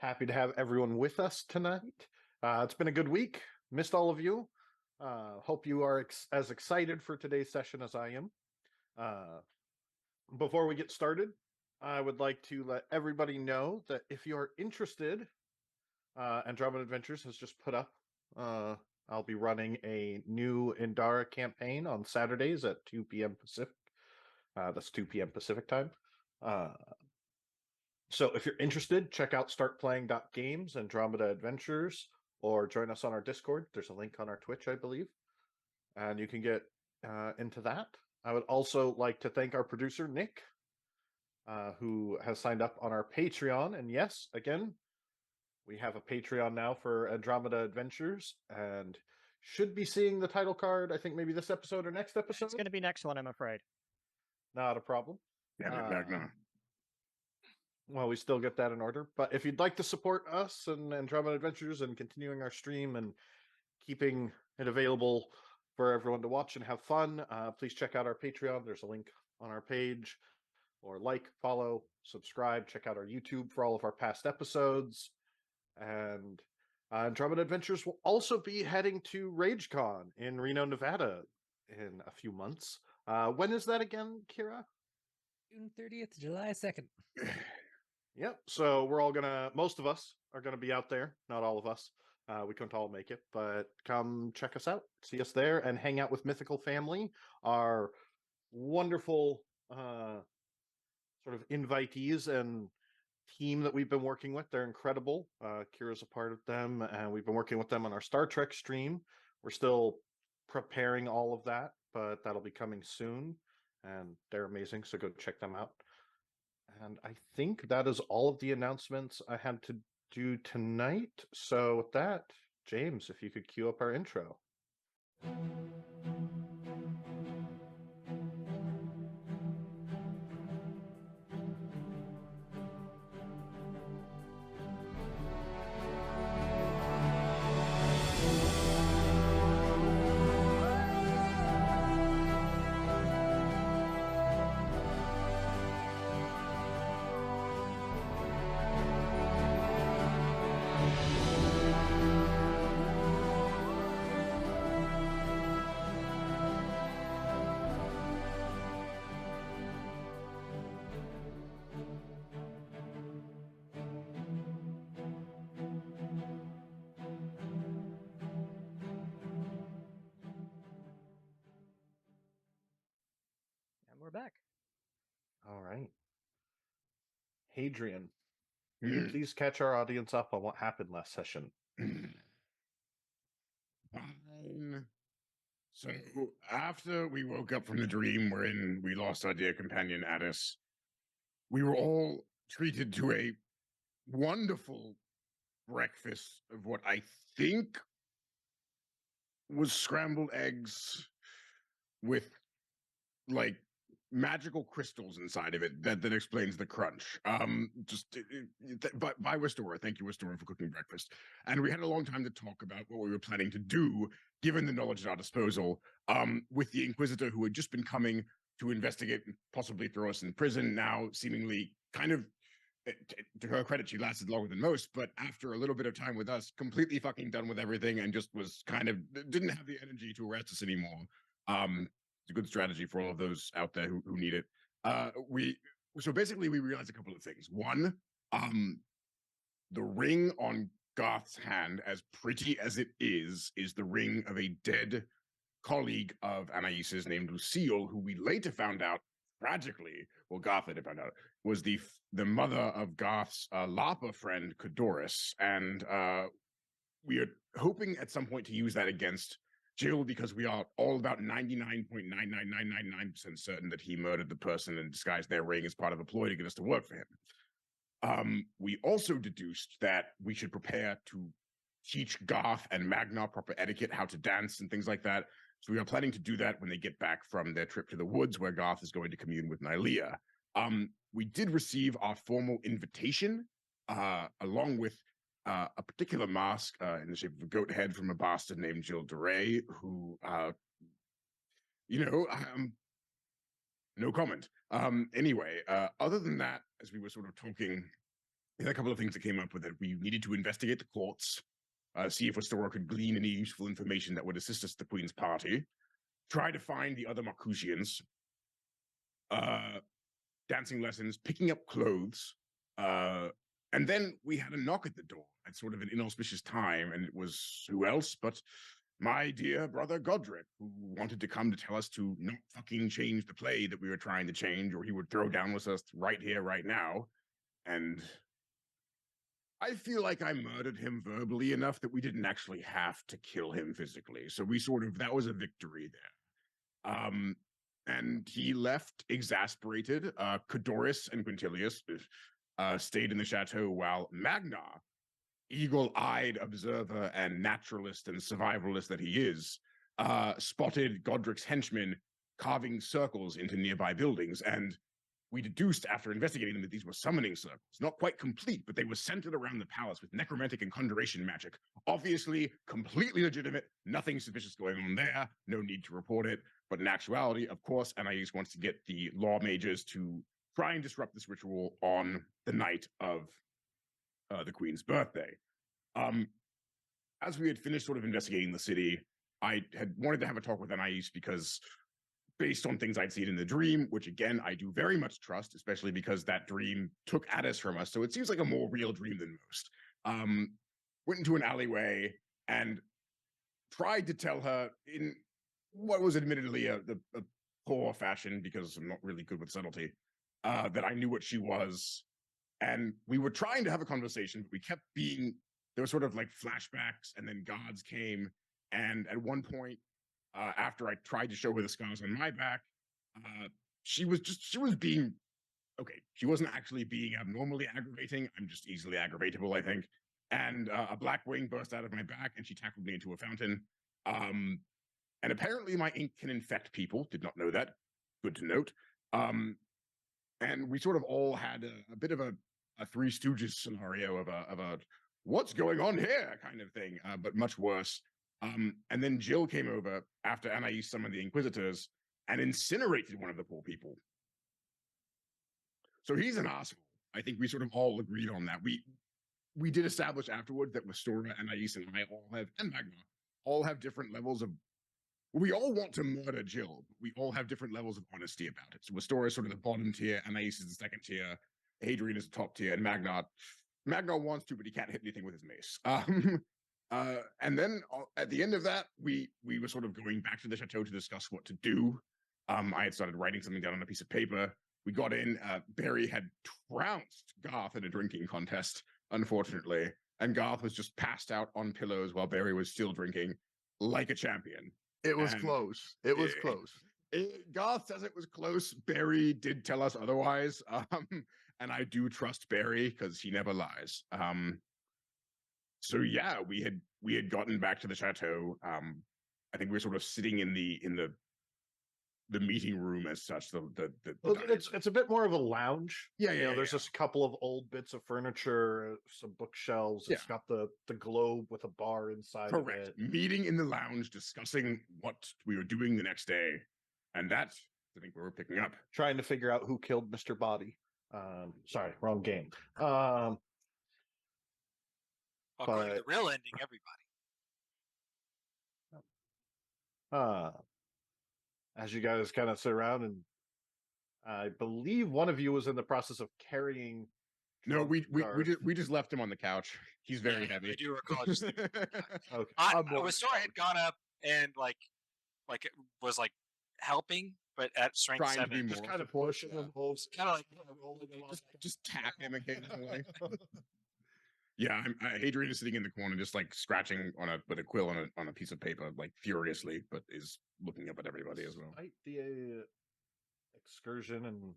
Happy to have everyone with us tonight. It's been a good week. Missed all of you. Hope you are as excited for today's session as I am. Before we get started, I would like to let everybody know that if you're interested, Andromeda Adventures has just put up, I'll be running a new Endara campaign on Saturdays at 2 p.m. Pacific. That's 2 p.m. Pacific time. So if you're interested, check out startplaying.games, Andromeda Adventures, or join us on our Discord. There's a link on our Twitch, I believe. And you can get into that. I would also like to thank our producer, Nick, who has signed up on our Patreon. And yes, again, we have a Patreon now for Andromeda Adventures, and should be seeing the title card, I think maybe this episode or next episode. It's going to be next one, I'm afraid. Not a problem. Damn it, Magna. Well, we still get that in order. But if you'd like to support us and Andromeda Adventures and continuing our stream and keeping it available for everyone to watch and have fun, please check out our Patreon. There's a link on our page. Or like, follow, subscribe. Check out our YouTube for all of our past episodes. And Andromeda Adventures will also be heading to RageCon in Reno, Nevada in a few months. When is that again, Kira? June 30th, July 2nd. Yep. So most of us are gonna be out there. Not all of us. We couldn't all make it, but come check us out. See us there and hang out with Mythical Family, our wonderful sort of invitees and team that we've been working with. They're incredible. Kira's a part of them, and we've been working with them on our Star Trek stream. We're still preparing all of that, but that'll be coming soon. And they're amazing, so go check them out. And I think that is all of the announcements I had to do tonight. So with that, James, if you could cue up our intro. And we're back. All right. Hadrian, can you please catch our audience up on what happened last session? So after we woke up from the dream wherein we lost our dear companion Addis, we were all treated to a wonderful breakfast of what I think was scrambled eggs with like magical crystals inside of it that explains the crunch. By Wistora, thank you, Wistora, for cooking breakfast. And we had a long time to talk about what we were planning to do, given the knowledge at our disposal, with the Inquisitor who had just been coming to investigate and possibly throw us in prison, now seemingly kind of, to her credit, she lasted longer than most, but after a little bit of time with us, completely fucking done with everything and just was kind of, didn't have the energy to arrest us anymore. It's a good strategy for all of those out there who need it. So basically we realized a couple of things. One, the ring on Garth's hand, as pretty as it is the ring of a dead colleague of Anais's named Lucille, who we later found out, tragically, well, Garth later found out, was the mother of Garth's Lapa friend, Codoris. And we are hoping at some point to use that against Jill, because we are all about 99.99999% certain that he murdered the person and disguised their ring as part of a ploy to get us to work for him. We also deduced that we should prepare to teach Garth and Magna proper etiquette, how to dance and things like that. So we are planning to do that when they get back from their trip to the woods, where Garth is going to commune with Nylea. We did receive our formal invitation, along with a particular mask in the shape of a goat head from a bastard named Jill DeRay, who, no comment. Anyway, other than that, as we were sort of talking a couple of things that came up with it. We needed to investigate the courts, see if Astora could glean any useful information that would assist us at the Queen's party, try to find the other Marcusians, dancing lessons, picking up clothes, and then we had a knock at the door at sort of an inauspicious time, and it was who else but my dear brother Godric, who wanted to come to tell us to not fucking change the play that we were trying to change, or he would throw down with us right here, right now. And I feel like I murdered him verbally enough that we didn't actually have to kill him physically. So we sort of, that was a victory there. And he left exasperated. Cadoris and Quintilius stayed in the chateau while Magna, eagle-eyed observer and naturalist and survivalist that he is, spotted Godric's henchmen carving circles into nearby buildings, and we deduced after investigating them that these were summoning circles. Not quite complete, but they were centered around the palace with necromantic and conjuration magic. Obviously, completely legitimate, nothing suspicious going on there, no need to report it. But in actuality, of course, Anais wants to get the law mages to try and disrupt this ritual on the night of the Queen's birthday. As we had finished sort of investigating the city, I had wanted to have a talk with Anais because based on things I'd seen in the dream, which again, I do very much trust, especially because that dream took Addis from us. So it seems like a more real dream than most. Went into an alleyway and tried to tell her in what was admittedly a poor fashion, because I'm not really good with subtlety, that I knew what she was. And we were trying to have a conversation, but we kept being, there were sort of like flashbacks, and then gods came. And at one point, after I tried to show her the scars on my back, she was being, okay, she wasn't actually being abnormally aggravating. I'm just easily aggravatable, I think. And a black wing burst out of my back, and she tackled me into a fountain. And apparently my ink can infect people. Did not know that. Good to note. And we sort of all had a bit of a Three Stooges scenario of a what's going on here kind of thing, but much worse. And then Jill came over after Anais summoned the Inquisitors and incinerated one of the poor people. So he's an asshole. I think we sort of all agreed on that. We did establish afterward that Wastora, Anais, and I all have, and Magna, all have different levels of, we all want to murder Jill, but we all have different levels of honesty about it. So Wastora is sort of the bottom tier, Anais is the second tier, Hadrian is the top tier, and Magna wants to, but he can't hit anything with his mace. And then at the end of that, we were sort of going back to the chateau to discuss what to do. I had started writing something down on a piece of paper. We got in, Barry had trounced Garth in a drinking contest, unfortunately, and Garth was just passed out on pillows while Barry was still drinking like a champion. It was close. It was close. Garth says it was close. Barry did tell us otherwise. And I do trust Barry because he never lies. So yeah, we had gotten back to the chateau. I think we were sort of sitting in the meeting room as such. It's a bit more of a lounge. Yeah, There's just a couple of old bits of furniture, some bookshelves. It's got the globe with a bar inside of it. Meeting in the lounge, discussing what we were doing the next day, and that's I think where we're picking up. Trying to figure out who killed Mr. Body. Sorry, wrong game. According to the real ending, everybody. As you guys kind of sit around, and I believe one of you was in the process of carrying. No, we just left him on the couch. He's very heavy. I do recall. Just Okay. Wastora had gone up and like was like helping, but at strength Trying to 7, be just more kind of support, pushing him, kind of like just tap him occasionally. Yeah, Hadrian is sitting in the corner, just like scratching with a quill on a piece of paper, like furiously, but is looking up at everybody as well. Despite the excursion and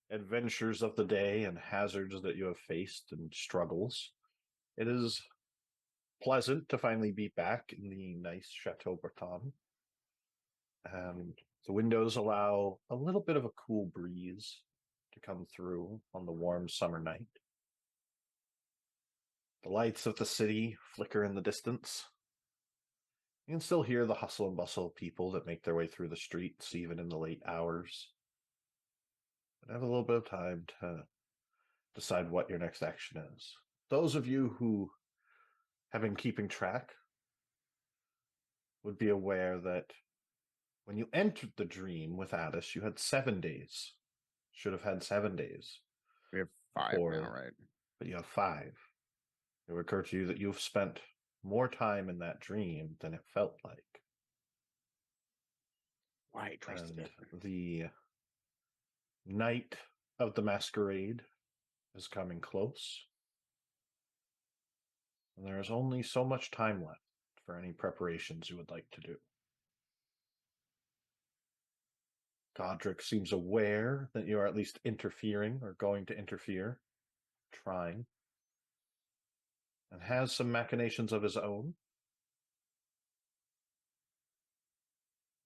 adventures of the day and hazards that you have faced and struggles, it is pleasant to finally be back in the nice Chateau Breton. And the windows allow a little bit of a cool breeze to come through on the warm summer night. The lights of the city flicker in the distance. You can still hear the hustle and bustle of people that make their way through the streets, even in the late hours. But have a little bit of time to decide what your next action is. Those of you who have been keeping track would be aware that when you entered the dream with Addis, you had 7 days. Should have had 7 days. We have 5 Or- now, right? But you have 5. It will occur to you that you've spent more time in that dream than it felt like. Why trusted And it? the night of the masquerade is coming close. And there is only so much time left for any preparations you would like to do. Godric seems aware that you are at least interfering or going to interfere, trying, and has some machinations of his own.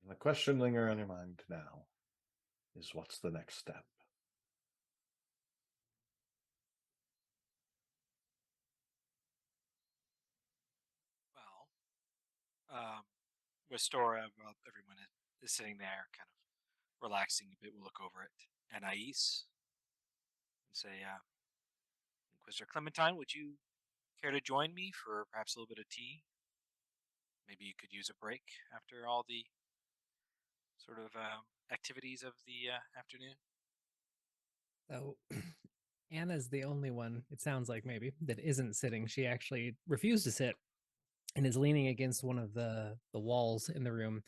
And the question lingering on your mind now is, what's the next step? Well, with Stora, while everyone is sitting there, kind of relaxing a bit, we'll look over at Anais and say, Inquisitor Clementine, would you care to join me for perhaps a little bit of tea? Maybe you could use a break after all the sort of activities of the afternoon. So Anna's the only one, it sounds like maybe, that isn't sitting. She actually refused to sit and is leaning against one of the walls in the room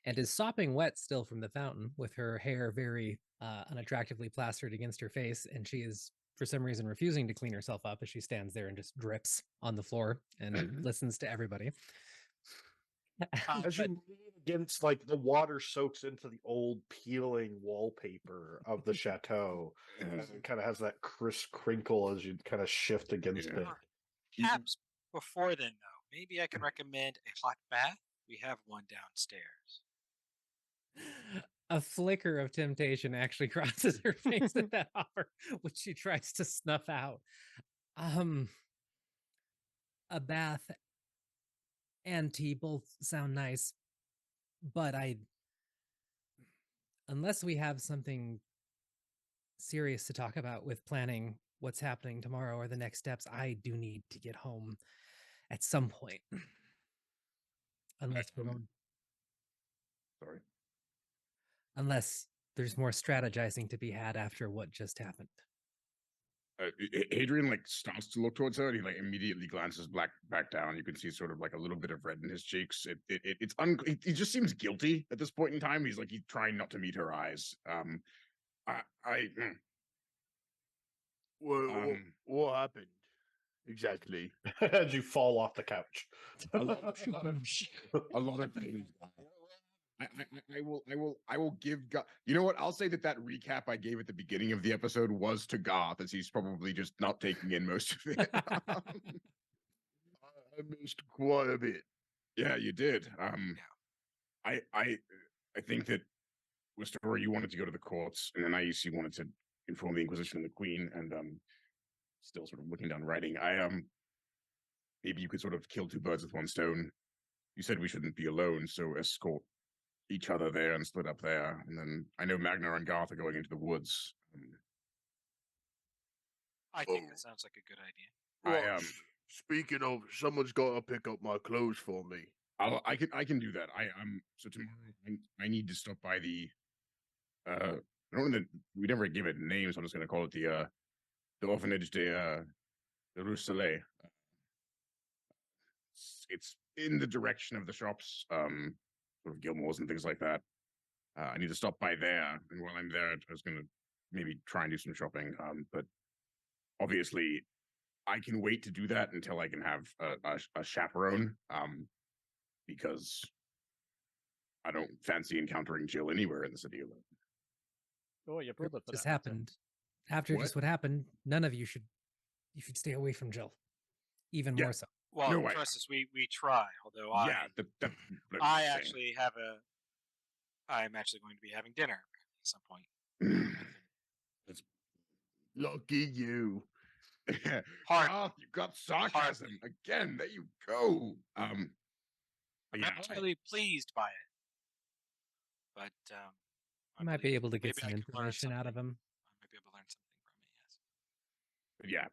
and is sopping wet still from the fountain with her hair very unattractively plastered against her face. And she is, for some reason, refusing to clean herself up as she stands there and just drips on the floor and listens to everybody. As you lean against, like, the water soaks into the old peeling wallpaper of the chateau, and it kind of has that crisp crinkle as you kind of shift against Yeah. it. Perhaps before then, though, maybe I can recommend a hot bath. We have one downstairs. A flicker of temptation actually crosses her face at that offer, which she tries to snuff out. A bath and tea both sound nice, but unless we have something serious to talk about with planning what's happening tomorrow or the next steps, I do need to get home at some point. Unless we're going, Sorry. unless there's more strategizing to be had after what just happened. Adrian like starts to look towards her, and he like immediately glances back down. You can see sort of like a little bit of red in his cheeks. He just seems guilty at this point in time. He's trying not to meet her eyes. What happened exactly? As you fall off the couch. a lot of things. I will give Garth. You know what? I'll say that recap I gave at the beginning of the episode was to Garth, as he's probably just not taking in most of it. I missed quite a bit. Yeah, you did. I think that with Story, you wanted to go to the courts, and then you wanted to inform the Inquisition and the Queen, and still sort of looking down writing. Maybe you could sort of kill two birds with one stone. You said we shouldn't be alone, so escort each other there and split up there. And then I know Magna and Garth are going into the woods. I think that sounds like a good idea. Well, speaking of, someone's got to pick up my clothes for me. I can do that. So tomorrow I need to stop by the I don't know we never give it names, so I'm just gonna call it the orphanage de Rue Soleil. It's in the direction of the shops, sort of Gilmore's and things like that. I need to stop by there, and while I'm there, I was gonna maybe try and do some shopping. But obviously, I can wait to do that until I can have a chaperone. Because I don't fancy encountering Jill anywhere in the city alone. Oh, you pulled it for Just that. happened. After just what happened, none of you should stay away from Jill. Even more so. Well, No way. trust us, we try. Although I'm actually going to be having dinner at some point. It's Lucky you. Garth, you got sarcasm again. There you go. Yeah, I'm really pleased by it, but You might be able to get maybe some I can learn information out of something. him. I might be able to learn something from it. Yes. But yeah.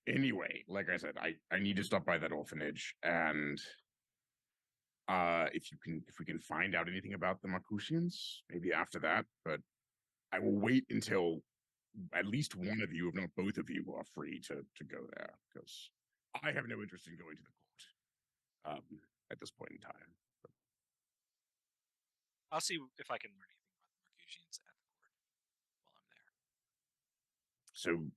Anyway, like I said, I need to stop by that orphanage, and if we can find out anything about the Marcusians, maybe after that. But I will wait until at least one of you, if not both of you, are free to go there, because I have no interest in going to the court at this point in time. I'll see if I can learn anything about the Mercutians at the court while I'm there. So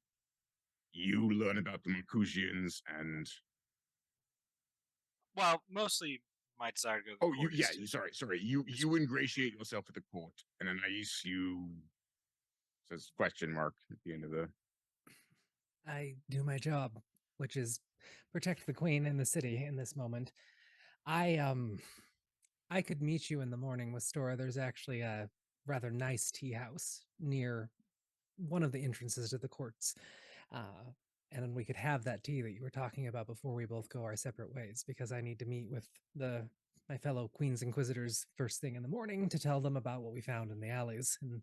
you learn about the Marcusians and Well, mostly my desire to go to the oh, court. sorry. You ingratiate yourself at the court, and then you says question mark at the end of the. I do my job, which is protect the queen and the city in this moment. I could meet you in the morning with Stora. There's actually a rather nice tea house near one of the entrances to the courts. And then we could have that tea that you were talking about before we both go our separate ways, because I need to meet with my fellow Queen's Inquisitors first thing in the morning to tell them about what we found in the alleys and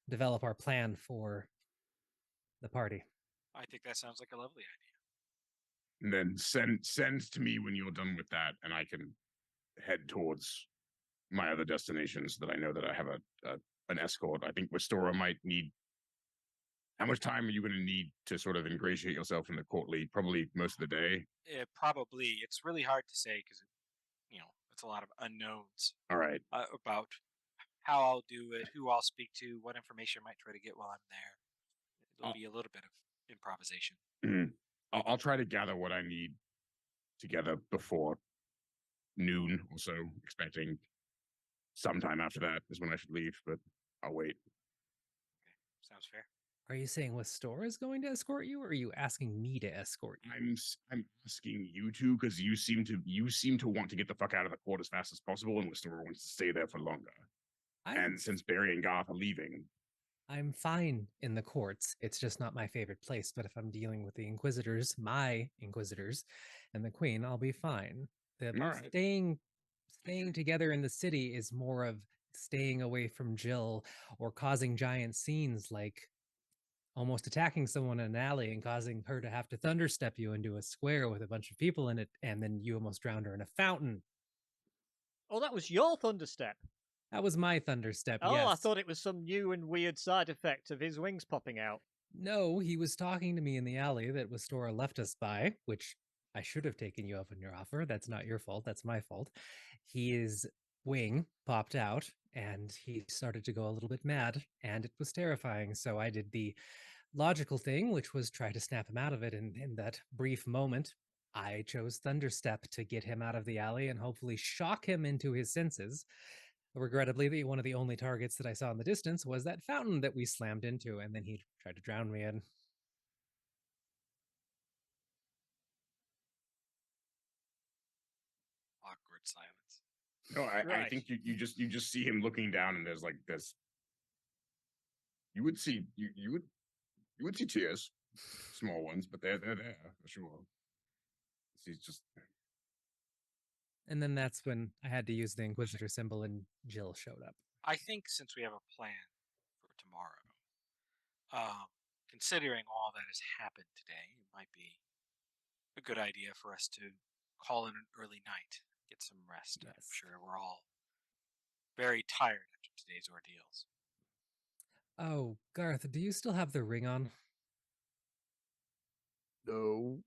develop our plan for the party. I think that sounds like a lovely idea. And then send to me when you're done with that, and I can head towards my other destinations that I know that I have an escort. I think Restora might need. How much time are you going to need to sort of ingratiate yourself in the courtly? Probably most of the day. Probably. It's really hard to say because, it's a lot of unknowns All right. about how I'll do it, who I'll speak to, what information I might try to get while I'm there. It'll be a little bit of improvisation. I'll try to gather what I need together before noon or so, expecting sometime after that is when I should leave, but I'll wait. Okay, sounds fair. Are you saying Westora is going to escort you, or are you asking me to escort you? I'm asking you to, because you seem to want to get the fuck out of the court as fast as possible, and Westora wants to stay there for longer. And since Barry and Garth are leaving, I'm fine in the courts. It's just not my favorite place. But if I'm dealing with the Inquisitors, my Inquisitors, and the Queen, I'll be fine. right. Staying together in the city is more of staying away from Jill or causing giant scenes, like almost attacking someone in an alley and causing her to have to thunderstep you into a square with a bunch of people in it, and then you almost drowned her in a fountain. Oh, that was your thunderstep. That was my thunderstep. Oh, yes. I thought it was some new and weird side effect of his wings popping out. No, he was talking to me in the alley that Westora left us by, which I should have taken you up on your offer. That's not your fault. That's my fault. His wing popped out and he started to go a little bit mad, and it was terrifying. So I did the logical thing, which was try to snap him out of it. And in that brief moment, I chose Thunderstep to get him out of the alley and hopefully shock him into his senses. Regrettably, one of the only targets that I saw in the distance was that fountain that we slammed into, and then he tried to drown me in. Awkward silence. No, I Right. think you just see him looking down, and there's like this. You would see tears, small ones, but they're there for sure. He's just. And then that's when I had to use the Inquisitor symbol, and Jill showed up. I think since we have a plan for tomorrow, considering all that has happened today, it might be a good idea for us to call in an early night, get some rest. I'm sure we're all very tired after today's ordeals. Oh, Garth, do you still have the ring on? No,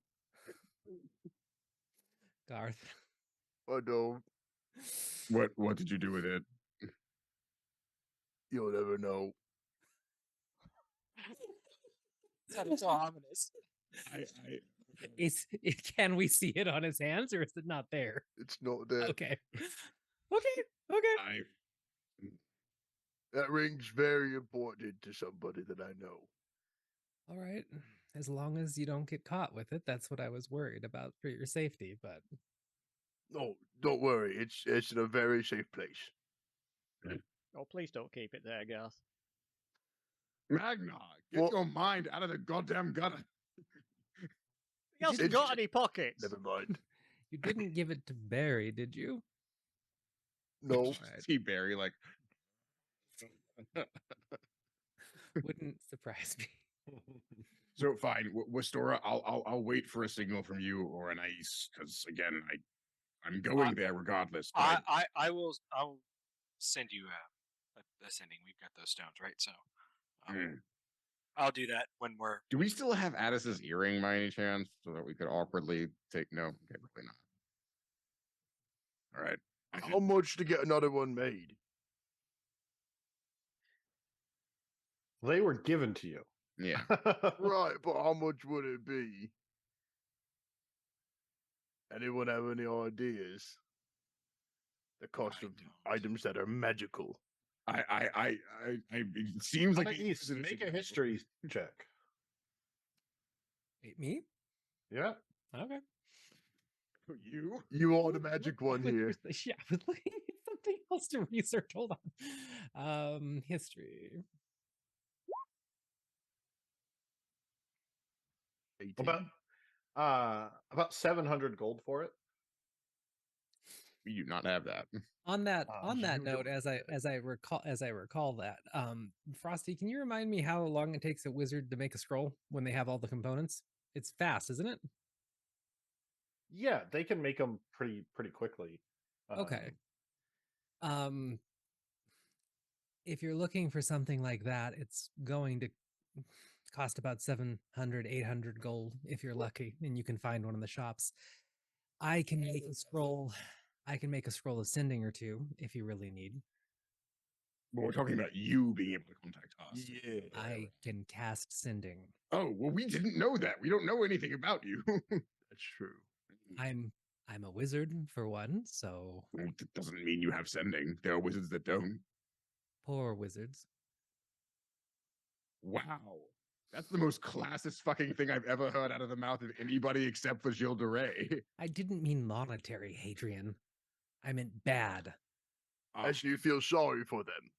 Garth. I don't. What did you do with it? You'll never know. That so ominous. Can we see it on his hands, or is it not there? It's not there. Okay. Okay. That ring's very important to somebody that I know. All right. As long as you don't get caught with it, that's what I was worried about for your safety, but No, don't worry. It's in a very safe place. Oh, please don't keep it there, Garth. Magna, get your mind out of the goddamn gutter. He hasn't got any pockets. Never mind. you didn't give it to Barry, did you? No. See Barry like. Wouldn't surprise me. So fine, Wastora, I'll wait for a signal from you or an ice, because again, I'm going there regardless. But I'll send you a sending. We've got those stones, right? So I'll do that when we're. Do we still have Addis's earring by any chance, so that we could awkwardly take? No, okay, probably not. All right. How much to get another one made? They were given to you. Yeah. Right, but how much would it be? Anyone have any ideas? The cost I of don't. items that are magical. It seems like East, make a history check. Wait, me? Yeah. Okay. You are the magic one here. Yeah, I was looking at something else to research. Hold on. History. 18. About 700 gold for it. We do not have that. On that you note, don't as I recall that, Frosty, can you remind me how long it takes a wizard to make a scroll when they have all the components? It's fast, isn't it? Yeah, they can make them pretty quickly. Okay. If you're looking for something like that, it's going to cost about 700, 800 gold if you're lucky, and you can find one in the shops. I can make a scroll. I can make a scroll of sending or two if you really need. But we're talking about you being able to contact us. Yeah. I can cast sending. Oh, well, we didn't know that. We don't know anything about you. That's true. I'm a wizard for one, so Well, that doesn't mean you have sending. There are wizards that don't. poor wizards. Wow. That's the most classist fucking thing I've ever heard out of the mouth of anybody except for Gilles de Rais. I didn't mean monetary, Hadrian. I meant bad. As you feel sorry for them.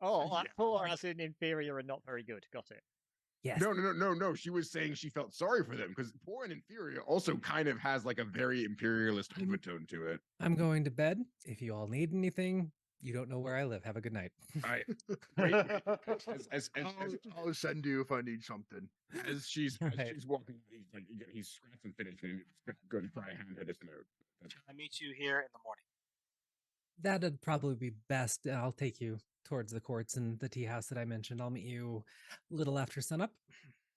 Oh, Yeah. poor as in inferior and not very good. Got it. Yes. No. She was saying she felt sorry for them because poor and inferior also kind of has like a very imperialist overtone to it. I'm going to bed. If you all need anything, you don't know where I live. Have a good night. I wait. I'll send you if I need something. As she's Right. walking, he's scratched and finished, and he's going to try to hand her this note. I meet you here in the morning. That'd probably be best. I'll take you towards the courts and the tea house that I mentioned. I'll meet you a little after sunup.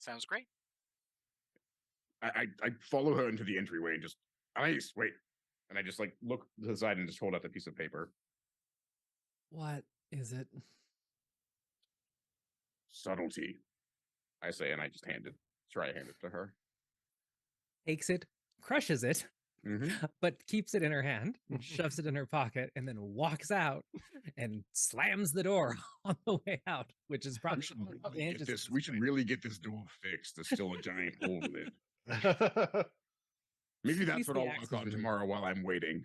Sounds great. I follow her into the entryway and just ice wait, and I just like look to the side and just hold out the piece of paper. What is it? Subtlety, I say, and I just hand it to her. Takes it, crushes it, but keeps it in her hand and shoves it in her pocket and then walks out and slams the door on the way out, which is probably We should really get this door fixed. There's still a giant hole in it. Maybe that's least what the I'll axe work is on removed. tomorrow while I'm waiting.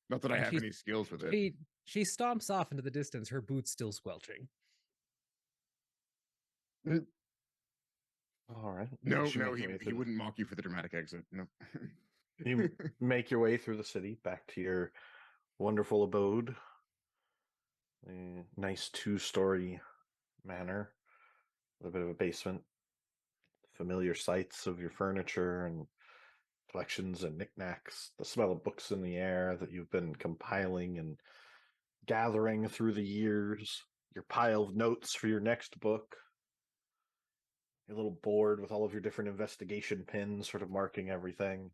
Not that I And have she's- any skills with it. She stomps off into the distance, her boots still squelching. All right. No, You make your way he through wouldn't mock you for the dramatic exit. No. You make your way through the city back to your wonderful abode. A nice 2-story manor with a bit of a basement. Familiar sights of your furniture and collections and knickknacks. The smell of books in the air that you've been compiling and gathering through the years. Your pile of notes for your next book. Your little board with all of your different investigation pins sort of marking everything.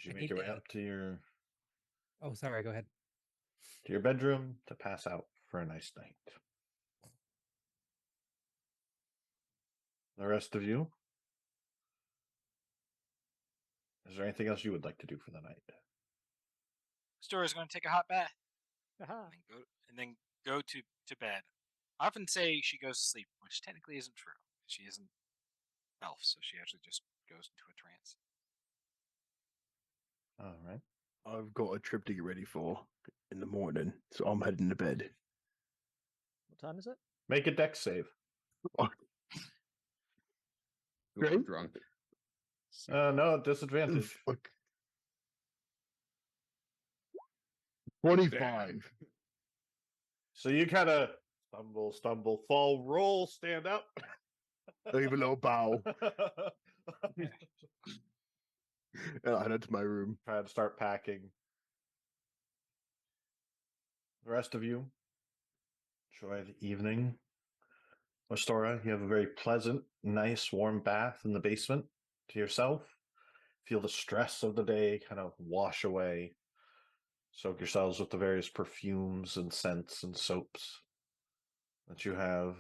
You I make need your way to- up to Go ahead. your bedroom to pass out for a nice night. The rest of you, is there anything else you would like to do for the night? Stora's going to take a hot bath Aha. and then go to bed. I often say she goes to sleep, which technically isn't true. She isn't elf, so she actually just goes into a trance. All right. I've got a trip to get ready for in the morning, so I'm heading to bed. What time is it? Make a dex save. I'm drunk. No, disadvantage. Fuck. 25. So you kind of Stumble, stumble, fall, roll, stand up. Leave a little bow. And I head into my room. Try to start packing. The rest of you enjoy the evening. Ostora, you have a very pleasant, nice, warm bath in the basement to yourself. Feel the stress of the day kind of wash away. Soak yourselves with the various perfumes and scents and soaps that you have.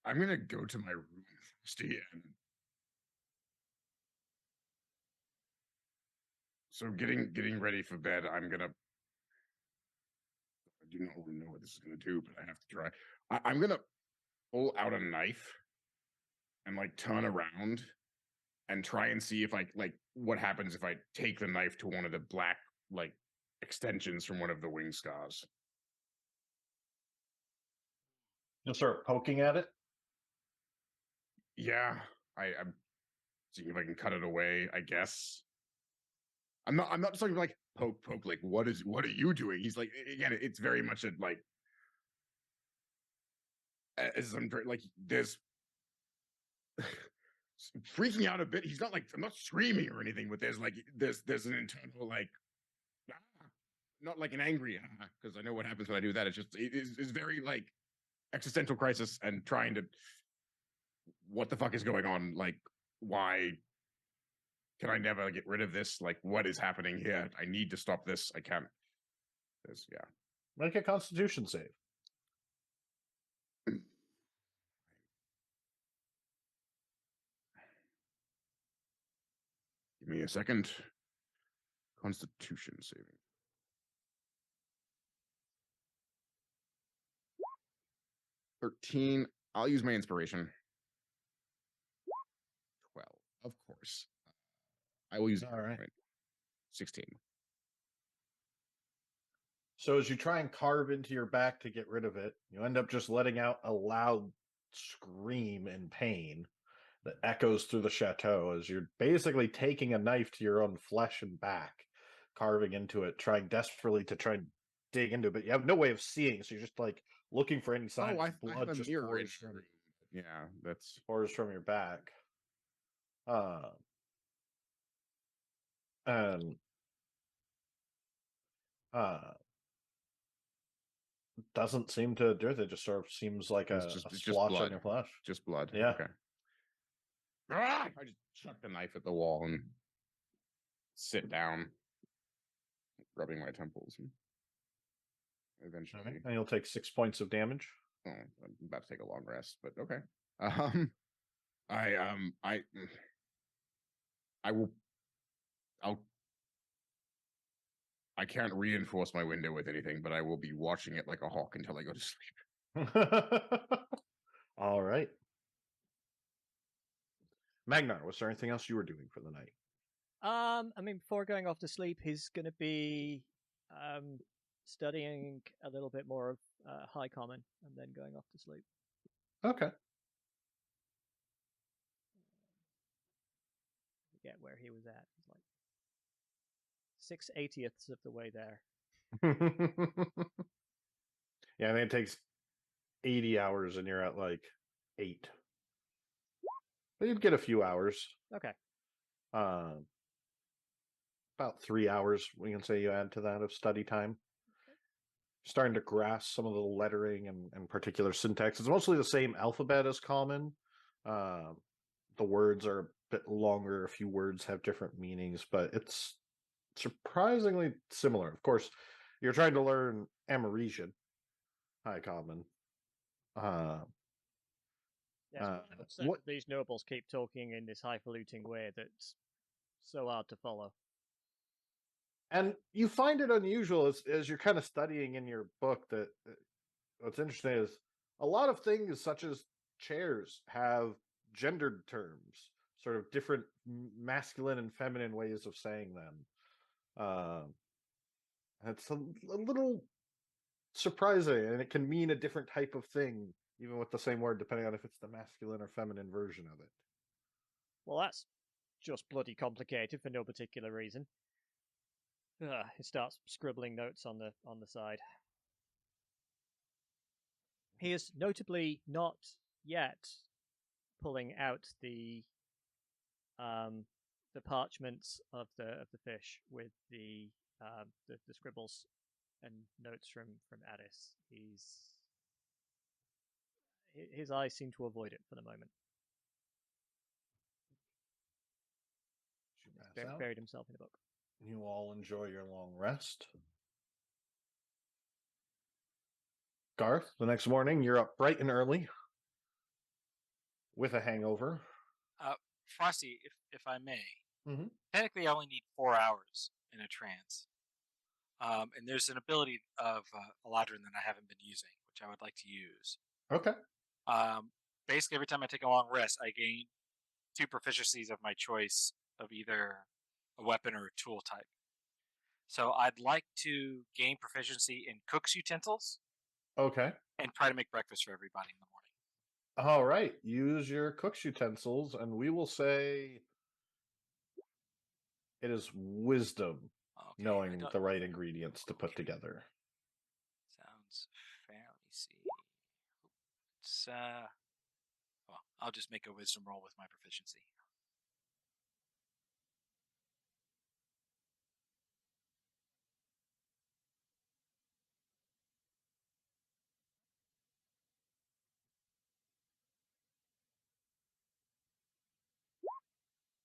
I'm gonna go to my room first again. So getting ready for bed, I do not really know what this is gonna do, but I have to try. I'm gonna pull out a knife and like turn around and try and see if I like what happens if I take the knife to one of the black like extensions from one of the wing scars. You'll start poking at it. Yeah, I'm seeing if I can cut it away, I guess. I'm not just like poke, like what are you doing? He's like, again, it's very much a like as I'm like there's freaking out a bit. He's not like, I'm not screaming or anything, but there's like there's an internal like not like an angry because I know what happens when I do that. It's just it's very like existential crisis and trying to what the fuck is going on? Like why can I never get rid of this? Like what is happening here? I need to stop this. I can't. There's yeah. Make a Constitution save. Give me a second. Constitution saving. 13. I'll use my inspiration. 12. Of course. I will use All right. 16. So as you try and carve into your back to get rid of it, you end up just letting out a loud scream in pain that echoes through the chateau as you're basically taking a knife to your own flesh and back, carving into it, trying desperately to try and dig into it, but you have no way of seeing, so you're just like looking for any sign I of blood have a just mirror in pours my from, room. Yeah, that's pours from your back. And doesn't seem to do it. It just sort of seems like a it's just splotch on blood. your flesh. Just blood. Yeah. Okay. I just chuck the knife at the wall and sit down, rubbing my temples. Eventually, And you'll take 6 points of damage. oh, I'm about to take a long rest, but okay. I will. I can't reinforce my window with anything, but I will be watching it like a hawk until I go to sleep. All right. Magnar, was there anything else you were doing for the night? I mean, before going off to sleep, he's going to be studying a little bit more of High Common and then going off to sleep. Okay. Forget where he was at. He's like 6/80ths of the way there. Yeah, I think it takes 80 hours and you're at like 8. But you'd get a few hours. Okay. About 3 hours, we can say you add to that of study time. Starting to grasp some of the lettering and particular syntax. It's mostly the same alphabet as common. The words are a bit longer. A few words have different meanings, but it's surprisingly similar. Of course, you're trying to learn Ameresian, High Common. Yes, what these nobles keep talking in this highfalutin way that's so hard to follow. And you find it unusual as you're kind of studying in your book that what's interesting is a lot of things such as chairs have gendered terms, sort of different masculine and feminine ways of saying them. It's a little surprising, and it can mean a different type of thing, even with the same word, depending on if it's the masculine or feminine version of it. Well, that's just bloody complicated for no particular reason. He starts scribbling notes on the side. He is notably not yet pulling out the parchments of the fish with the scribbles and notes from Addis. His eyes seem to avoid it for the moment. He's buried himself in a book. You all enjoy your long rest. Garth, the next morning, you're up bright and early with a hangover. Frosty, if I may, Mhm. technically I only need 4 hours in a trance. And there's an ability of Eladrin that I haven't been using, which I would like to use. Okay. Basically, every time I take a long rest, I gain 2 proficiencies of my choice of either a weapon or a tool type. So I'd like to gain proficiency in cook's utensils Okay. and try to make breakfast for everybody in the morning. All right. Use your cook's utensils, and we will say it is wisdom, Okay, knowing the right ingredients to put together. Sounds fair. Let me see. It's well, I'll just make a wisdom roll with my proficiency.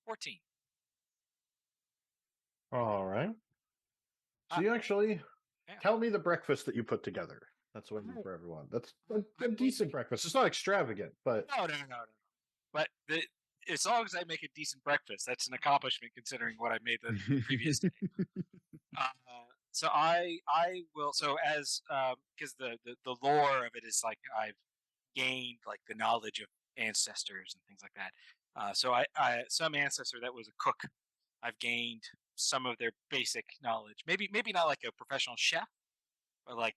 $14. All right. So you actually tell me the breakfast that you put together. That's what I need for everyone. That's a decent breakfast. It's not extravagant, but No. But as long as I make a decent breakfast, that's an accomplishment considering what I made the previous day. So I will. So as because the lore of it is like I've gained like the knowledge of ancestors and things like that. So I some ancestor that was a cook, I've gained some of their basic knowledge. Maybe not like a professional chef, but like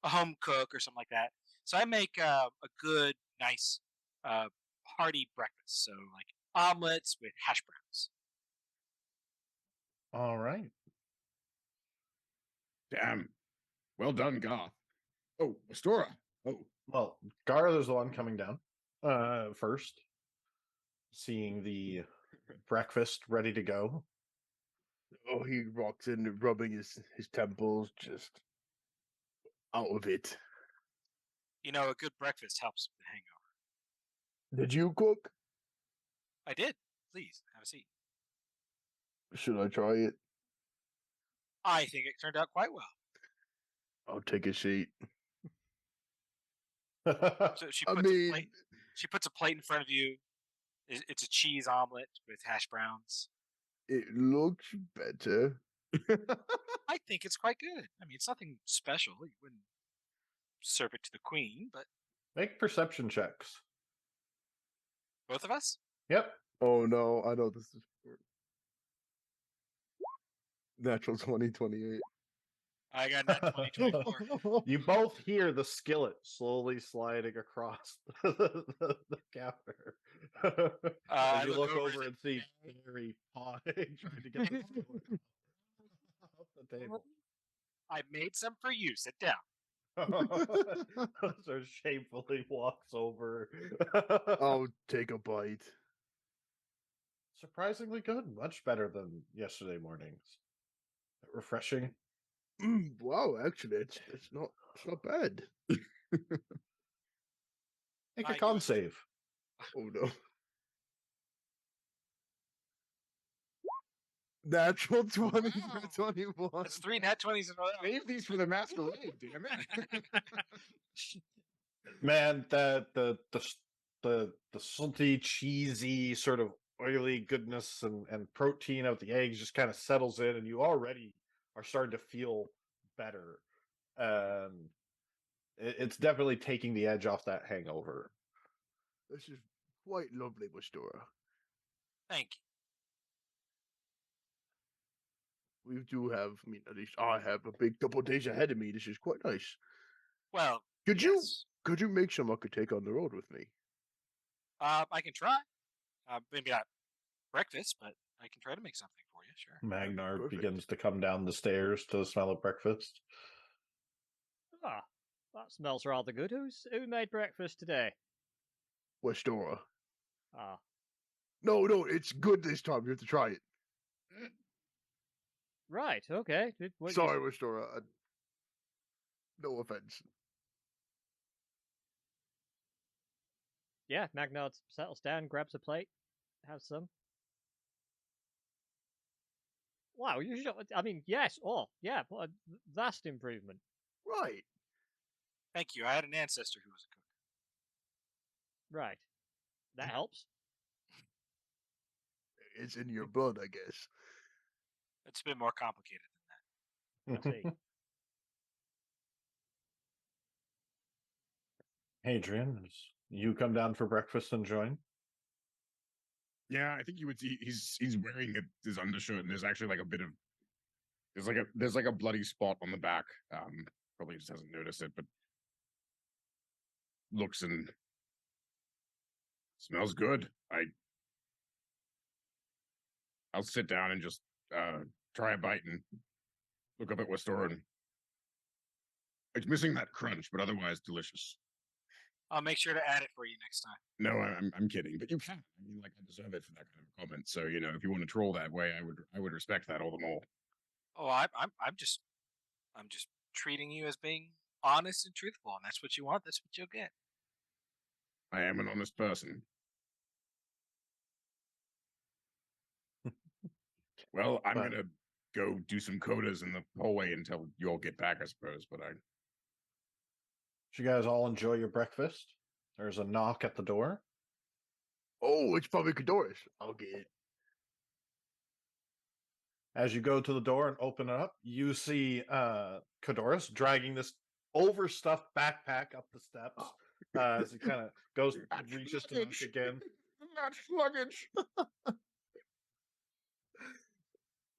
a home cook or something like that. So I make a good, nice, hearty breakfast. So like omelets with hash browns. all right. Damn. Well done, Garth. Oh, Astora. Oh, Well, Garth is the one coming down first, seeing the breakfast ready to go. Oh, he walks in, rubbing his temples, just out of it. A good breakfast helps with the hangover. Did you cook? I did. Please have a seat. Should I try it? I think it turned out quite well. I'll take a seat. So she puts a plate in front of you. It's a cheese omelet with hash browns. It looks better. I think it's quite good. I mean, it's nothing special. You wouldn't serve it to the queen, but Make perception checks. both of us? Yep. Oh no, I know this is natural 2028. I got that 2024. You both hear the skillet slowly sliding across the counter. I As you look look over and see Harry pawing, trying to get the skillet off the table. I made some for you. Sit down. So shamefully walks over. I'll take a bite. Surprisingly good. Much better than yesterday morning's. Refreshing. Wow, actually, it's not bad. Make a I con do. save. Oh no. Natural 20 Wow. for 21. That's 3 nat 20s in a row. save these for the masquerade, damn it. Man, the salty, cheesy, sort of oily goodness and protein of the eggs just kind of settles in, and you already are starting to feel better. It's definitely taking the edge off that hangover. This is quite lovely, Bastora. Thank you. We do have, I mean, at least I have a big couple of days ahead of me. This is quite nice. Well, Could yes. you make some I could take on the road with me? I can try. Maybe not breakfast, but I can try to make something for you. Sure. Magnar Perfect. begins to come down the stairs to the smell of breakfast. Ah, that smells rather good. Who made breakfast today? Westora. Ah, No, it's good this time. You have to try it. right. Okay. Sorry, Westora. No offense. Yeah, Magnard settles down, grabs a plate, has some. Wow, you should. I mean, yes. Oh, yeah. What a vast improvement. Right. Thank you. I had an ancestor who was a cook. Right. That helps. It's in your blood, I guess. It's a bit more complicated than that. I see. Hadrian, you come down for breakfast and join. Yeah, I think you would see he's wearing his undershirt, and there's actually like a bit of there's like a bloody spot on the back. Probably just hasn't noticed it, but looks and smells good. I'll sit down and just try a bite and look up at Westora, and it's missing that crunch, but otherwise delicious. I'll make sure to add it for you next time. No, I'm kidding, but you can. I mean, like I deserve it for that kind of comment. So if you want to troll that way, I would respect that all the more. Oh, I'm just treating you as being honest and truthful, and that's what you want. That's what you'll get. I am an honest person. Well, I'm But- gonna go do some codas in the hallway until you all get back, I suppose. But Did you guys all enjoy your breakfast? There's a knock at the door. Oh, it's probably Cadoris. I'll get it. As you go to the door and open it up, you see Cadoris dragging this overstuffed backpack up the steps as he kind of goes, reaches to knock again. Not luggage.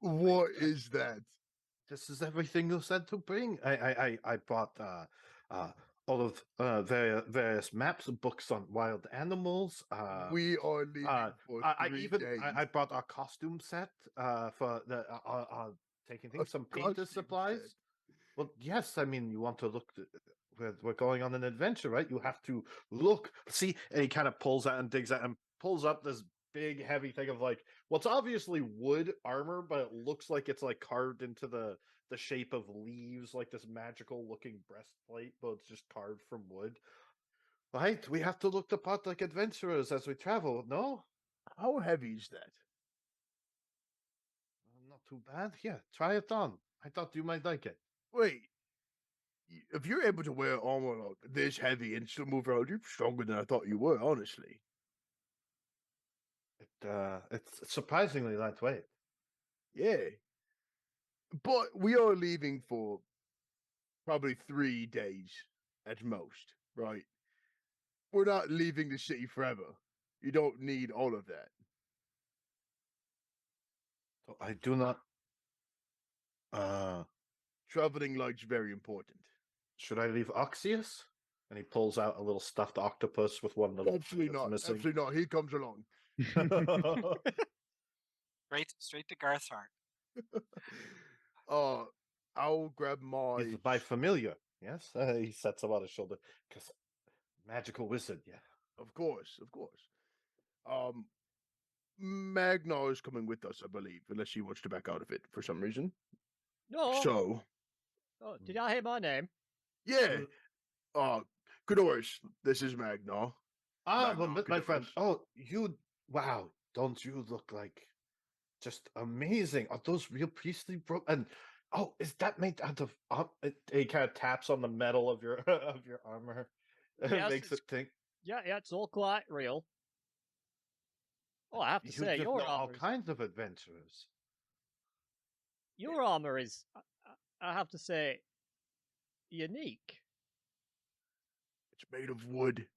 What is that? This is everything you said to bring. I bought all of various maps and books on wild animals. We are leaving for I 3 even days. I bought a costume set for the taking things, some painter costume supplies. set? Well, yes, I mean you want to look. We're going on an adventure, right? You have to look, see, and he kind of pulls out and digs out and pulls up this big, heavy thing of like what's obviously wood armor, but it looks like it's like carved into the shape of leaves, like this magical looking breastplate, but it's just carved from wood. Right? We have to look the part like adventurers as we travel. No, How heavy is that? not too bad. Yeah, try it on. I thought you might like it. Wait. If you're able to wear armor like this heavy and still move around, you're stronger than I thought you were, honestly. It's surprisingly lightweight. Yeah. But we are leaving for probably 3 days at most, right? We're not leaving the city forever. You don't need all of that. So I do not. Traveling light's very important. Should I leave Oxius? And he pulls out a little stuffed octopus with one little Absolutely eye not. that's missing. Absolutely not. He comes along. Straight to Garth's heart. I'll grab my. He's by familiar. Yes, he sets him on his shoulder because magical wizard. Yeah. Of course. Magnar is coming with us, I believe, unless she wants to back out of it for some reason. No. So, Oh, did I hear my name? yeah. Cadoris, this is Magnar. Ah, Magnar, but my friend. Cadoris. Oh, you. Wow! Don't you look like just amazing? Are those real priestly And oh, is that made out of? He kind of taps on the metal of your of your armor. Yes, Makes it think. Yeah, it's all quite real. Oh, I have to You say, just your know all armor, kinds of adventurers. your armor is, I have to say, unique. It's made of wood.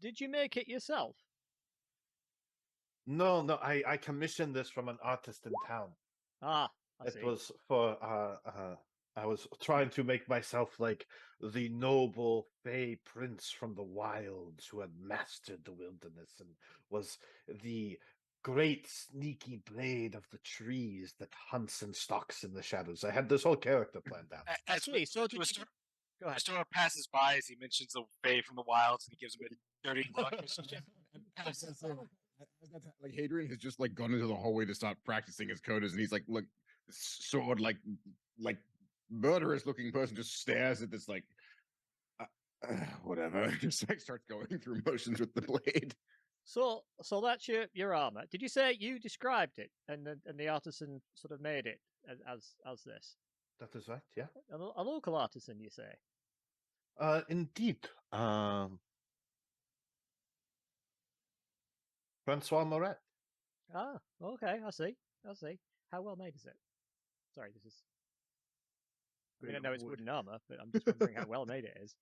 Did you make it yourself? No, I commissioned this from an artist in town. Ah, I It see. was for I was trying to make myself like the noble Fey prince from the wilds who had mastered the wilderness and was the great sneaky blade of the trees that hunts and stalks in the shadows. I had this whole character planned out. As see, so did you- Go ahead. Restore passes by as he mentions the Fae from the wilds, and he gives him a dirty look. Like Hadrian has just like gone into the hallway to start practicing his codas, and he's like, look, this sword like murderous looking person just stares at this like whatever. Just like starts going through motions with the blade. So that's your armor. Did you say you described it and the artisan sort of made it as this? That is right, yeah. A local artisan, you say? Indeed. Francois Moret. Ah, okay, I see. How well made is it? Sorry, this is. I mean, I know it's wooden armor, but I'm just wondering how well made it is.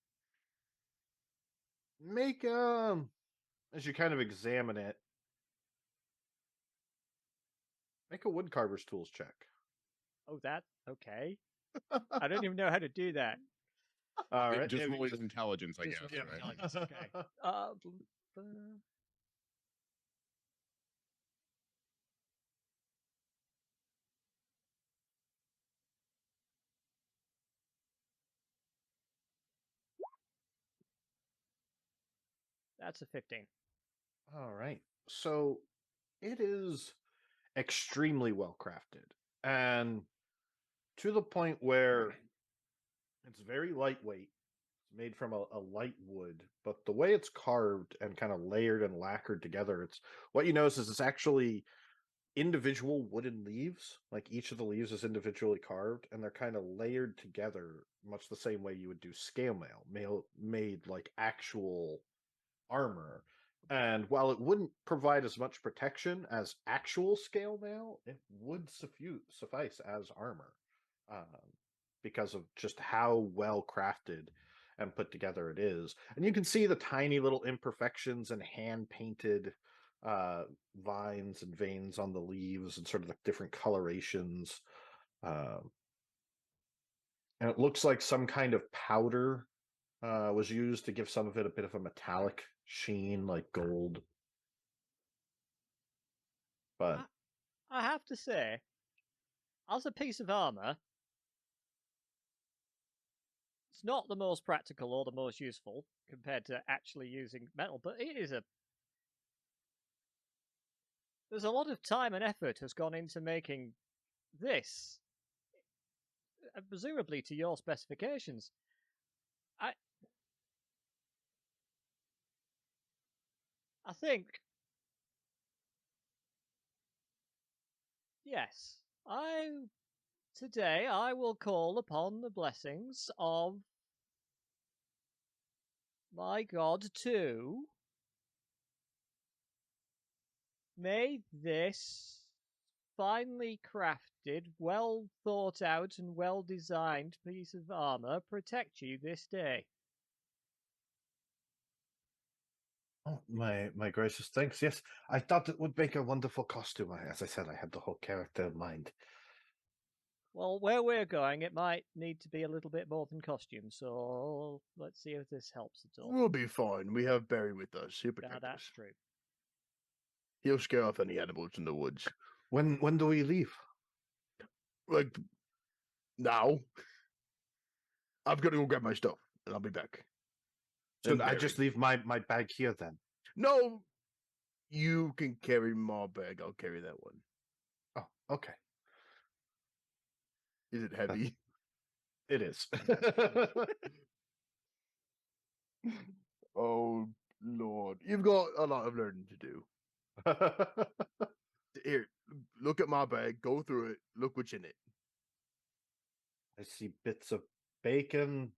Make as you kind of examine it, make a woodcarver's tools check. Oh, that okay. I don't even know how to do that. All right. Just roll his intelligence, I Just guess. roll Right? intelligence, okay. That's a 15. All right. So it is extremely well crafted and to the point where it's very lightweight. It's made from a light wood, but the way it's carved and kind of layered and lacquered together, it's what you notice is it's actually individual wooden leaves. Like each of the leaves is individually carved and they're kind of layered together, much the same way you would do scale mail made like actual armor. And while it wouldn't provide as much protection as actual scale mail, it would suffice as armor because of just how well crafted and put together it is. And you can see the tiny little imperfections and hand painted vines and veins on the leaves and sort of the different colorations. And it looks like some kind of powder was used to give some of it a bit of a metallic sheen, like gold. But I have to say, as a piece of armor, it's not the most practical or the most useful compared to actually using metal, but it is there's a lot of time and effort has gone into making this, presumably to your specifications. I think, yes, today I will call upon the blessings of my God to make this finely crafted, well thought out, and well designed piece of armor protect you this day. oh, my gracious thanks. Yes, I thought it would make a wonderful costume. As I said, I had the whole character in mind. Well, where we're going, it might need to be a little bit more than costume, so let's see if this helps at all. We'll be fine. We have Barry with us. He'll protect That's us. true. He'll scare off any animals in the woods. When do we leave? Like now. I've got to go grab my stuff, and I'll be back. Should And I Barry. just leave my bag here then? No, you can carry my bag. I'll carry that one. Oh, okay. Is it heavy? It is. Oh Lord, you've got a lot of learning to do. Here, look at my bag. Go through it. Look what's in it. I see bits of bacon,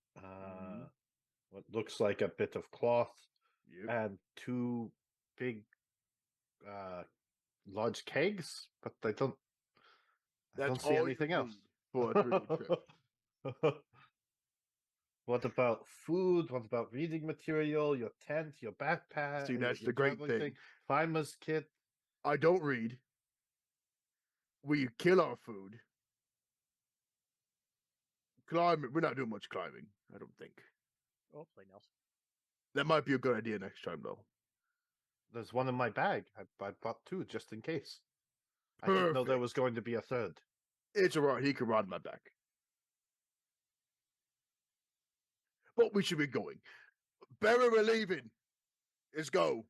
what looks like a bit of cloth, Yep. and two big large kegs, but I don't That's see all anything you else. need for a 3-day trip. What about food? What about reading material? Your tent, your backpack? See, that's your the great traveling thing. Fireman's kit. I don't read. We kill our food. Climbing. We're not doing much climbing, I don't think. Hopefully not. That might be a good idea next time, though. There's one in my bag. I bought two just in case. I didn't know there was going to be a third. It's all right. He can ride my back. But we should be going. Barry, we're leaving. Let's go.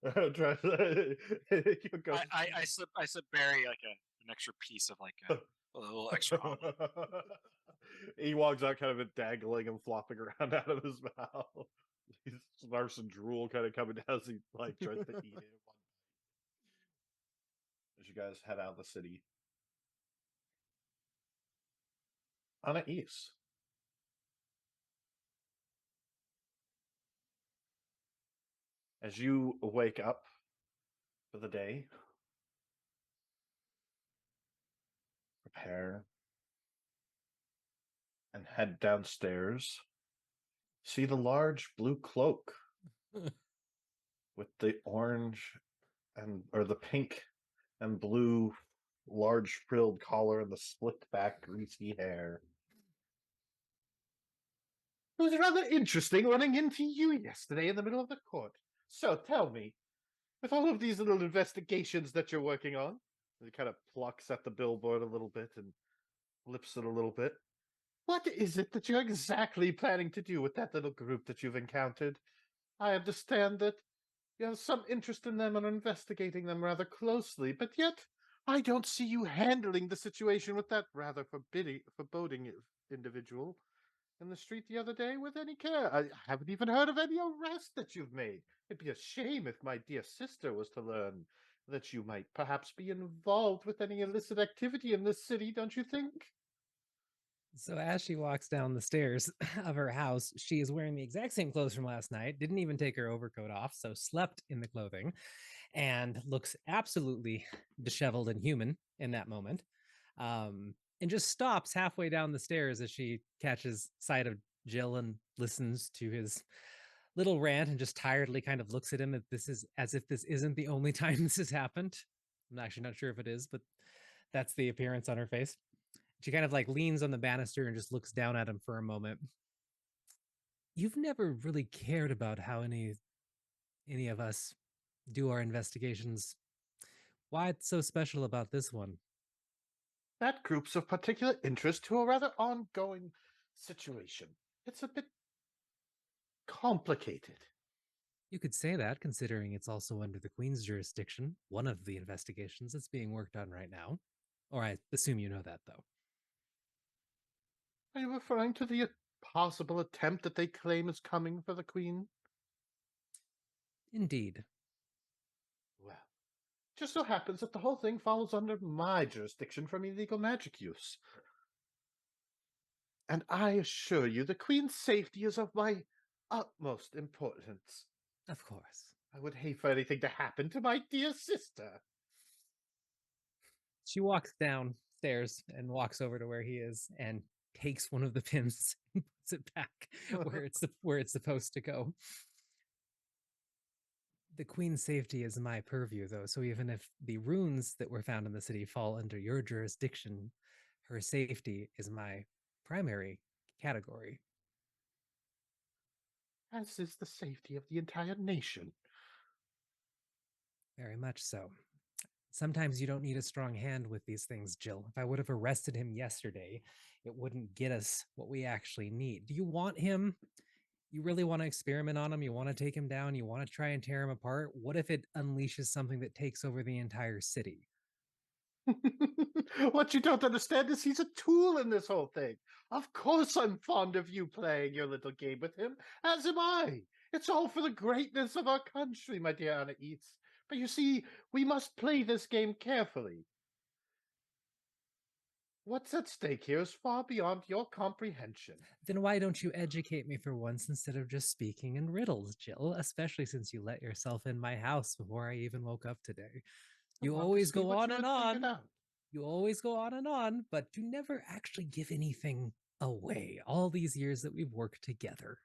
You'll go- I slip Barry like an extra piece of like a little extra omelet. He walks out kind of dangling and flopping around out of his mouth. He's snarfs and drool kind of coming down as he like tries to eat it. As you guys head out of the city. Anais. As you wake up for the day, prepare, and head downstairs, see the large blue cloak with the orange or the pink and blue large frilled collar and the slicked back greasy hair. It was rather interesting running into you yesterday in the middle of the court. So tell me, with all of these little investigations that you're working on, he kind of plucks at the billboard a little bit and lifts it a little bit. What is it that you're exactly planning to do with that little group that you've encountered? I understand that you have some interest in them and are investigating them rather closely, but yet I don't see you handling the situation with that rather foreboding individual in the street the other day with any care. I haven't even heard of any arrest that you've made. It'd be a shame if my dear sister was to learn that you might perhaps be involved with any illicit activity in this city, don't you think? So as she walks down the stairs of her house, she is wearing the exact same clothes from last night, didn't even take her overcoat off, so slept in the clothing, and looks absolutely disheveled and human in that moment. And just stops halfway down the stairs as she catches sight of Jill and listens to his little rant and just tiredly kind of looks at him as if this isn't the only time this has happened. I'm actually not sure if it is, but that's the appearance on her face. She kind of like leans on the banister and just looks down at him for a moment. You've never really cared about how any of us do our investigations. Why it's so special about this one? That group's of particular interest to a rather ongoing situation. It's a bit complicated. You could say that, considering it's also under the Queen's jurisdiction, one of the investigations that's being worked on right now. Or I assume you know that, though. Are you referring to the possible attempt that they claim is coming for the Queen? Indeed. Well, just so happens that the whole thing falls under my jurisdiction from illegal magic use. And I assure you, the Queen's safety is of my utmost importance. Of course. I would hate for anything to happen to my dear sister. She walks downstairs and walks over to where he is and takes one of the pins and puts it back where it's supposed to go. The Queen's safety is my purview, though, so even if the runes that were found in the city fall under your jurisdiction, her safety is my primary category. As is the safety of the entire nation. Very much so. Sometimes you don't need a strong hand with these things, Jill. If I would have arrested him yesterday, it wouldn't get us what we actually need. Do you want him? You really want to experiment on him? You want to take him down? You want to try and tear him apart? What if it unleashes something that takes over the entire city? What you don't understand is he's a tool in this whole thing. Of course I'm fond of you playing your little game with him, as am I. It's all for the greatness of our country, my dear Anais. But you see, we must play this game carefully. What's at stake here is far beyond your comprehension. Then why don't you educate me for once instead of just speaking in riddles, Jill? Especially since you let yourself in my house before I even woke up today. You always go on and on. You always go on and on, but you never actually give anything away all these years that we've worked together.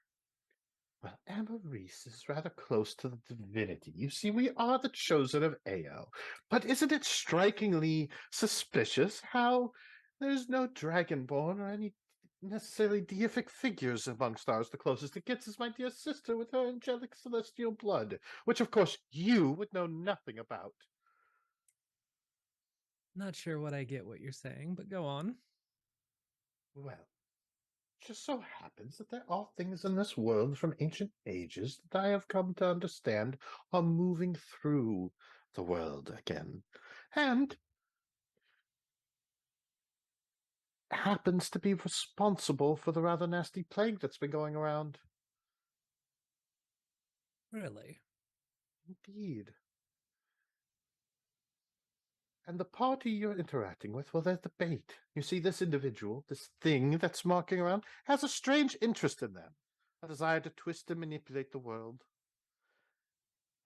Well, Amaris is rather close to the divinity. You see, we are the chosen of Ao. But isn't it strikingly suspicious how there's no dragonborn or any necessarily deific figures amongst ours. The closest it gets is my dear sister with her angelic celestial blood, which of course you would know nothing about. Not sure what I get what you're saying, but go on. Well, just so happens that there are things in this world from ancient ages that I have come to understand are moving through the world again. And happens to be responsible for the rather nasty plague that's been going around. Really? Indeed. And the party you're interacting with, well, there's the bait. You see, this individual, this thing that's marking around, has a strange interest in them, a desire to twist and manipulate the world.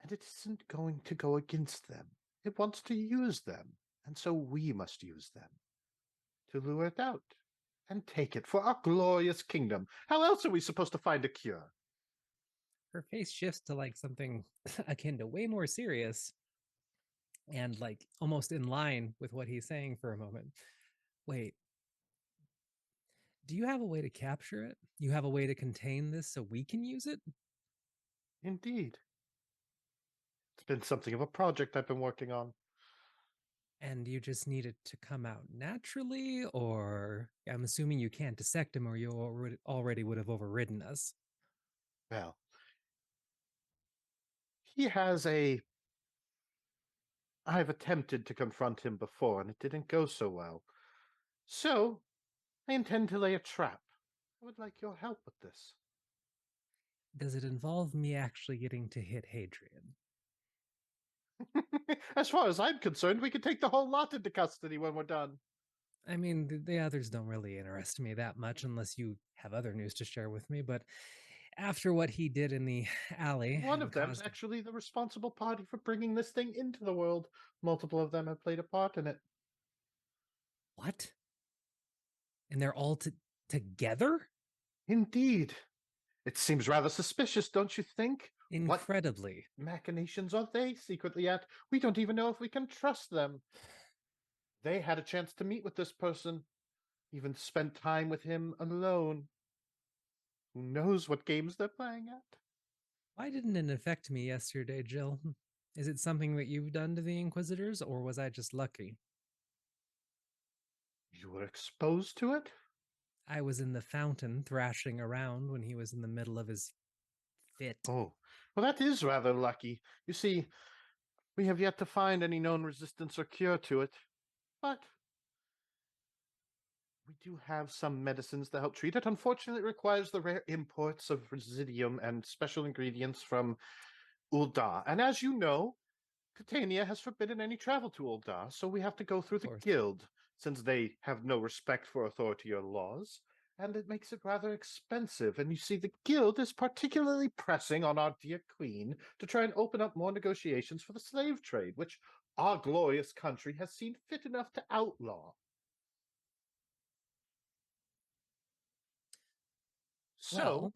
And it isn't going to go against them. It wants to use them, and so we must use them to lure it out and take it for our glorious kingdom. How else are we supposed to find a cure? Her face shifts to like something akin to way more serious and like almost in line with what he's saying for a moment. Wait, do you have a way to capture it? You have a way to contain this so we can use it? Indeed. It's been something of a project I've been working on. And you just need it to come out naturally, or I'm assuming you can't dissect him or you already would have overridden us. Well, he has a. I've attempted to confront him before, and it didn't go so well. So, I intend to lay a trap. I would like your help with this. Does it involve me actually getting to hit Hadrian? As far as I'm concerned, we could take the whole lot into custody when we're done. I mean, the others don't really interest me that much unless you have other news to share with me, but after what he did in the alley, One and of them's caused actually the responsible party for bringing this thing into the world. Multiple of them have played a part in it. what? And they're all together? Indeed. It seems rather suspicious, don't you think? What Incredibly. machinations are they secretly at? We don't even know if we can trust them. They had a chance to meet with this person, even spent time with him alone. Who knows what games they're playing at? Why didn't it affect me yesterday, Jill? Is it something that you've done to the Inquisitors, or was I just lucky? You were exposed to it? I was in the fountain thrashing around when he was in the middle of his fit. Oh, well, that is rather lucky. You see, we have yet to find any known resistance or cure to it, but we do have some medicines to help treat it. Unfortunately, it requires the rare imports of residium and special ingredients from Ul'dah. And as you know, Catania has forbidden any travel to Ul'dah, so we have to go through the course. guild, since they have no respect for authority or laws, and it makes it rather expensive. And you see, the guild is particularly pressing on our dear queen to try and open up more negotiations for the slave trade, which our glorious country has seen fit enough to outlaw. So, Well,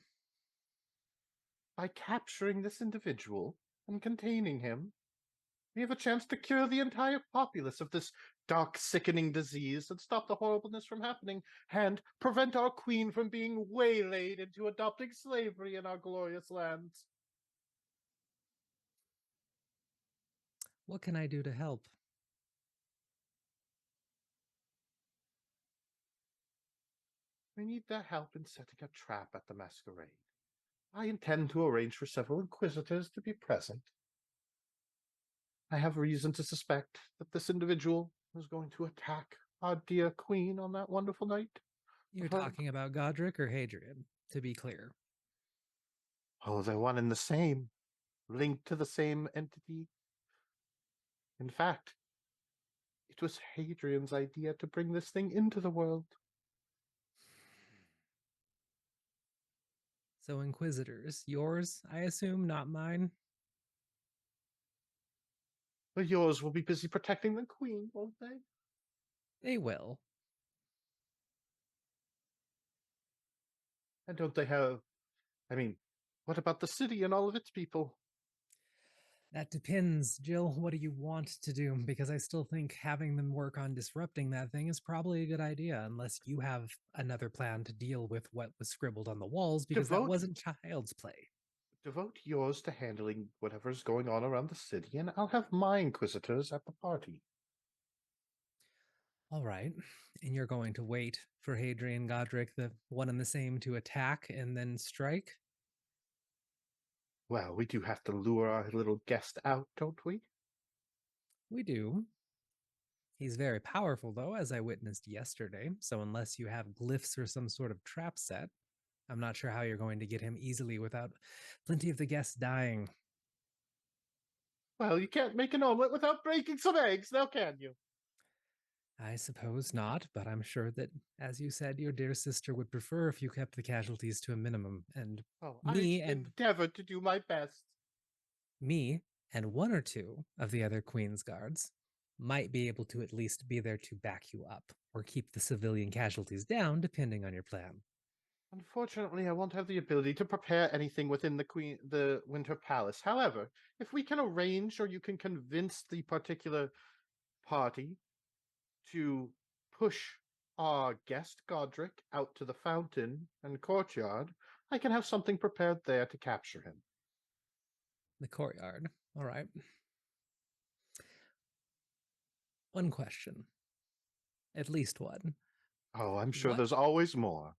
by capturing this individual and containing him, we have a chance to cure the entire populace of this dark, sickening disease and stop the horribleness from happening and prevent our queen from being waylaid into adopting slavery in our glorious lands. what can I do to help? We need their help in setting a trap at the masquerade. I intend to arrange for several inquisitors to be present. I have reason to suspect that this individual is going to attack our dear queen on that wonderful night. You're her- talking about Godric or Hadrian, to be clear. Oh, they're one and the same, linked to the same entity. In fact, it was Hadrian's idea to bring this thing into the world. So, Inquisitors, yours, I assume, not mine? But yours will be busy protecting the queen, won't they? They will. And don't they have... I mean, what about the city and all of its people? That depends, Jill. What do you want to do? Because I still think having them work on disrupting that thing is probably a good idea, unless you have another plan to deal with what was scribbled on the walls, because that Devote- wasn't child's play. Devote yours to handling whatever's going on around the city, and I'll have my inquisitors at the party. All right. And you're going to wait for Hadrian Godric, the one and the same, to attack and then strike? Well, we do have to lure our little guest out, don't we? We do. He's very powerful, though, as I witnessed yesterday. So, unless you have glyphs or some sort of trap set, I'm not sure how you're going to get him easily without plenty of the guests dying. Well, you can't make an omelet without breaking some eggs, now can you? I suppose not, but I'm sure that, as you said, your dear sister would prefer if you kept the casualties to a minimum. And Oh, me I and endeavored to do my best. me and one or two of the other Queen's guards might be able to at least be there to back you up or keep the civilian casualties down, depending on your plan. Unfortunately, I won't have the ability to prepare anything within the Winter Palace. However, if we can arrange or you can convince the particular party to push our guest Godric out to the fountain and courtyard, I can have something prepared there to capture him. The courtyard. All right. One question. At least one. Oh, I'm sure What? there's always more.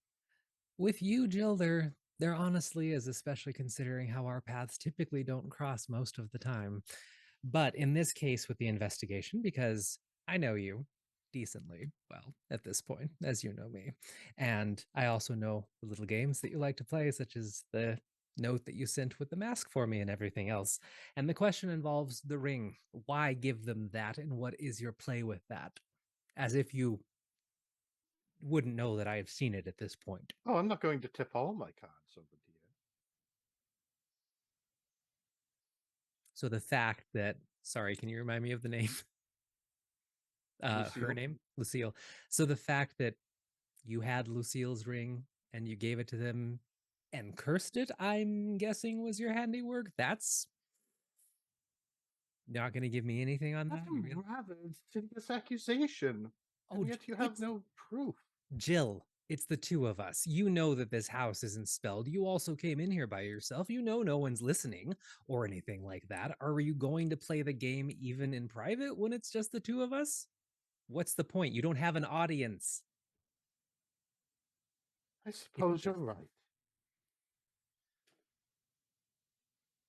With you, Jill, there honestly is, especially considering how our paths typically don't cross most of the time. But in this case, with the investigation, because I know you decently well at this point, as you know me, and I also know the little games that you like to play, such as the note that you sent with the mask for me and everything else. And the question involves the ring. Why give them that, and what is your play with that? As if you wouldn't know that I have seen it at this point. Oh, I'm not going to tip all my cards over to you. So the fact that, sorry, can you remind me of the name? Her Lucille? name, Lucille. So the fact that you had Lucille's ring and you gave it to them and cursed it, I'm guessing was your handiwork. That's not going to give me anything on that. That's a rather insidious accusation, Oh, and yet you have it's no proof. Jill. It's the two of us. You know that this house isn't spelled. You also came in here by yourself. You know no one's listening or anything like that. Are you going to play the game even in private when it's just the two of us? What's the point? You don't have an audience. I suppose you're right.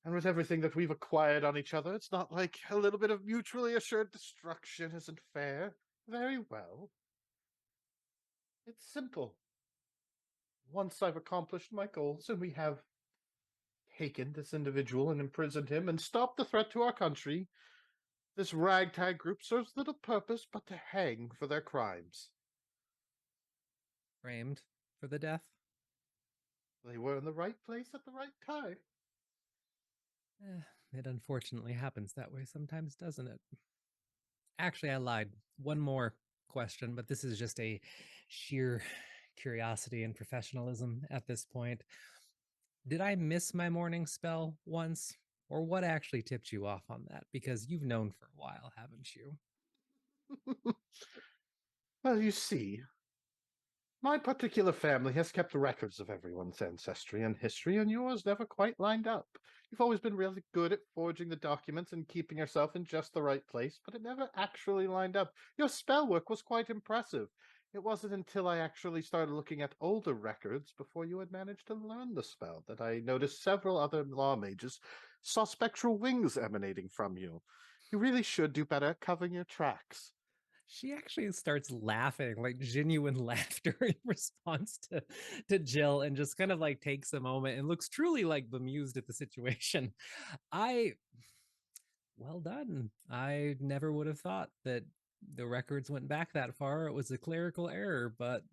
And with everything that we've acquired on each other, it's not like a little bit of mutually assured destruction isn't fair. Very well. It's simple. Once I've accomplished my goals and we have taken this individual and imprisoned him and stopped the threat to our country, this ragtag group serves little purpose but to hang for their crimes. Framed for the death? They were in the right place at the right time. It unfortunately happens that way sometimes, doesn't it? Actually, I lied. One more question, but this is just a sheer curiosity and professionalism at this point. Did I miss my morning spell once? Or what actually tipped you off on that? Because you've known for a while, haven't you? Well, you see, my particular family has kept records of everyone's ancestry and history, and yours never quite lined up. You've always been really good at forging the documents and keeping yourself in just the right place, but it never actually lined up. Your spell work was quite impressive. It wasn't until I actually started looking at older records before you had managed to learn the spell that I noticed several other law mages saw spectral wings emanating from you. You really should do better at covering your tracks. She actually starts laughing, like genuine laughter in response to Jill, and just kind of like takes a moment and looks truly like bemused at the situation. I Well done. I never would have thought that the records went back that far. It was a clerical error, but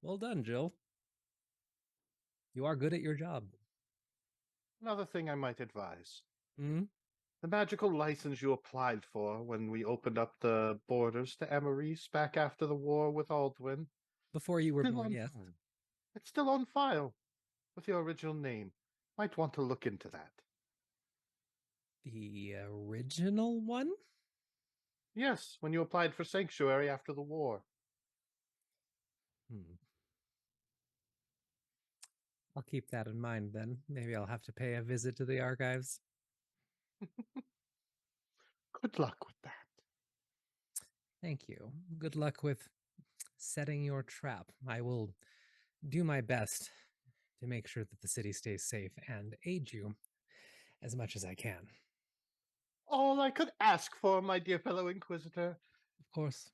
well done, Jill. You are good at your job. Another thing I might advise. Hmm? The magical license you applied for when we opened up the borders to Emery's back after the war with Aldwin. Before you were Still born, on yes. file. It's still on file with your original name. Might want to look into that. The original one? Yes, when you applied for sanctuary after the war. Hmm. I'll keep that in mind then. Maybe I'll have to pay a visit to the archives. Good luck with that. Thank you. Good luck with setting your trap. I will do my best to make sure that the city stays safe and aid you as much as I can. All I could ask for, my dear fellow Inquisitor. Of course.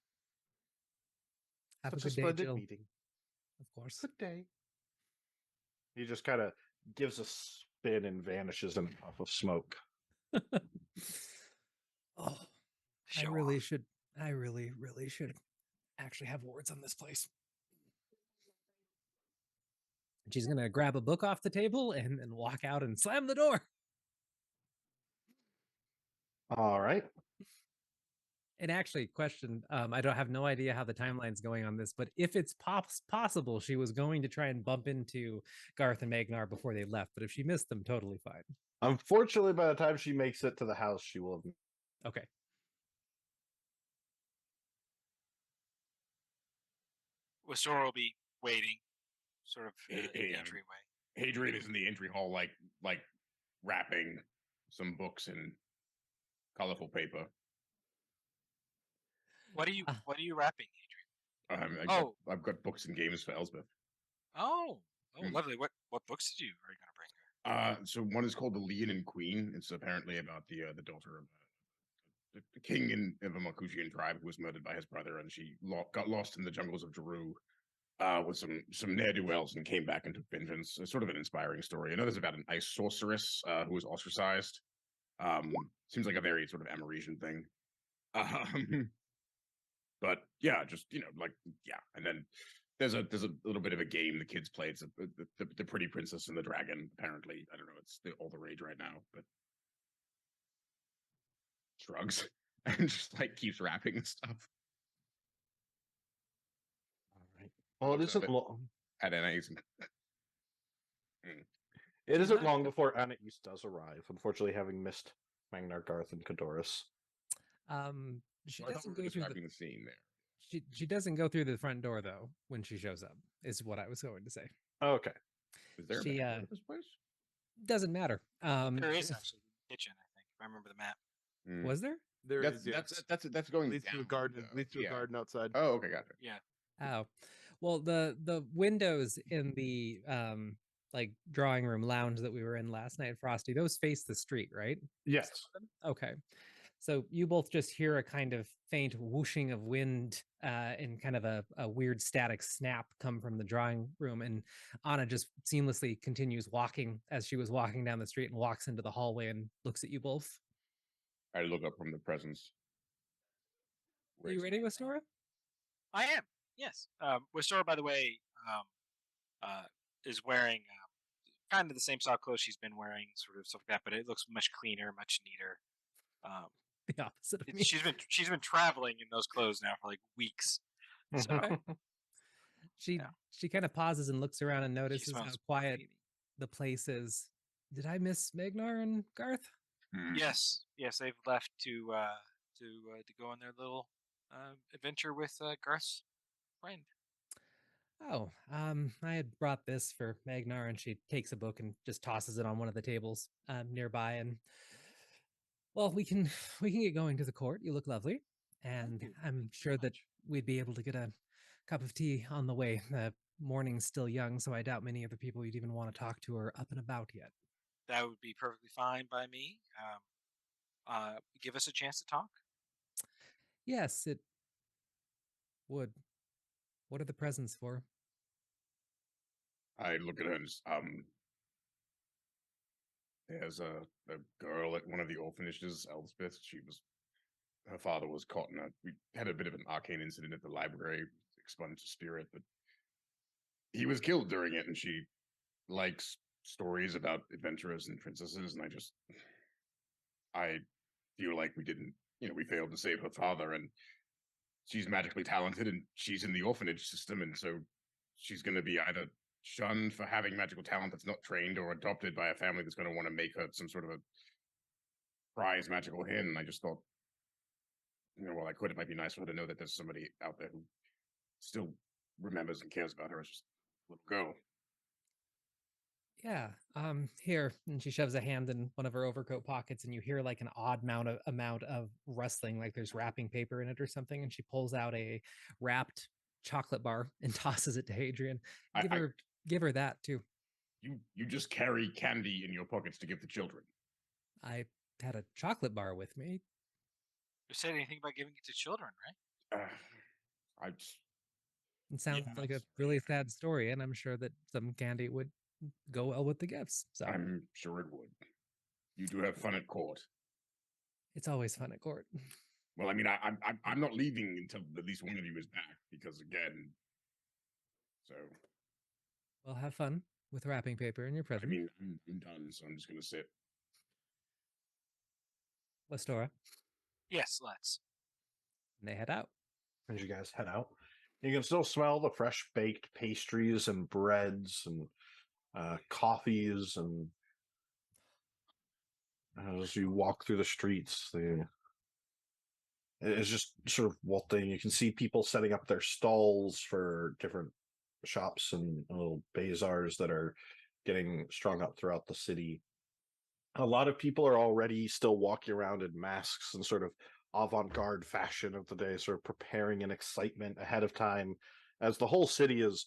Have Such a a good day, splendid Jill. meeting. Of course. Good day. He just kind of gives a spin and vanishes in a puff of smoke. Oh, Show I really should actually have words on this place. And she's gonna grab a book off the table and then walk out and slam the door. All right. And actually, question, I don't have no idea how the timeline's going on this, but if it's possible, she was going to try and bump into Garth and Magnar before they left, but if she missed them, totally fine. Unfortunately, by the time she makes it to the house, she will have. Okay. Wasora will be waiting, sort of in Hey, the hey, entryway. Hadrian is in the entry hall, like wrapping some books in colorful paper. What are you wrapping, Adrian? I've got books and games for Elsbeth. Oh, Hmm. lovely. What books are you going to bring her? So one is called The Leon and Queen. It's apparently about the daughter of the king of a Makuchian tribe who was murdered by his brother, and she got lost in the jungles of Jeru with some ne'er-do-wells and came back and took vengeance. It's sort of an inspiring story. Another's about an ice sorceress who was ostracized. Seems like a very sort of Ameresian thing. But yeah, just and then there's a little bit of a game the kids play. It's the Pretty Princess and the Dragon. Apparently, I don't know. It's all the rage right now, but shrugs and just like keeps rapping and stuff. All right. Well, it isn't long. At NA's. It She's isn't not long gonna- before Anna East does arrive. Unfortunately, having missed Magnar, Garth, and Cadoris. She I thought we doesn't were go through describing the scene there. she doesn't go through the front door though when she shows up, is what I was going to say. Okay. Is there She a back door to this place? doesn't matter. There is actually a kitchen, I think, if I remember the map. Was there? There That's is, yes. that's going Leads to a down, garden. though. Leads to Yeah. a garden outside. Oh, okay, gotcha. Yeah. Oh, well, the windows in the like drawing room lounge that we were in last night, Frosty, those face the street, right? Yes. Okay. So you both just hear a kind of faint whooshing of wind and kind of a weird static snap come from the drawing room. And Anna just seamlessly continues walking as she was walking down the street and walks into the hallway and looks at you both. I look up from the presence. Are you ready, Wastora? I am. Yes. Wasora, by the way, is wearing kind of the same style clothes she's been wearing, sort of stuff like that, but it looks much cleaner, much neater. The opposite of me. She's been traveling in those clothes now for like weeks. So Okay. She kind of pauses and looks around and notices how smells quiet perfumy. the place is. Did I miss Magnar and Garth? Yes, they've left to go on their little adventure with Garth's friend. Oh, I had brought this for Magnar, and she takes a book and just tosses it on one of the tables nearby. And well, we can get going to the court. You look lovely, and you. I'm Thank you sure very that much. we'd be able to get a cup of tea on the way. The morning's still young, so I doubt many of the people you'd even want to talk to are up and about yet. That would be perfectly fine by me. Give us a chance to talk. Yes, it would. What are the presents for? I look at her and just, there's a girl at one of the orphanages, Elspeth. Her father was caught we had a bit of an arcane incident at the library, expunged a spirit, but he was killed during it, and she likes stories about adventurers and princesses, and I feel like we failed to save her father, and she's magically talented, and she's in the orphanage system, and so she's going to be either shunned for having magical talent that's not trained or adopted by a family that's going to want to make her some sort of prize magical hen. I just thought, while I could, it might be nice for her to know that there's somebody out there who still remembers and cares about her as just a little girl. Yeah, here. And she shoves a hand in one of her overcoat pockets, and you hear like an odd amount of rustling, like there's wrapping paper in it or something. And she pulls out a wrapped chocolate bar and tosses it to Hadrian. Give her that too. You just carry candy in your pockets to give the children. I had a chocolate bar with me. You said anything about giving it to children, right? I It sounds like a really sad story, and I'm sure that some candy would go well with the gifts. So I'm sure it would. You do have fun at court. It's always fun at court. Well, I mean, I'm not leaving until at least one of you is back, because again, so. Well, have fun with wrapping paper in your present. I mean, I'm done, so I'm just gonna sit. Lestora. Yes, let's. And they head out. As you guys head out, you can still smell the fresh baked pastries and breads and coffees, and as you walk through the streets, it's just sort of wilting. You can see people setting up their stalls for different shops and little bazaars that are getting strung up throughout the city. A lot of people are already still walking around in masks and sort of avant-garde fashion of the day, sort of preparing in excitement ahead of time, as the whole city is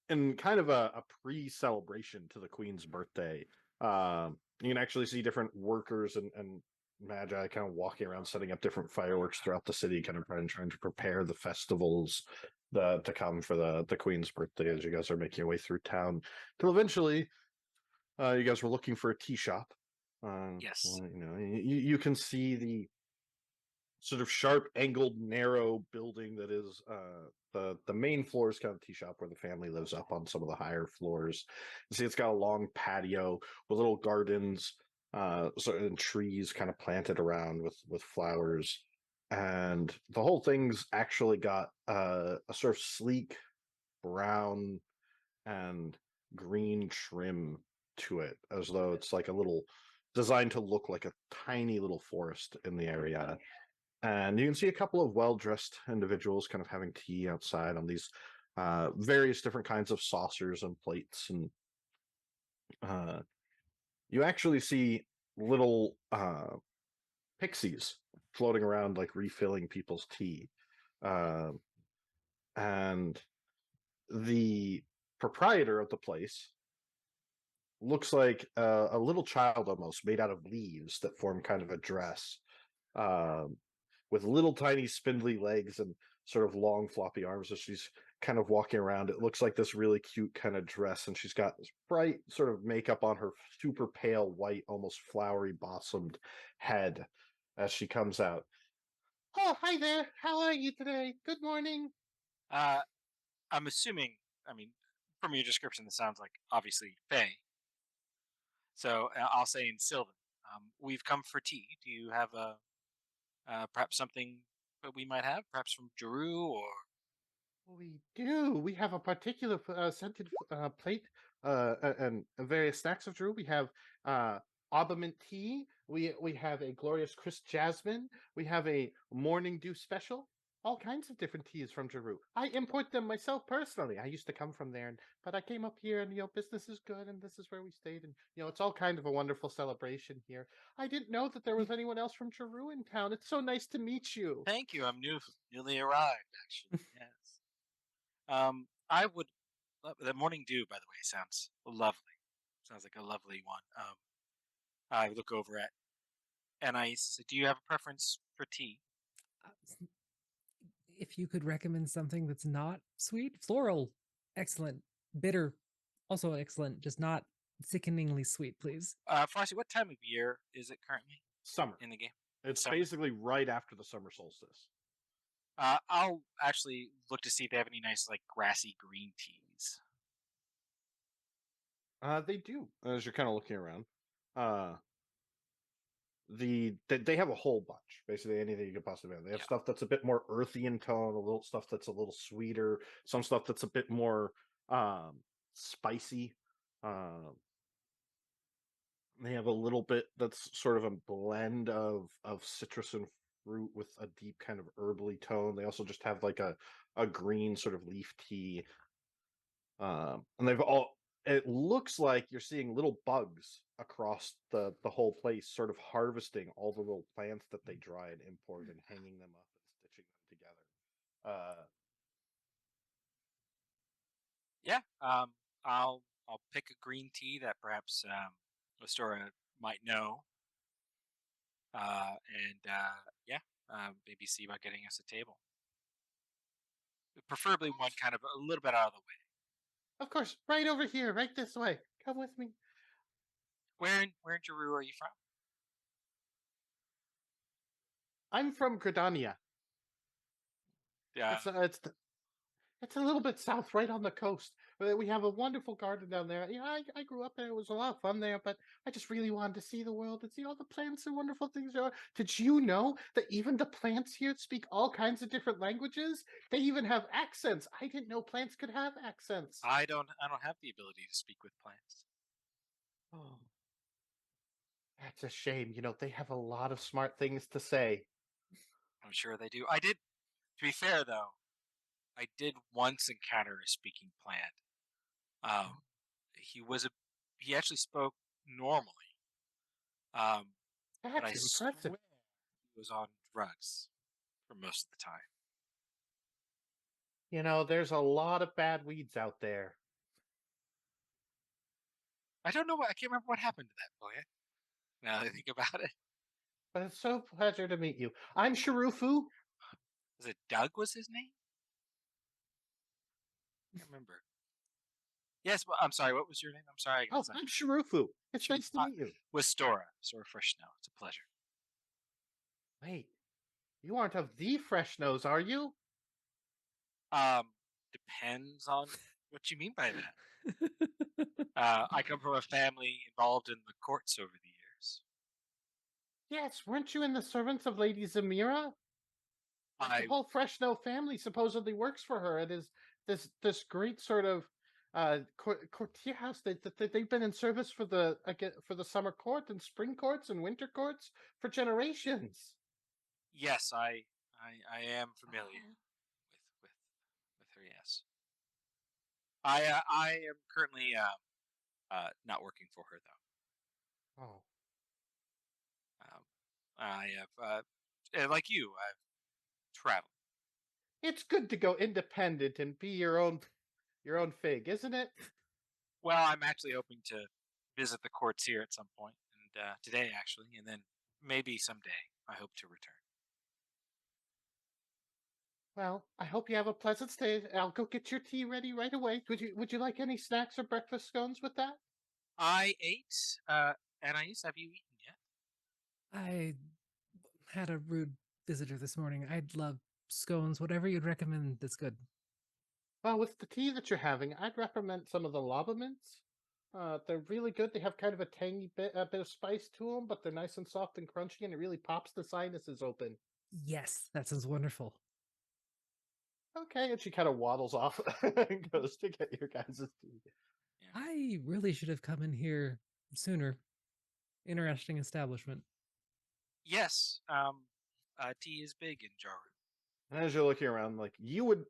in kind of a pre-celebration to the Queen's birthday. You can actually see different workers and magi kind of walking around setting up different fireworks throughout the city, kind of trying to prepare the festivals to come for the Queen's birthday, as you guys are making your way through town till eventually you guys were looking for a tea shop. Yes. Well, you can see the sort of sharp angled narrow building that is the main floor is kind of tea shop where the family lives. Up on some of the higher floors, you see it's got a long patio with little gardens and trees kind of planted around with flowers, and the whole thing's actually got a sort of sleek brown and green trim to it, as though it's like a little designed to look like a tiny little forest in the area. And you can see a couple of well-dressed individuals kind of having tea outside on these various different kinds of saucers and plates. And you actually see little pixies floating around, like refilling people's tea. And the proprietor of the place looks like a little child, almost made out of leaves that form kind of a dress, with little tiny spindly legs and sort of long floppy arms as she's kind of walking around. It looks like this really cute kind of dress, and she's got this bright sort of makeup on her super pale white, almost flowery blossomed head as she comes out. Oh, hi there. How are you today? Good morning. I'm assuming, I mean, from your description, this sounds like obviously Faye. So I'll say in Sylvan, we've come for tea. Do you have perhaps something that we might have, perhaps from Jeru or? We do. We have a particular scented plate and various stacks of Drew. We have Aubamint tea. We have a glorious crisp jasmine. We have a morning dew special. All kinds of different teas from Jeru. I import them myself personally. I used to come from there, but I came up here, and business is good, and this is where we stayed, and it's all kind of a wonderful celebration here. I didn't know that there was anyone else from Jeru in town. It's so nice to meet you. Thank you. I'm newly arrived, actually. Yes. I would. The morning dew, by the way, sounds lovely. Sounds like a lovely one. I look over at Anais. Do you have a preference for tea? If you could recommend something that's not sweet, floral, excellent. Bitter, also excellent. Just not sickeningly sweet, please. Farsi, what time of year is it currently Summer. in the game? It's Summer. basically right after the summer solstice. I'll actually look to see if they have any nice, like, grassy green teas. They do. As you're kind of looking around, they have a whole bunch. Basically, anything you could possibly have. They have stuff that's a bit more earthy in tone, a little stuff that's a little sweeter, some stuff that's a bit more spicy. They have a little bit that's sort of a blend of citrus and fruit with a deep kind of herbally tone. They also just have like a green sort of leaf tea. And they've all it looks like you're seeing little bugs across the whole place, sort of harvesting all the little plants that they dry and import and hanging them up and stitching them together. Yeah. I'll pick a green tea that perhaps Astora might know. And yeah, maybe see about getting us a table. Preferably one kind of a little bit out of the way. Of course, right over here, right this way. Come with me. Where in Jeru are you from? I'm from Gridania. Yeah. It's a little bit south, right on the coast. We have a wonderful garden down there. Yeah, I grew up there. It was a lot of fun there, but I just really wanted to see the world and see all the plants and wonderful things there are. Did you know that even the plants here speak all kinds of different languages? They even have accents. I didn't know plants could have accents. I don't have the ability to speak with plants. Oh, that's a shame. You know, they have a lot of smart things to say. I'm sure they do. I did. To be fair, though, I did once encounter a speaking plant. He was a he actually spoke normally, um, but I That's swear impressive. he was on drugs for most of the time. You know, there's a lot of bad weeds out there. I don't know what I can't remember what happened to that plant. Now that I think about it, But it's so pleasure to meet you. I'm Sharufu. was it Doug? Was his name? I can't remember. Yes, well, I'm sorry. What was your name? I'm sorry. I Oh, guess I'm Sharufu. It's nice to meet you. with Stora Fresh Snow. It's a pleasure. Wait, you aren't of the fresh nose, are you? Um, depends on what you mean by that. I come from a family involved in the courts over the years. Yes, weren't you in the servants of Lady Zamira? Like the I whole Fresh No family supposedly works for her. It is this great sort of courtier house that they've been in service for for the summer court and spring courts and winter courts for generations. yes, I am familiar with with her. Yes, I am currently not working for her Oh, though. I have like you, I've traveled. it's good to go independent and be your own fig, isn't it? Well, I'm actually hoping to visit the courts here at some point, and today actually, and then maybe someday I hope to return. Well, I hope you have a pleasant stay. I'll go get your tea ready right away. Would you like any snacks or breakfast scones with that? I ate, Anais, have you eaten yet? I had a rude visitor this morning. I'd love scones, whatever you'd recommend that's good. Well, with the tea that you're having, I'd recommend some of the lava mints. They're really good. They have kind of a bit of spice to them, but they're nice and soft and crunchy, and it really pops the sinuses open. Yes, that sounds wonderful. Okay, and she kind of waddles off and goes to get your guys' tea. Yeah. I really should have come in here sooner. Interesting establishment. Yes, tea is big in Jaru. And as you're looking around, like you would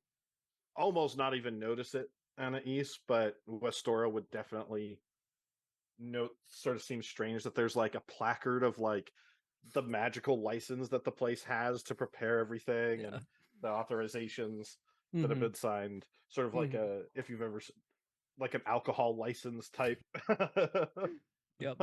almost not even notice it, Anais, but Westora would definitely note. Sort of seems strange that there's like a placard of like the magical license that the place has to prepare everything Yeah. and the authorizations that have Mhm. been signed, sort of like Mhm. if you've ever like an alcohol license type. Yep.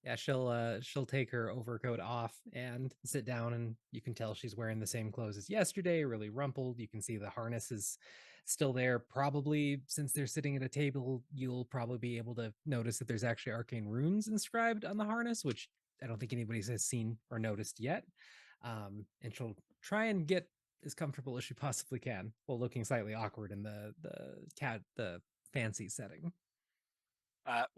Yeah, she'll take her overcoat off and sit down, and you can tell she's wearing the same clothes as yesterday, really rumpled. You can see the harness is still there. Probably since they're sitting at a table, you'll probably be able to notice that there's actually arcane runes inscribed on the harness, which I don't think anybody has seen or noticed yet. And she'll try and get as comfortable as she possibly can while looking slightly awkward in the fancy setting.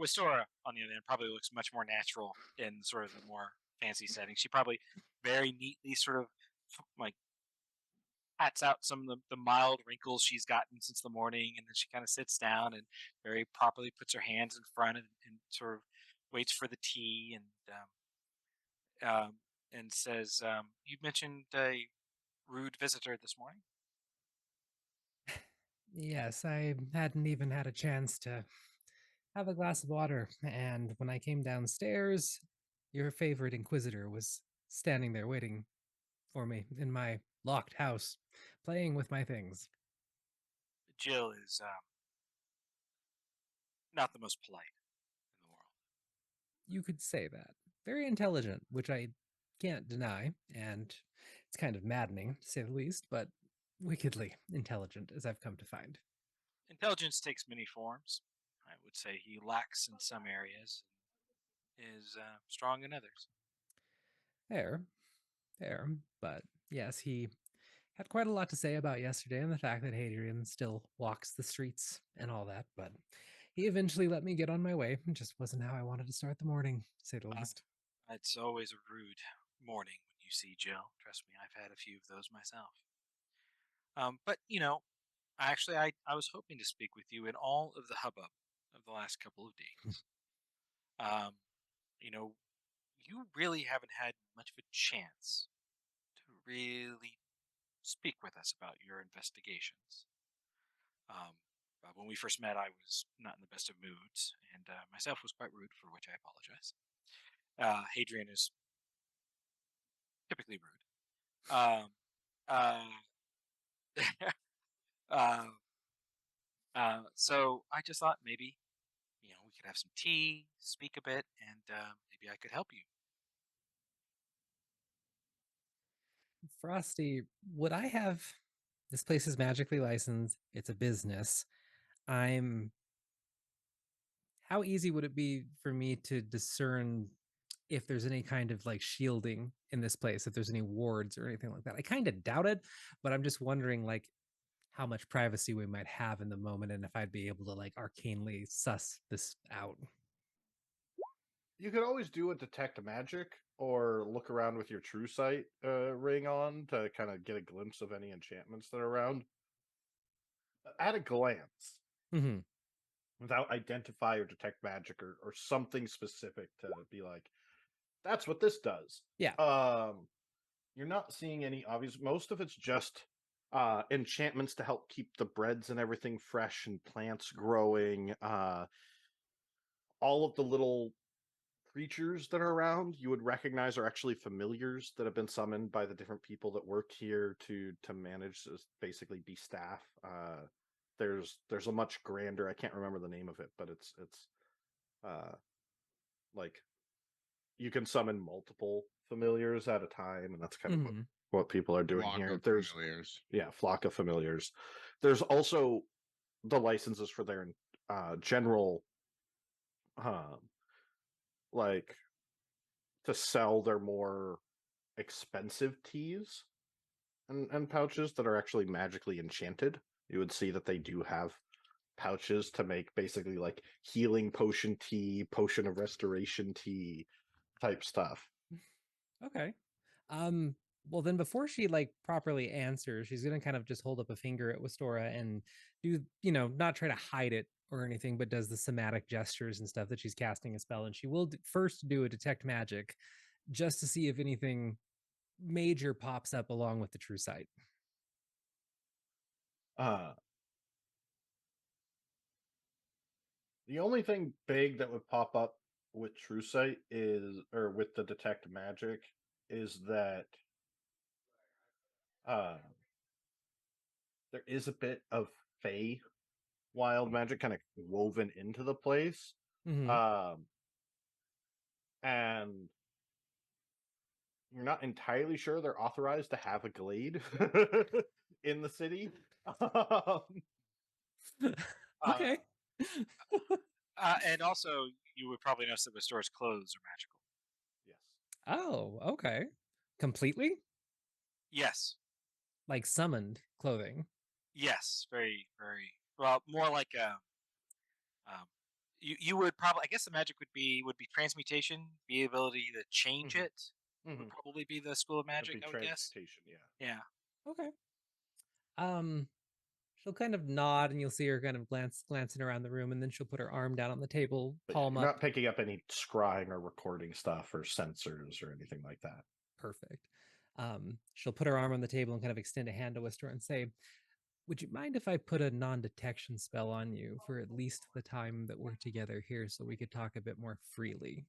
Wistora, on the other hand, probably looks much more natural in sort of the more fancy setting. She probably very neatly sort of like pats out some of the mild wrinkles she's gotten since the morning, and then she kind of sits down and very properly puts her hands in front and sort of waits for the tea and says, "You mentioned a rude visitor this morning." Yes, I hadn't even had a chance to have a glass of water, and when I came downstairs, your favorite Inquisitor was standing there waiting for me in my locked house, playing with my things. Jill is not the most polite in the world. You could say that. Very intelligent, which I can't deny, and it's kind of maddening, to say the least, but wickedly intelligent, as I've come to find. Intelligence takes many forms. I would say he lacks in some areas and is strong in others. Fair, fair, but yes, he had quite a lot to say about yesterday and the fact that Hadrian still walks the streets and all that, but he eventually let me get on my way. It just wasn't how I wanted to start the morning, to say the least. It's always a rude morning when you see Jill. Trust me, I've had a few of those myself. But actually, I was hoping to speak with you in all of the hubbub of the last couple of days. Um, you know, you really haven't had much of a chance to really speak with us about your investigations. When we first met, I was not in the best of moods, and myself was quite rude, for which I apologize. Hadrian is typically rude. Uh, uh, so I just thought maybe, we could have some tea, speak a bit, and maybe I could help you. Frosty, would I have this place is magically licensed, it's a business. I'm How easy would it be for me to discern if there's any kind of like shielding in this place, if there's any wards or anything like that? I kind of doubt it, but I'm just wondering like how much privacy we might have in the moment and if I'd be able to like arcanely suss this out. You could always do a detect magic or look around with your true sight ring on to kind of get a glimpse of any enchantments that are around. At a glance, Mm-hmm. without identify or detect magic or something specific to be like, that's what this does. Yeah. You're not seeing any obvious. Most of it's just enchantments to help keep the breads and everything fresh and plants growing. All of the little creatures that are around you would recognize are actually familiars that have been summoned by the different people that work here to manage, basically be staff. There's a much grander, I can't remember the name of it, but it's uh like you can summon multiple familiars at a time, and that's kind of Mm-hmm. what people are doing Flock here. of There's familiars. flock of familiars. There's also the licenses for their general um like to sell their more expensive teas and pouches that are actually magically enchanted. You would see that they do have pouches to make basically like healing potion tea, potion of restoration tea type stuff. Okay. Um, well then before she like properly answers, she's gonna kind of just hold up a finger at Wistora and do, not try to hide it or anything, but does the somatic gestures and stuff that she's casting a spell. And she will first do a detect magic just to see if anything major pops up along with the true sight. Uh, the only thing big that would pop up with True Sight or with the Detect Magic, is that uh, there is a bit of Fey wild magic kind of woven into the place. Mm-hmm. And you're not entirely sure they're authorized to have a glade in the city. Okay. And also, you would probably notice that the store's clothes are magical. Yes. Oh, okay. Completely? Yes. Like summoned clothing. Yes. Very, very well. More like um, you would probably. I guess the magic would be transmutation, the ability to change Mhm. it. Would probably be the school of That'd magic. be I would guess. transmutation, yeah. Yeah. Okay. She'll kind of nod, and you'll see her kind of glancing around the room, and then she'll put her arm down on the table, But palm you're up. not picking up any scrying or recording stuff or sensors or anything like that. Perfect. She'll put her arm on the table and kind of extend a hand to Wister and say, "Would you mind if I put a non-detection spell on you for at least the time that we're together here, so we could talk a bit more freely?"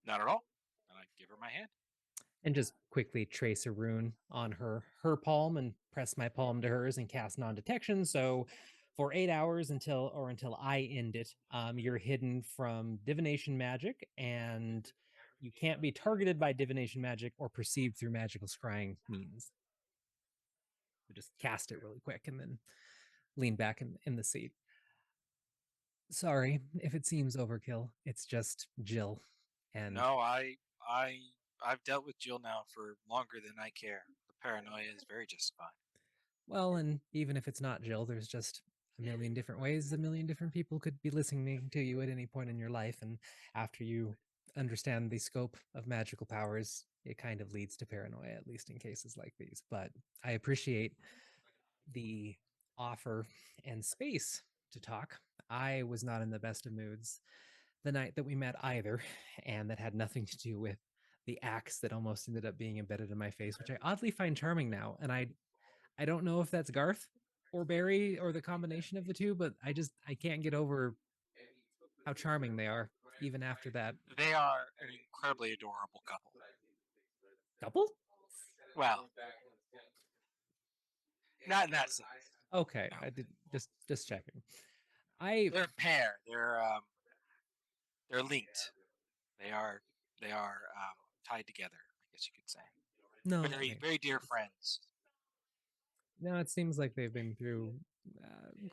Not at all. And I give her my hand. And just quickly trace a rune on her palm and press my palm to hers and cast non-detection. So for 8 hours until I end it, you're hidden from divination magic, and you can't be targeted by divination magic or perceived through magical scrying means. So just cast it really quick and then lean back in the seat. Sorry if it seems overkill. It's just Jill. And No, I've dealt with Jill now for longer than I care. The paranoia is very justified. well, and even if it's not Jill, there's just a million different ways a million different people could be listening to you at any point in your life. And after you understand the scope of magical powers, it kind of leads to paranoia, at least in cases like these. But I appreciate the offer and space to talk. I was not in the best of moods the night that we met either, and that had nothing to do with the axe that almost ended up being embedded in my face, which I oddly find charming now. And I don't know if that's Garth or Barry or the combination of the two, but I can't get over how charming they are even after that. They are an incredibly adorable couple. Couple? Well, not in that sense. Okay, No. I did just checking. They're a pair. They're linked. They are tied together, I guess you could say. No, Very very dear friends. no, it seems like they've been through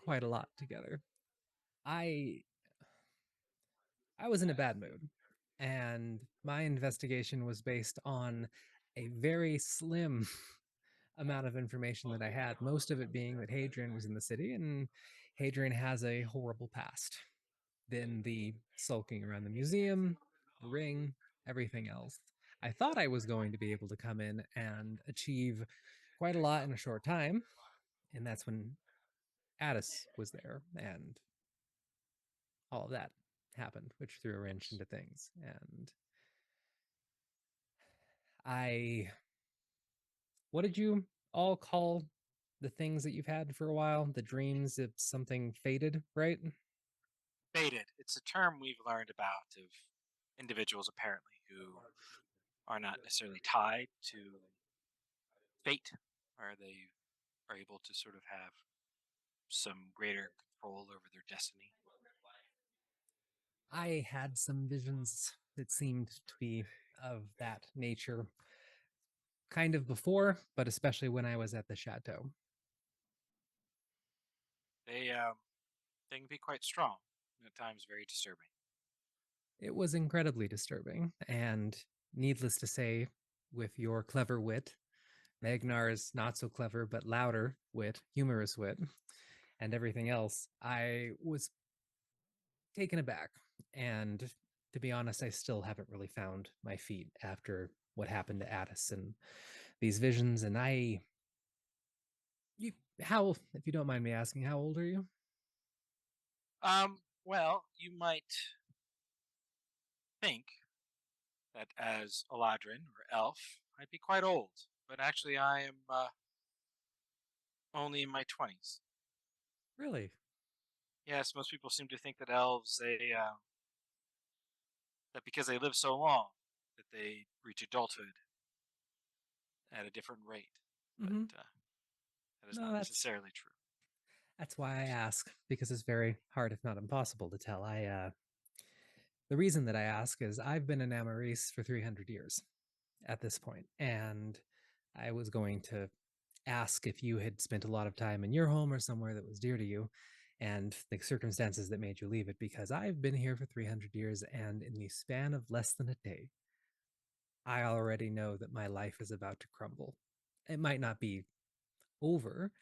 quite a lot together. I was in a bad mood, and my investigation was based on a very slim amount of information that I had, most of it being that Hadrian was in the city, and Hadrian has a horrible past. Then the sulking around the museum, the ring, everything else. I thought I was going to be able to come in and achieve quite a lot in a short time, and that's when Addis was there, and all of that happened, which threw a wrench into things. And what did you all call the things that you've had for a while? The dreams of something fated, right? Fated. It's a term we've learned about of individuals apparently who are not necessarily tied to fate, or they are able to sort of have some greater control over their destiny. I had some visions that seemed to be of that nature kind of before, but especially when I was at the chateau. They can be quite strong, and at times very disturbing. It was incredibly disturbing, and needless to say, with your clever wit, Magnar's not so clever but louder wit, humorous wit, and everything else, I was taken aback. And to be honest, I still haven't really found my feet after what happened to Addis and these visions. And how, if you don't mind me asking, how old are you? Well, you might think that as Eladrin or elf, I'd be quite old, but actually I am only in my 20s. Really? Yes, most people seem to think that elves that because they live so long that they reach adulthood at a different rate, but Mm-hmm. that is No, not necessarily true. That's why I ask, because it's very hard, if not impossible, to tell. The reason that I ask is I've been in Amaris for 300 years at this point, and I was going to ask if you had spent a lot of time in your home or somewhere that was dear to you, and the circumstances that made you leave it, because I've been here for 300 years, and in the span of less than a day, I already know that my life is about to crumble. It might not be over,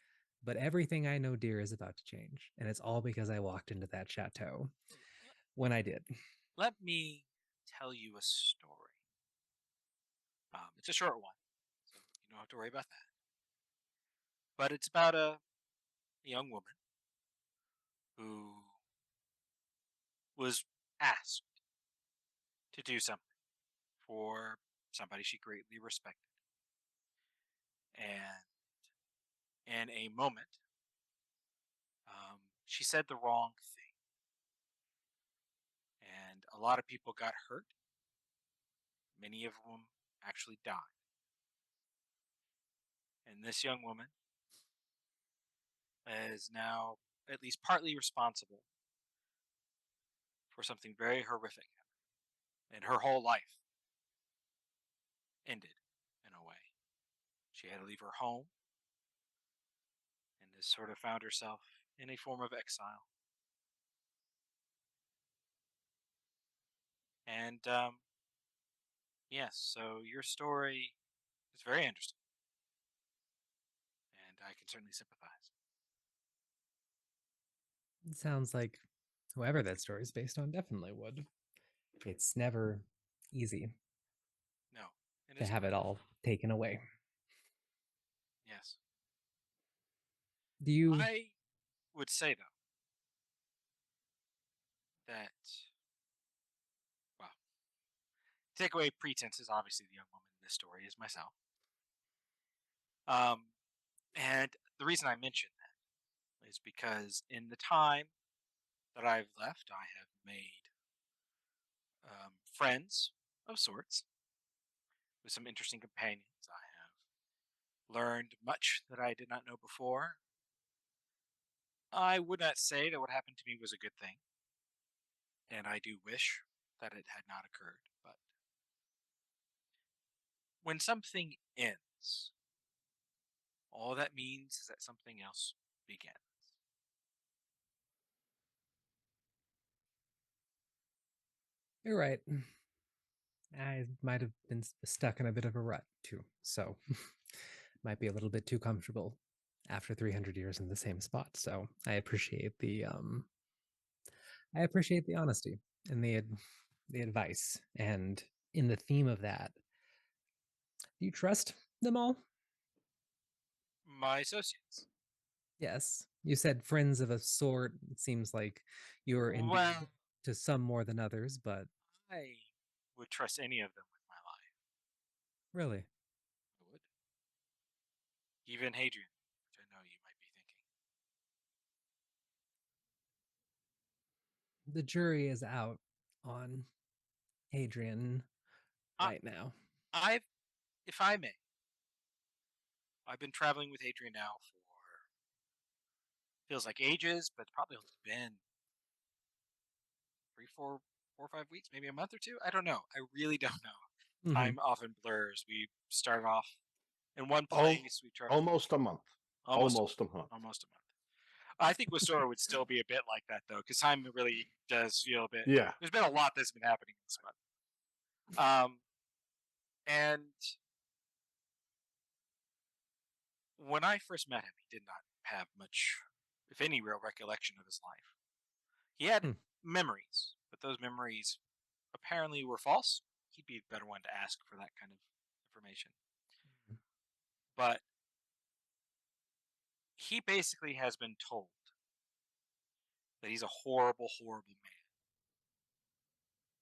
but everything I know dear is about to change. And it's all because I walked into that chateau when I did. Let me tell you a story. It's a short one, so you don't have to worry about that. But it's about a young woman who was asked to do something for somebody she greatly respected. And in a moment, she said the wrong thing. And a lot of people got hurt. Many of them actually died. And this young woman is now at least partly responsible for something very horrific. And her whole life ended in a way. She had to leave her home and has sort of found herself in a form of exile. And yes, so your story is very interesting, and I can certainly sympathize. It sounds like whoever that story is based on definitely would. It's never easy No, it to is have not. it all taken away. Yes, Do you? I would say though that well, take away pretenses. Obviously, the young woman in this story is myself. Um, and the reason I mention that is because in the time that I've left, I have made friends of sorts with some interesting companions. I have learned much that I did not know before. I would not say that what happened to me was a good thing, and I do wish that it had not occurred. But when something ends, all that means is that something else begins. You're right. I might have been stuck in a bit of a rut too, so might be a little bit too comfortable after 300 years in the same spot. So I appreciate the honesty and the advice. And in the theme of that, do you trust them all? My associates. Yes. You said friends of a sort. It seems like you're endeared Well, to some more than others, but I would trust any of them with my life. really, I would. Even Hadrian, which I know you might be thinking. the jury is out on Hadrian I, right now. I've, if I may, I've been traveling with Hadrian now for feels like ages, but it's probably only been 4 or 5 weeks, maybe a month or two. I don't know. I really don't know. Mhm. Time often blurs. We started off in one Oh, place. We traveled almost a month. almost Almost a month. almost a month. I think Wasora would still be a bit like that though, because time really does feel a bit. Yeah. There's been a lot that's been happening this month. And when I first met him, he did not have much, if any, real recollection of his life. He had Hmm. memories, but those memories apparently were false. He'd be a better one to ask for that kind of information. But he basically has been told that he's a horrible, horrible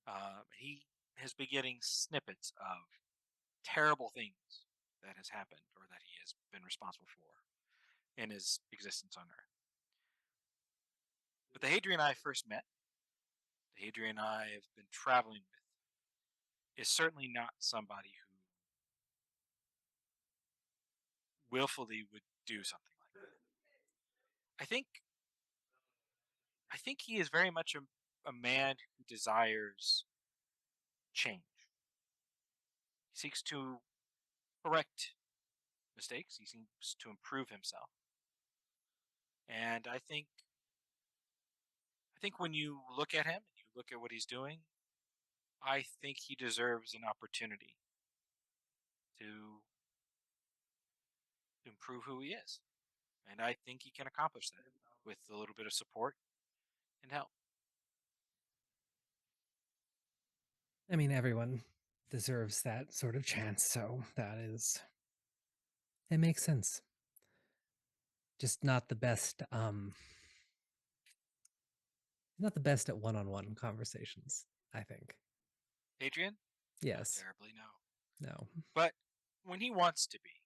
man. He has been getting snippets of terrible things that has happened or that he has been responsible for in his existence on Earth. But the Hadrian I first met, the Hadrian I have been traveling with, is certainly not somebody who willfully would do something like that. I think he is very much a man who desires change. He seeks to correct mistakes. He seeks to improve himself. And I think when you look at him and you look at what he's doing, I think he deserves an opportunity to improve who he is. And I think he can accomplish that with a little bit of support and help. I mean, everyone deserves that sort of chance, so it makes sense. just not the best. Not the best at one-on-one conversations. I think. Adrian? Not Yes. terribly, no. No. But when he wants to be,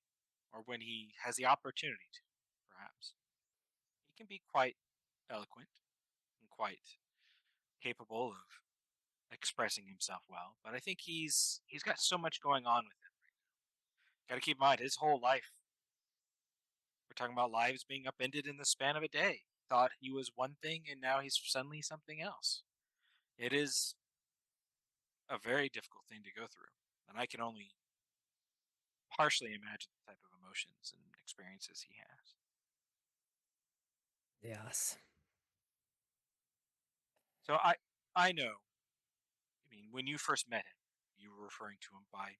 or when he has the opportunity to, perhaps, he can be quite eloquent and quite capable of expressing himself well. But I think he's got so much going on with him right now. Got to keep in mind his whole life. We're talking about lives being upended in the span of a day. Thought he was one thing, and now he's suddenly something else. It is a very difficult thing to go through, and I can only partially imagine the type of emotions and experiences he has. Yes. So I know. I mean, when you first met him, you were referring to him by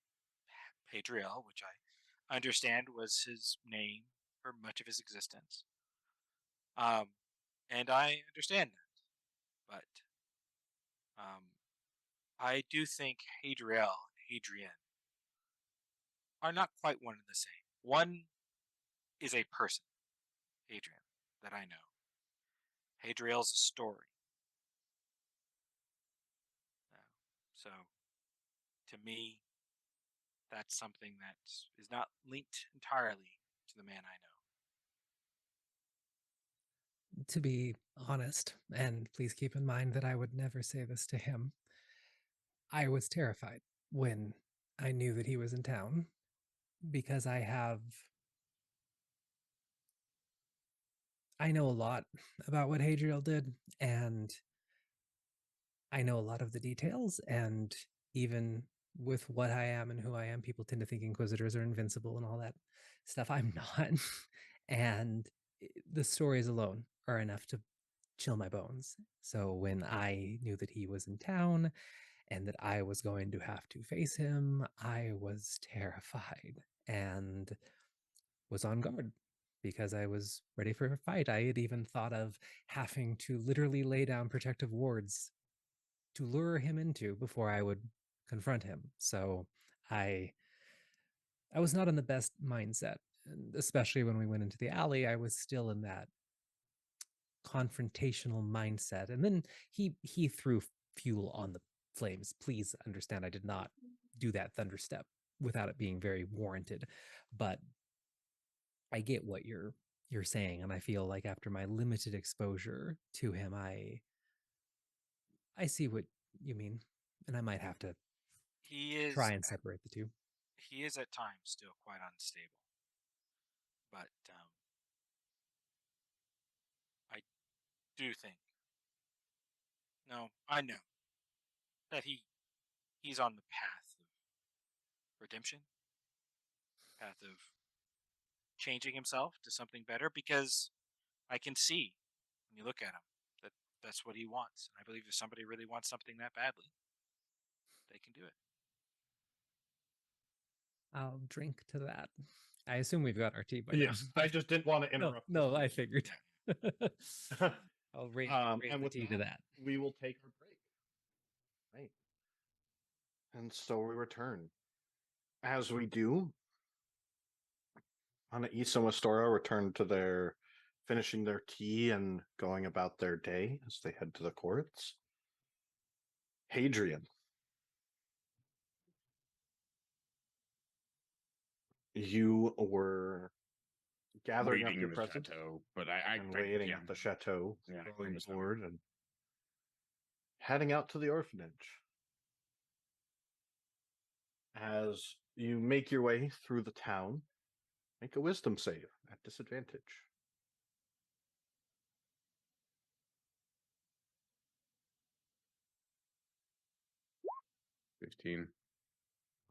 Padriel, which I understand was his name for much of his existence. And I understand that, but I do think Hadriel and Hadrian are not quite one and the same. One is a person, Hadrian, that I know. Hadriel's a story. So, to me, that's something that is not linked entirely to the man I know. To be honest, and please keep in mind that I would never say this to him, I was terrified when I knew that he was in town because I know a lot about what Hadriel did, and I know a lot of the details, and even with what I am and who I am, people tend to think Inquisitors are invincible and all that stuff. I'm not. And the stories alone are enough to chill my bones. So when I knew that he was in town and that I was going to have to face him, I was terrified and was on guard because I was ready for a fight. I had even thought of having to literally lay down protective wards to lure him into before I would confront him. So I was not in the best mindset, especially when we went into the alley. I was still in that confrontational mindset, and then he threw fuel on the flames. Please understand, I did not do that thunder step without it being very warranted, but I get what you're saying, and I feel like after my limited exposure to him, I see what you mean, and I might have to He is try and separate the two. he is at times still quite unstable, but I do think, no, I know that he's on the path of redemption, path of changing himself to something better, because I can see when you look at him that that's what he wants. And I believe if somebody really wants something that badly, they can do it. I'll drink to that. I assume we've got our tea by Yes, I just didn't want to now. interrupt. No, I figured. I'll raise And the with tea to that. we will take our break. Right. And so we return. As we do, Anna Issa and Wastora return to their finishing their tea and going about their day as they head to the courts. Hadrian, you were gathering up Waiting your in the presents chateau, but and waiting yeah, at the chateau, Yeah, I growing understand. bored and heading out to the orphanage. As you make your way through the town, make a wisdom save at disadvantage. 15.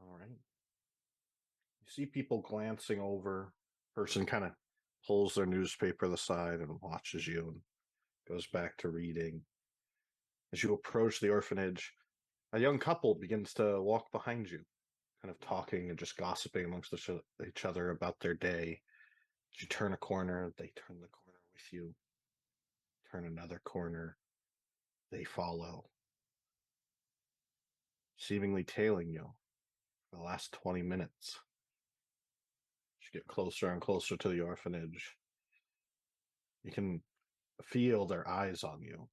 All right. You see people glancing over. Person kind of pulls their newspaper to the side and watches you and goes back to reading. As you approach the orphanage, a young couple begins to walk behind you, kind of talking and just gossiping amongst each other about their day. As you turn a corner, they turn the corner with you. Turn another corner, they follow, seemingly tailing you for the last 20 minutes. As you get closer and closer to the orphanage, You can feel their eyes on you.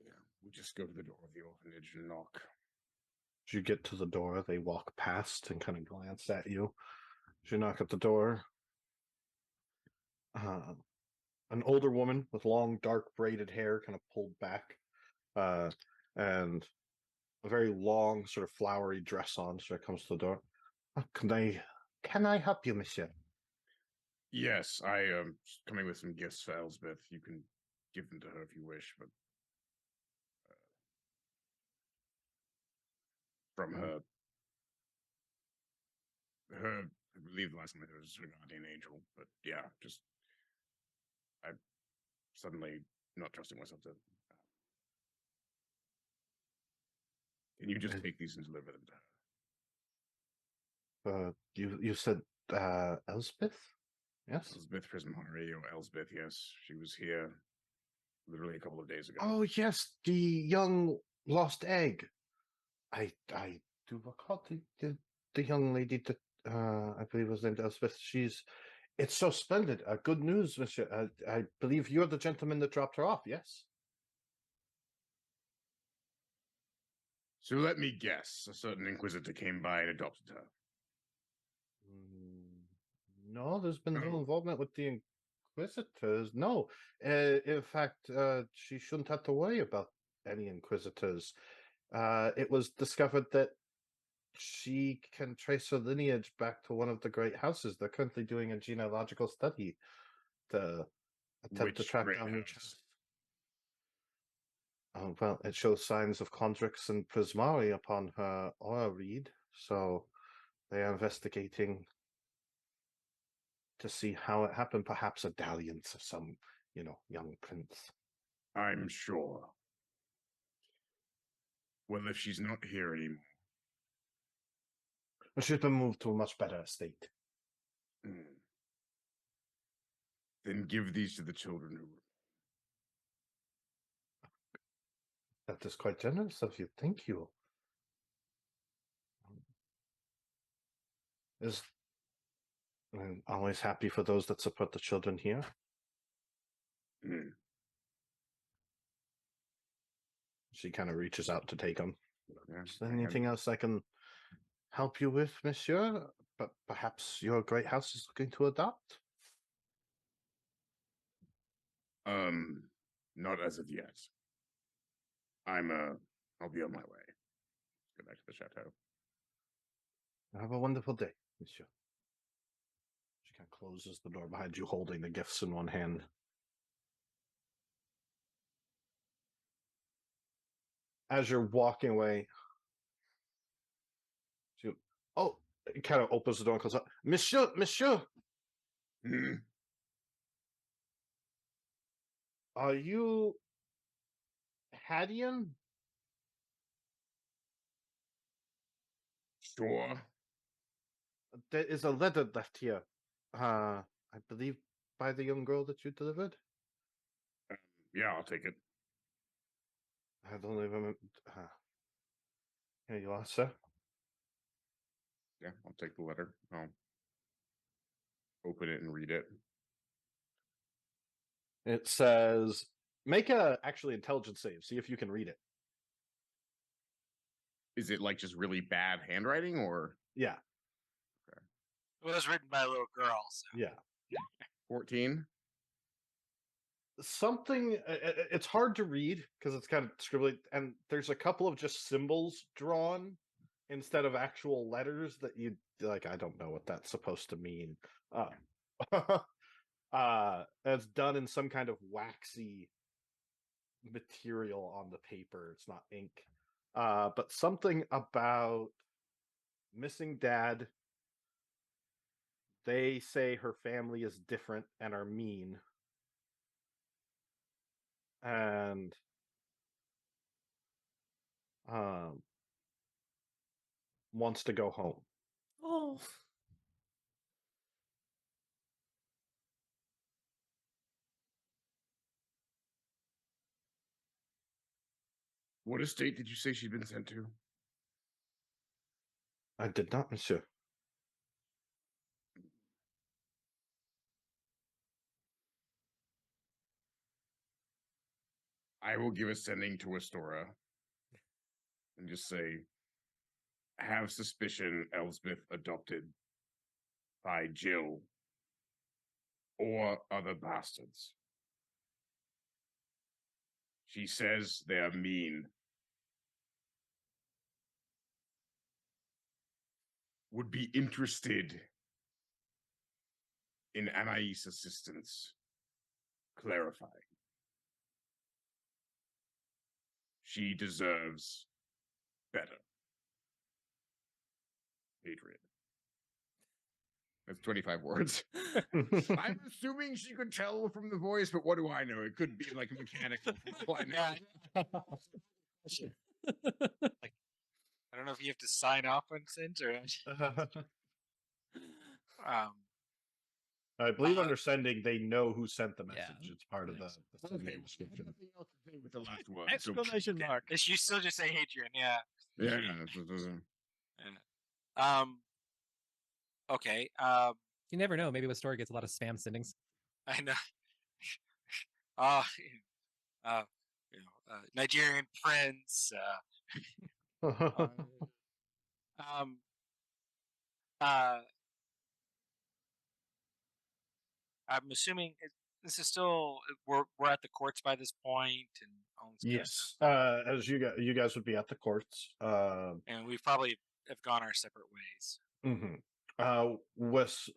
Yeah, we just go to the door of the orphanage and knock. As you get to the door, they walk past and kind of glance at you. As you knock at the door, an older woman with long, dark, braided hair, kind of pulled back, and a very long, sort of flowery dress on. So it comes to the door. Can I help you, monsieur? Yes, I am coming with some gifts for Elsbeth. You can give them to her if you wish, but from her, I believe the last time I was her guardian angel. But yeah, just I'm suddenly not trusting myself to. Can you just take these and deliver them to her? You said Elspeth? Yes. Elsbeth Prismari or Elsbeth, yes. She was here literally a couple of days ago. Oh yes, the young lost egg. I do recall the young lady that I believe was named Elspeth. It's so splendid. Good news, monsieur. I believe you're the gentleman that dropped her off. Yes. So let me guess. A certain inquisitor came by and adopted her. No, there's been no Oh. involvement with the Inquisitors. No, in fact, she shouldn't have to worry about any Inquisitors. It was discovered that she can trace her lineage back to one of the great houses. They're currently doing a genealogical study to attempt to Which track great down which house? house. Well, it shows signs of Condrix and Prismari upon her aura read, so they are investigating to see how it happened. Perhaps a dalliance of some, young prince. I'm sure. Well, if she's not here anymore, But she's been moved to a much better estate. then give these to the children who. That is quite generous of you. Thank you. I'm always happy for those that support the children here. Mm. She kind of reaches out to take them. Yeah, Is there anything else I can help you with, monsieur? But perhaps your great house is looking to adopt? Not as of yet. I'll be on my way. Go back to the chateau. Have a wonderful day, monsieur. She kind of closes the door behind you, holding the gifts in one hand. As you're walking away, it kind of opens the door and calls out, Monsieur, Mm. are you Hadian? Sure. There is a letter left here. I believe by the young girl that you delivered. Yeah, I'll take it. I don't even remember. Here you are, sir. Yeah, I'll take the letter. I'll open it and read it. It says, make a actually intelligence save. See if you can read it. Is it like just really bad handwriting or? Yeah. It was written by a little girl. So. Yeah. 14? Something, it's hard to read because it's kind of scribbly, and there's a couple of just symbols drawn instead of actual letters that you like. I don't know what that's supposed to mean. It's done in some kind of waxy material on the paper. It's not ink. But something about missing dad. They say her family is different and are mean. And wants to go home. Oh. What estate did you say she'd been sent to? I did not, monsieur. I will give a sending to Astora and just say, have suspicion Elsbeth adopted by Jill or other bastards. She says they're mean. Would be interested in Anais' assistance. Clarify. She deserves better. Adrian. That's 25 words. I'm assuming she could tell from the voice, but what do I know? It could be like a mechanical. Yeah. Like, I don't know if you have to sign off on sins or. I believe under sending, they know who sent the message. Yeah. It's part of the sending Okay, description. nothing else to say with the last one. Exclamation mark. You still just say Hadrian, yeah. Yeah. Okay. You never know. Maybe Story gets a lot of spam sendings. I know. Nigerian prince. I'm assuming this is still we're at the courts by this point, and all this kind of Yes, stuff. as you guys would be at the courts. And we probably have gone our separate ways. With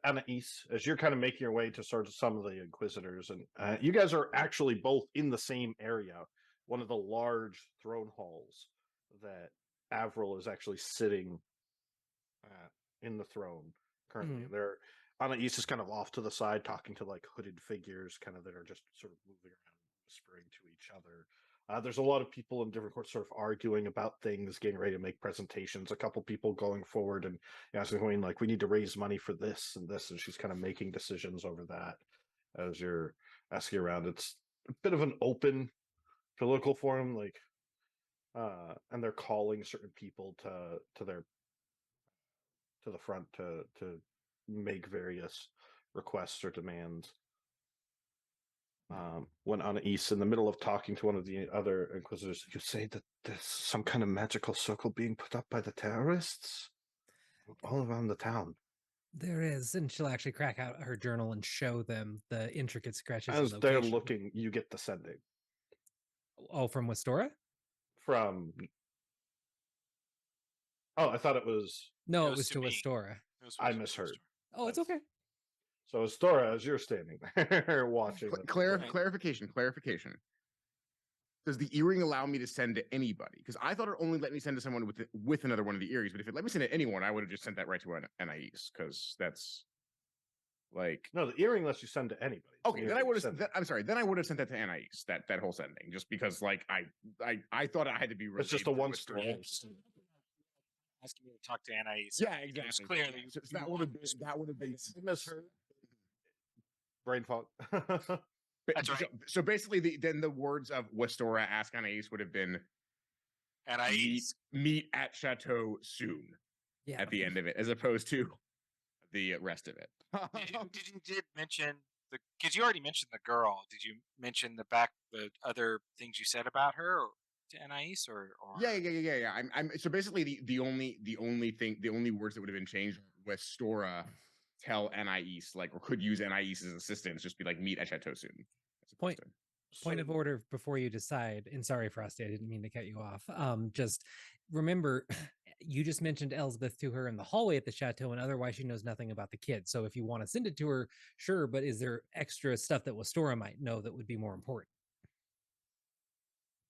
Anais, as you're kind of making your way to sort of some of the inquisitors, and you guys are actually both in the same area, one of the large throne halls that Avril is actually sitting in the throne currently. Mhm. They're Anais is kind of off to the side talking to like hooded figures kind of that are just sort of moving around whispering to each other. There's a lot of people in different courts sort of arguing about things, getting ready to make presentations. A couple people going forward and asking Queen, like, we need to raise money for this and this, and she's kind of making decisions over that as you're asking around. It's a bit of an open political forum, like, and they're calling certain people to the front to make various requests or demands. When Anais, in the middle of talking to one of the other inquisitors, you say that there's some kind of magical circle being put up by the terrorists all around the town. There is, and she'll actually crack out her journal and show them the intricate scratches. As and they're location. looking, you get the sending Oh, from Westora? from. Oh, I thought it was. No, It it was to me. Westora. I misheard. Oh, it's okay. So, Astora, as you're standing there watching, Clarification. Does the earring allow me to send to anybody? Because I thought it only let me send to someone with another one of the earrings. But if it let me send to anyone, I would have just sent that right to Anais. Because that's like no, the earring lets you send to anybody. Okay, then I would have. I'm sorry. Then I would have sent that to Anais. That whole sending, just because like I thought it had to be. It's just a one story. Asking me to talk to Anais. Yeah, exactly. It was clearly So that would have been misheard. Brain fog. That's right. So basically, then the words of Westora ask Anais would have been, Anais meet at Chateau soon. Yeah. At the end of it, as opposed to the rest of it. did mention because you already mentioned the girl. Did you mention the other things you said about her to Anais or? Yeah. I'm so basically the only words that would have been changed Westora tell Anais or could use Anais' assistance, just be like meet at Chateau soon. Point of order before you decide, and sorry, Frosty, I didn't mean to cut you off. Just remember, you just mentioned Elsbeth to her in the hallway at the chateau, and otherwise she knows nothing about the kid. So if you want to send it to her, sure, but is there extra stuff that Westora might know that would be more important?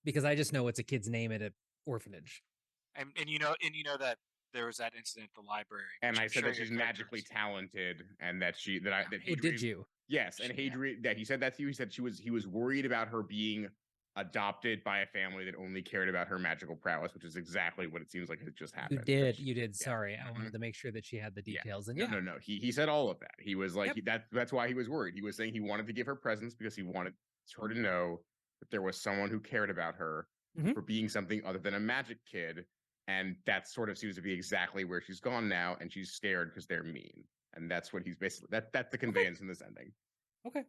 Because I just know it's a kid's name at an orphanage. And you know that there was that incident at the library. And I said that she's magically talented, and that Hadrian, did you? Yes, and Hadrian, that he said that to you. He said he was worried about her being adopted by a family that only cared about her magical prowess, which is exactly what it seems like has just happened. You did. Yeah. Sorry, I wanted to make sure that she had the details. Yeah. And No. He said all of that. He was like that's why he was worried. He was saying he wanted to give her presents because he wanted her to know that there was someone who cared about her Mhm. for being something other than a magic kid. And that sort of seems to be exactly where she's gone now, and she's scared because they're mean. And that's what he's basically that's the conveyance in this ending. Okay.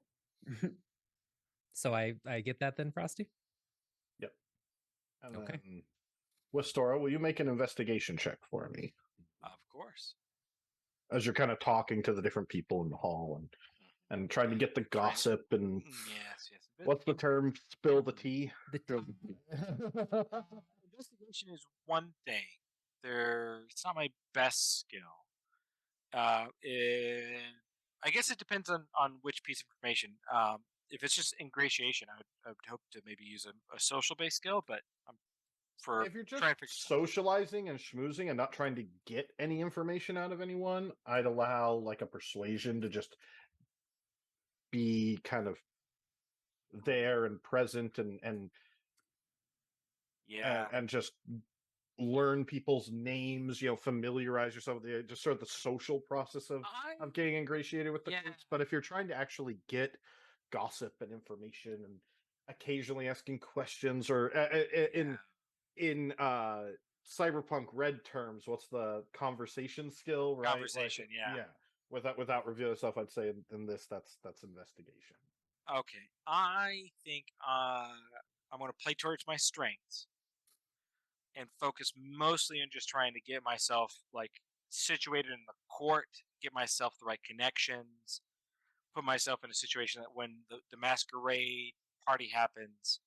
So I get that then, Frosty? And Okay. then, Wistora, will you make an investigation check for me Of course. as you're kind of talking to the different people in the hall and trying to get the gossip and Yes, yes. what's the term? Spill the tea. The Investigation is one thing. It's not my best skill. I guess it depends on which piece of information. If it's just ingratiation, I would hope to maybe use a social based skill, but for If you're just trying to figure something. socializing and schmoozing and not trying to get any information out of anyone, I'd allow like a persuasion to just be kind of there and present and Yeah. and just learn people's names, familiarize yourself with just sort of the social process of getting ingratiated with the Yeah. folks. But if you're trying to actually get gossip and information and occasionally asking questions or in cyberpunk red terms, what's the conversation skill, right? Conversation, yeah. Without revealing stuff, I'd say in this that's investigation. Okay. I think I'm going to play towards my strengths and focus mostly on just trying to get myself like situated in the court, get myself the right connections, put myself in a situation that when the masquerade party happens,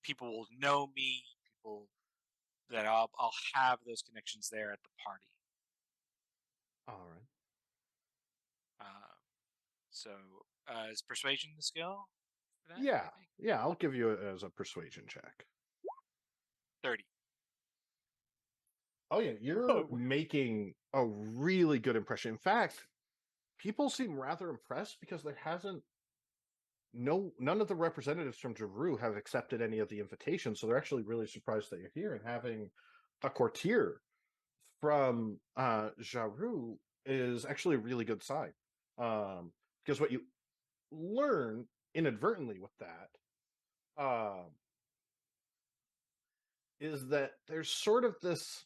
people will know me, people that I'll have those connections there at the party. All right. So is persuasion the skill for that? Yeah, yeah, I'll give you it as a persuasion check. 30. Oh yeah, you're making a really good impression. In fact, people seem rather impressed because none of the representatives from Jeru have accepted any of the invitations, so they're actually really surprised that you're here, and having a courtier from Jeru is actually a really good sign. Because what you learn inadvertently with that is that there's sort of this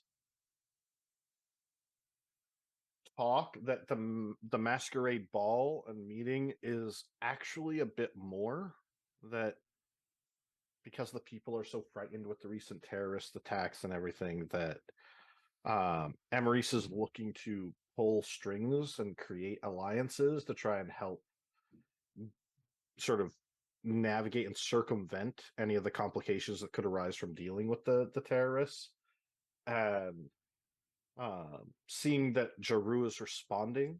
talk that the masquerade ball and meeting is actually a bit more, that because the people are so frightened with the recent terrorist attacks and everything, that Amaris is looking to pull strings and create alliances to try and help sort of navigate and circumvent any of the complications that could arise from dealing with the terrorists. And seeing that Jeru is responding,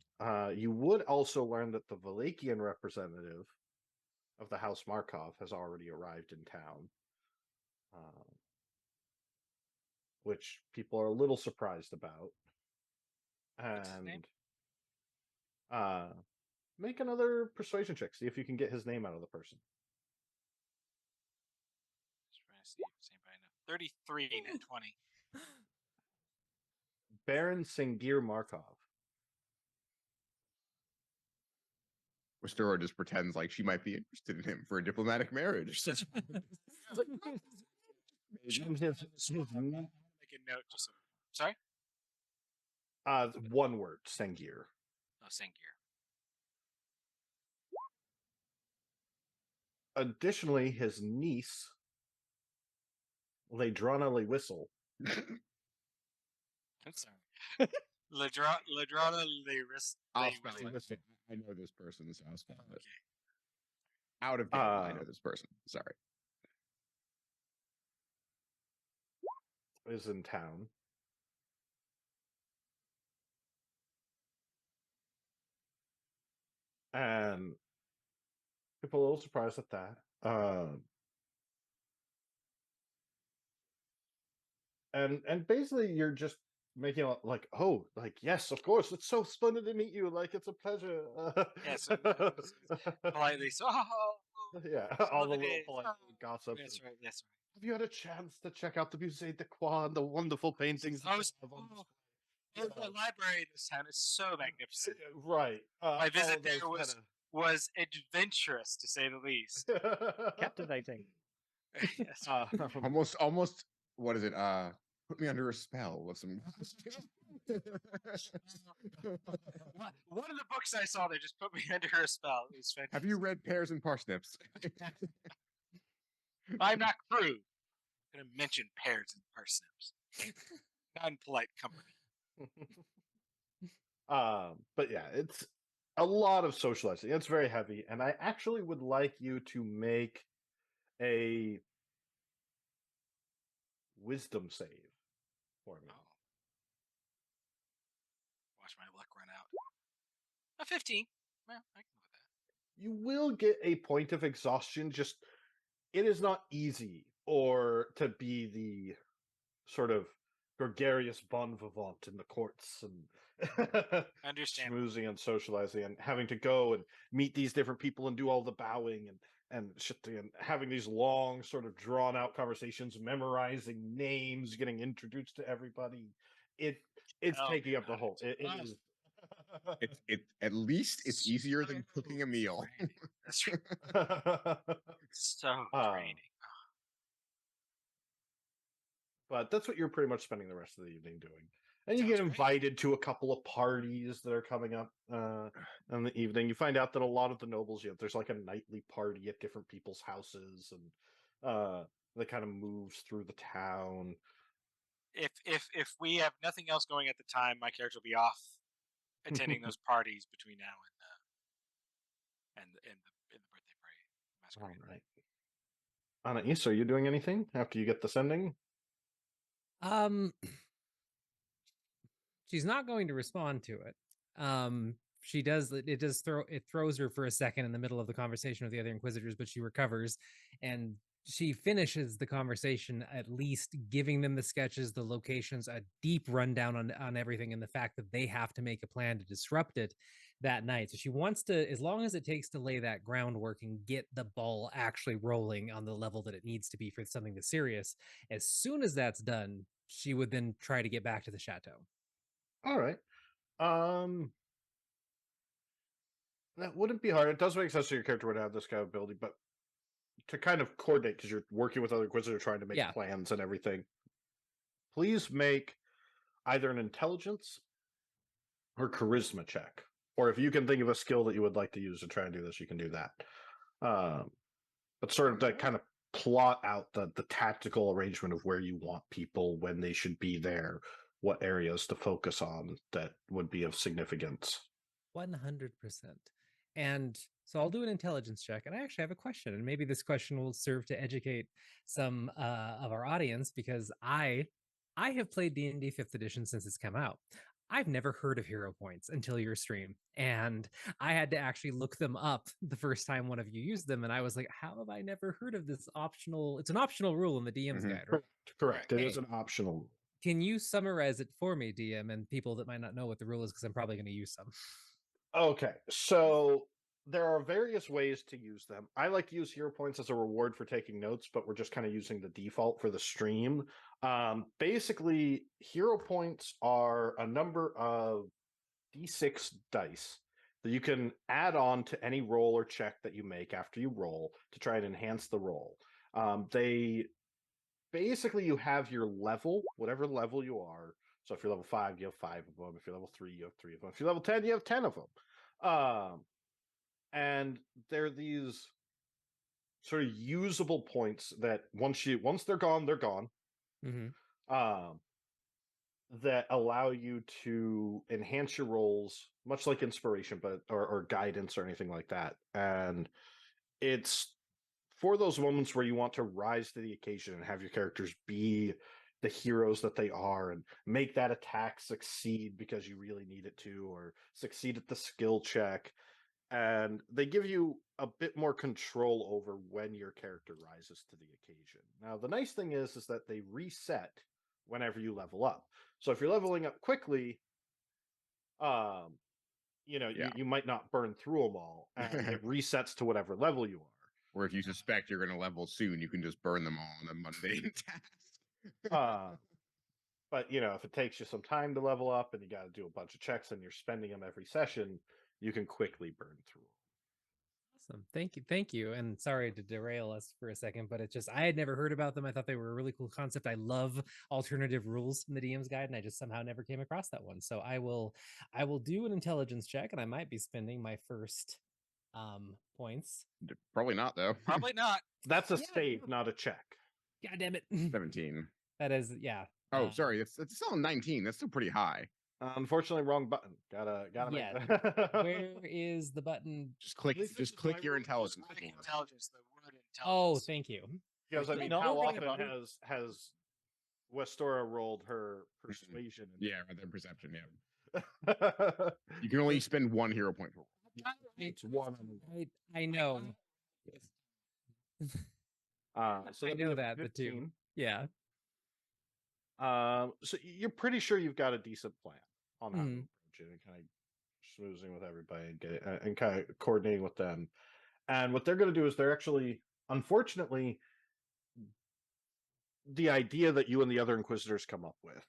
you would also learn that the Valakian representative of the House Markov has already arrived in town, which people are a little surprised about. What's his name? And make another persuasion check. See if you can get his name out of the person. Just trying to see if it's anybody I know. 33 and 20. Baron Sengir Markov. Wistora just pretends like she might be interested in him for a diplomatic marriage. And his Make a note just so. Sorry? one word, Sengir. Oh, Sengir. Additionally, his niece, Ladrana Whistle. I'm sorry. Ladrana Leris. I'll spell it. I know this person, so I'll spell it. Out of game, I know this person. Sorry. Is in town. And people are a little surprised at that. And basically you're just making it like, oh, like, yes, of course, it's so splendid to meet you, like, it's a pleasure. Yes, politely. So, yeah, all the little polite gossip. That's right. That's right. Have you had a chance to check out the Musée de Croix and the wonderful paintings? The library this town is so magnificent. Right. My visit there was adventurous, to say the least. Captivating. Yes. Almost. What is it? Put me under a spell with some. One of the books I saw, they just put me under a spell. It was fantastic. Have you read Pears and Parsnips? I'm not crude. I'm going to mention pears and parsnips. Not in polite company. But yeah, it's a lot of socializing. It's very heavy, and I actually would like you to make a wisdom save for me. Oh. Watch my luck run out. A 15. Well, I can live with that. You will get a point of exhaustion. Just it is not easy or to be the sort of gregarious bon vivant in the courts and Understand. schmoozing and socializing and having to go and meet these different people and do all the bowing and shit and having these long sort of drawn out conversations, memorizing names, getting introduced to everybody. It's taking up the whole. It is. At least it's easier than cooking a meal. That's right. So draining. But that's what you're pretty much spending the rest of the evening doing. And you Sounds get great. invited to a couple of parties that are coming up in the evening. You find out that a lot of the nobles, there's like a nightly party at different people's houses, and that kind of moves through the town. If we have nothing else going at the time, my character will be off attending those parties between now and the birthday party. All Masquerade. right. Anais, are you doing anything after you get the sending? She's not going to respond to it. It throws her for a second in the middle of the conversation with the other inquisitors, but she recovers and she finishes the conversation, at least giving them the sketches, the locations, a deep rundown on everything, and the fact that they have to make a plan to disrupt it that night. So she wants to, as long as it takes to lay that groundwork and get the ball actually rolling on the level that it needs to be for something that's serious, as soon as that's done, she would then try to get back to the chateau. All right. That wouldn't be hard. It does make sense that your character would have this kind of ability, but to kind of coordinate, because you're working with other inquisitors trying to make plans and everything, please make either an intelligence or charisma check. Or if you can think of a skill that you would like to use to try and do this, you can do that. But sort of to kind of plot out the tactical arrangement of where you want people, when they should be there, what areas to focus on that would be of significance. 100%. And so I'll do an intelligence check. And I actually have a question. And maybe this question will serve to educate some of our audience, because I have played D&D 5th edition since it's come out. I've never heard of hero points until your stream. And I had to actually look them up the first time one of you used them. And I was like, how have I never heard of this optional? It's an optional rule in the DM's guide, right? Correct. It is an optional. Can you summarize it for me, DM, and people that might not know what the rule is, because I'm probably going to use some. Okay, so there are various ways to use them. I like to use hero points as a reward for taking notes, but we're just kind of using the default for the stream. Basically, hero points are a number of d6 dice that you can add on to any roll or check that you make after you roll to try and enhance the roll. Basically, you have your level, whatever level you are. So if you're level 5, you have 5 of them. If you're level 3, you have 3 of them. If you're level 10, you have 10 of them. And they're these sort of usable points that once they're gone, they're gone. Mm-hmm. That allow you to enhance your rolls, much like inspiration, but or guidance or anything like that. And it's for those moments where you want to rise to the occasion and have your characters be the heroes that they are and make that attack succeed because you really need it to, or succeed at the skill check. And they give you a bit more control over when your character rises to the occasion. Now, the nice thing is that they reset whenever you level up. So if you're leveling up quickly, you might not burn through them all, and it resets to whatever level you are. Or if you suspect you're going to level soon, you can just burn them all on a mundane task. But if it takes you some time to level up and you got to do a bunch of checks and you're spending them every session, you can quickly burn through them. Awesome. Thank you. And sorry to derail us for a second, but it's just I had never heard about them. I thought they were a really cool concept. I love alternative rules in the DM's guide, and I just somehow never came across that one. So I will do an intelligence check, and I might be spending my first points. Probably not though. Probably not. That's a Yeah, save, not a check. God damn it. 17. That is, yeah. Oh, sorry. It's still 19. That's still pretty high. Unfortunately, wrong button. Gotta Yeah. make that. Where is the button? Just click. At least this Just is click my your rule. intelligence. Word more. intelligence. The word Oh, intelligence. thank you. Because I You mean, know, how we're often gonna- has Westora rolled her persuasion? Yeah, rather than perception. Yeah. Yeah. You can only spend 1 hero point for. It's one. I know. So I that'd be know a that, the two. 15. Yeah. So you're pretty sure you've got a decent plan on how to Mhm. approach it and kind of schmoozing with everybody and get it, and kind of coordinating with them. And what they're going to do is they're actually, unfortunately, the idea that you and the other Inquisitors come up with.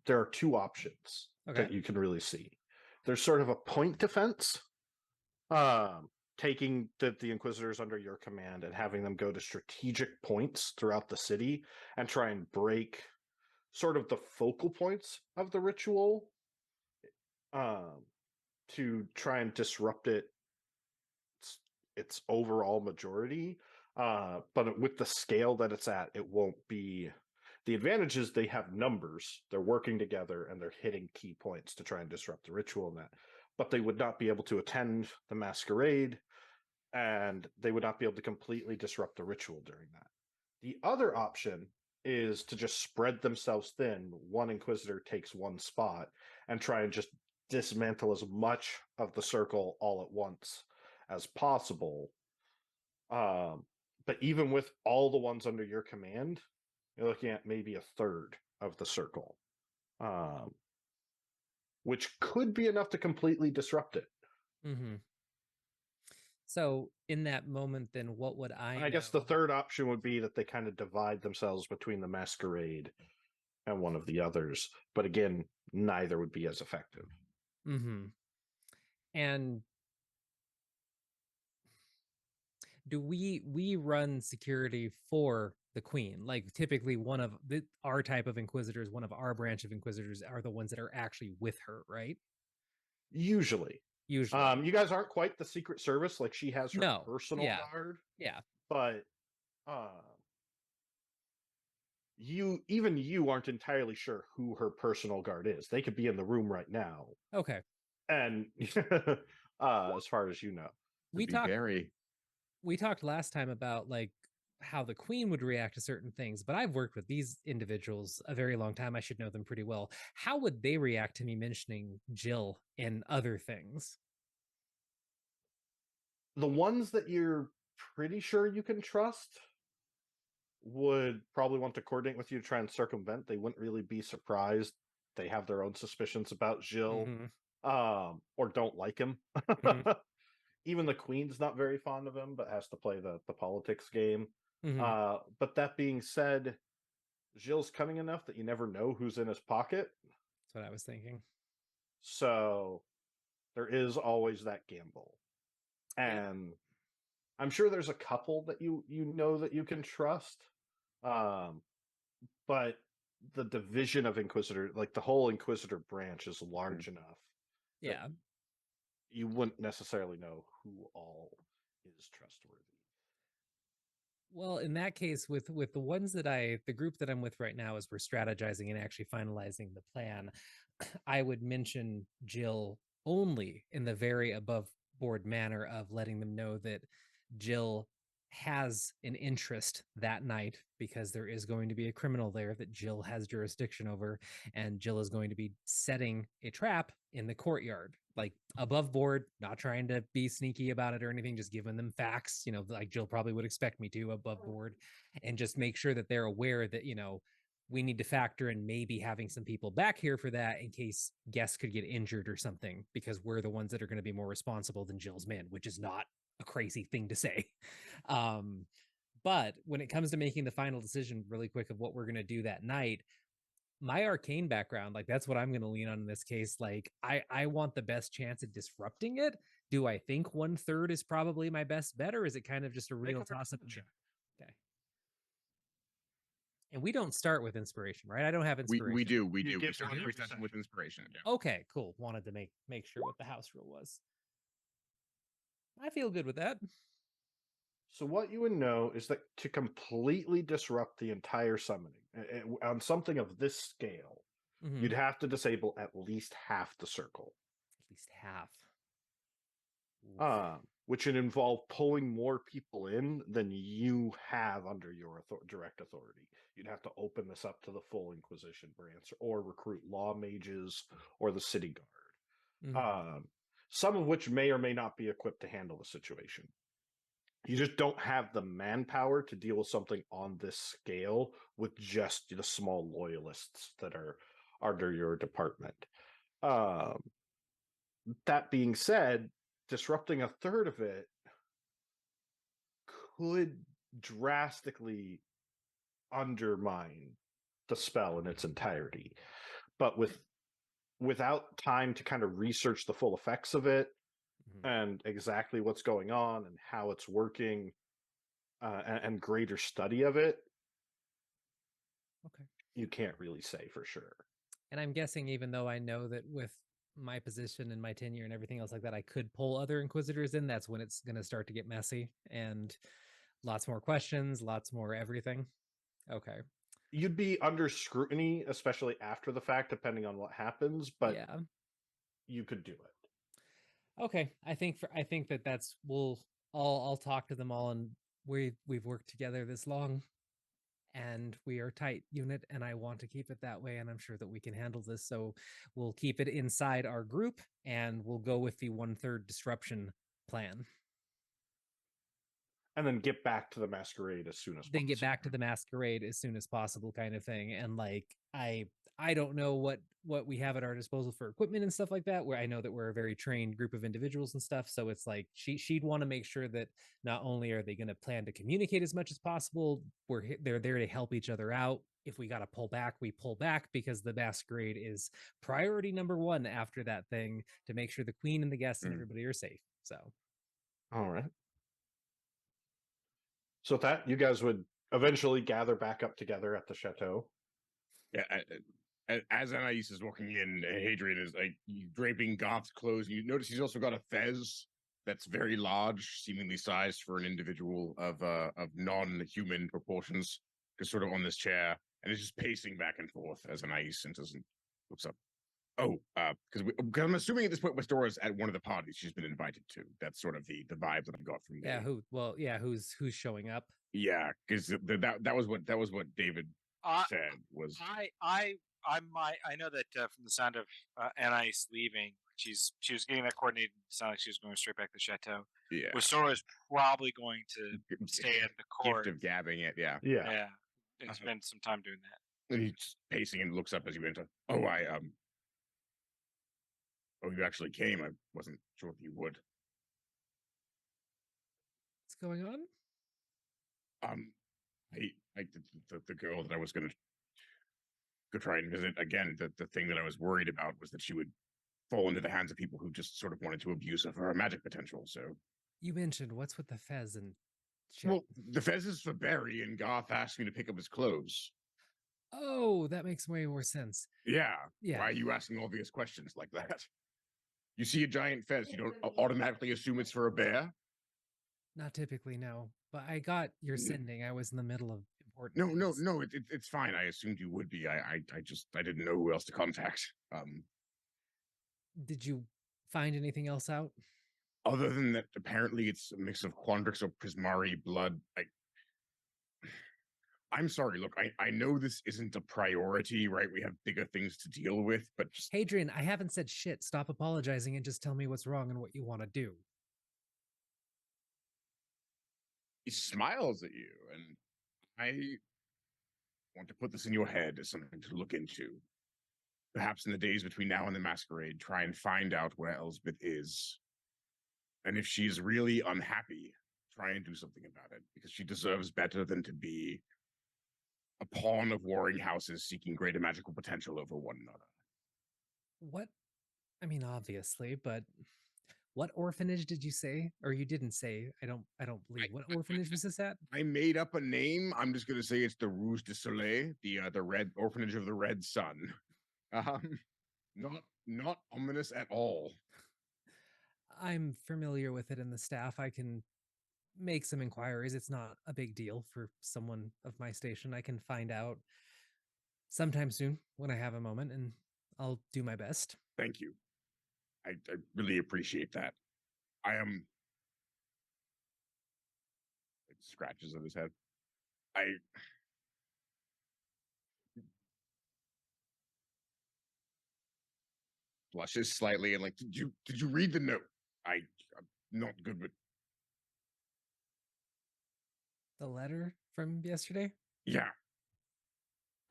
There are two options Okay. that you can really see. There's sort of a point defense, taking the Inquisitors under your command and having them go to strategic points throughout the city and try and break sort of the focal points of the ritual, to try and disrupt its overall majority. But with the scale that it's at, it won't be. The advantage is they have numbers, they're working together, and they're hitting key points to try and disrupt the ritual in that. But they would not be able to attend the masquerade, and they would not be able to completely disrupt the ritual during that. The other option is to just spread themselves thin. One Inquisitor takes one spot and try and just dismantle as much of the circle all at once as possible. But even with all the ones under your command, you're looking at maybe a third of the circle, which could be enough to completely disrupt it. Mm-hmm. So in that moment, then what would I guess the know? third option would be that they kind of divide themselves between the masquerade and one of the others. But again, neither would be as effective. Mm-hmm. And do we run security for the queen? Like typically one of our type of Inquisitors, one of our branch of Inquisitors are the ones that are actually with her, right? Usually. Usually. You guys aren't quite the Secret Service. Like she has her No. personal Yeah. guard, Yeah. but you aren't entirely sure who her personal guard is. They could be in the room right now, Okay. and as far as you know, We Be talked very. we talked last time about like how the queen would react to certain things, but I've worked with these individuals a very long time. I should know them pretty well. How would they react to me mentioning Jill and other things? the ones that you're pretty sure you can trust would probably want to coordinate with you to try and circumvent. They wouldn't really be surprised. They have their own suspicions about Jill, or don't like him. Even the queen's not very fond of him, but has to play the politics game. But that being said, Jill's cunning enough that you never know who's in his pocket. That's what I was thinking. So there is always that gamble. And Yeah. I'm sure there's a couple that you know that you can trust. But the division of Inquisitor, like the whole Inquisitor branch, is large enough. Yeah. You wouldn't necessarily know who all is trustworthy. Well, in that case, with the ones that the group that I'm with right now, as we're strategizing and actually finalizing the plan, I would mention Jill only in the very above board manner of letting them know that Jill has an interest that night because there is going to be a criminal there that Jill has jurisdiction over, and Jill is going to be setting a trap in the courtyard, like above board, not trying to be sneaky about it or anything, just giving them facts, like Jill probably would expect me to above board, and just make sure that they're aware that, we need to factor in maybe having some people back here for that in case guests could get injured or something, because we're the ones that are going to be more responsible than Jill's men, which is not a crazy thing to say. But when it comes to making the final decision really quick of what we're going to do that night, my arcane background, like that's what I'm going to lean on in this case. Like I want the best chance at disrupting it. Do I think 1/3 is probably my best bet, or is it kind of just a Make real a toss up? perception check. Okay. And we don't start with inspiration, right? I don't have inspiration. We do. You We get start one every every session with session. inspiration. Yeah. Okay, cool. Wanted to make sure what the house rule was. I feel good with that. So what you would know is that to completely disrupt the entire summoning on something of this scale, Mhm. you'd have to disable at least half the circle, At least half. Oof. which would involve pulling more people in than you have under your direct authority. You'd have to open this up to the full Inquisition branch or recruit law mages or the city guard, Mhm. some of which may or may not be equipped to handle the situation. You just don't have the manpower to deal with something on this scale with just the small loyalists that are under your department. That being said, disrupting 1/3 of it could drastically undermine the spell in its entirety. But without time to kind of research the full effects of it Mhm. and exactly what's going on and how it's working, and greater study of it, Okay. you can't really say for sure. And I'm guessing, even though I know that with my position and my tenure and everything else like that, I could pull other Inquisitors in, that's when it's going to start to get messy and lots more questions, lots more everything. Okay. You'd be under scrutiny, especially after the fact, depending on what happens, but yeah. you could do it. Okay. I think that's I'll talk to them all, and we've worked together this long, and we are a tight unit, and I want to keep it that way, and I'm sure that we can handle this. So we'll keep it inside our group, and we'll go with the 1/3 disruption plan. And then get back to the masquerade as soon as Then get possible. back to the masquerade as soon as possible, kind of thing. And like I don't know what we have at our disposal for equipment and stuff like that, where I know that we're a very trained group of individuals and stuff. So it's like she'd want to make sure that not only are they going to plan to communicate as much as possible, they're there to help each other out. If we got to pull back, we pull back, because the masquerade is priority number 1 after that thing, to make sure the queen and the guests and everybody are safe. So All right. So with that, you guys would eventually gather back up together at the chateau. Yeah. As Anais is walking in, Hadrian is like draping Goth's clothes. You notice he's also got a fez that's very large, seemingly sized for an individual of non-human proportions, just sort of on this chair, and is just pacing back and forth as Anais enters and looks up. Oh, because I'm assuming at this point Westora's at one of the parties she's been invited to. That's sort of the vibe that I got from yeah, Dave. who's showing up? Yeah, because that was what David Uh, said was I know that from the sound of Anais leaving, she was getting that coordinated. It sounded like she was going straight back to the chateau. yeah. Wasora is probably going to stay at the court. Gift of gabbing it, yeah. Yeah, and spend some time doing that. And he's pacing and looks up as you enter. Oh, you actually came. I wasn't sure if you would. What's going on? The girl that I was going to go try and visit again. The thing that I was worried about was that she would fall into the hands of people who just sort of wanted to abuse of her magic potential. So You mentioned, what's with the fez and well, the fez is for Barry, and Goth asked me to pick up his clothes. Oh, that makes way more sense. Yeah. Yeah. Why are you asking obvious questions like that? You see a giant fez, you don't automatically assume it's for a bear? Not typically, no. But I got your sending. I was in the middle of important No, things. it's fine. I assumed you would be. I didn't know who else to contact. Did you find anything else out? Other than that, apparently it's a mix of Quandrix or Prismari blood. I'm sorry. Look, I know this isn't a priority, right? We have bigger things to deal with, but just Hadrian, I haven't said shit. Stop apologizing and just tell me what's wrong and what you want to do. he smiles at you, and I want to put this in your head as something to look into. Perhaps in the days between now and the masquerade, try and find out where Elsbeth is. And if she's really unhappy, try and do something about it, because she deserves better than to be a pawn of warring houses seeking greater magical potential over one another. What? I mean, obviously, but what orphanage did you say? Or you didn't say? I don't believe. What orphanage was this at? I made up a name. I'm just gonna say it's the Rouge de Soleil, the Red Orphanage of the Red Sun. Not ominous at all. I'm familiar with it in the staff. I can make some inquiries. It's not a big deal for someone of my station. I can find out sometime soon when I have a moment, and I'll do my best. Thank you. I really appreciate that. I am scratches of his head. I blushes slightly and like, did you read the note? I'm not good with. The letter from yesterday? Yeah.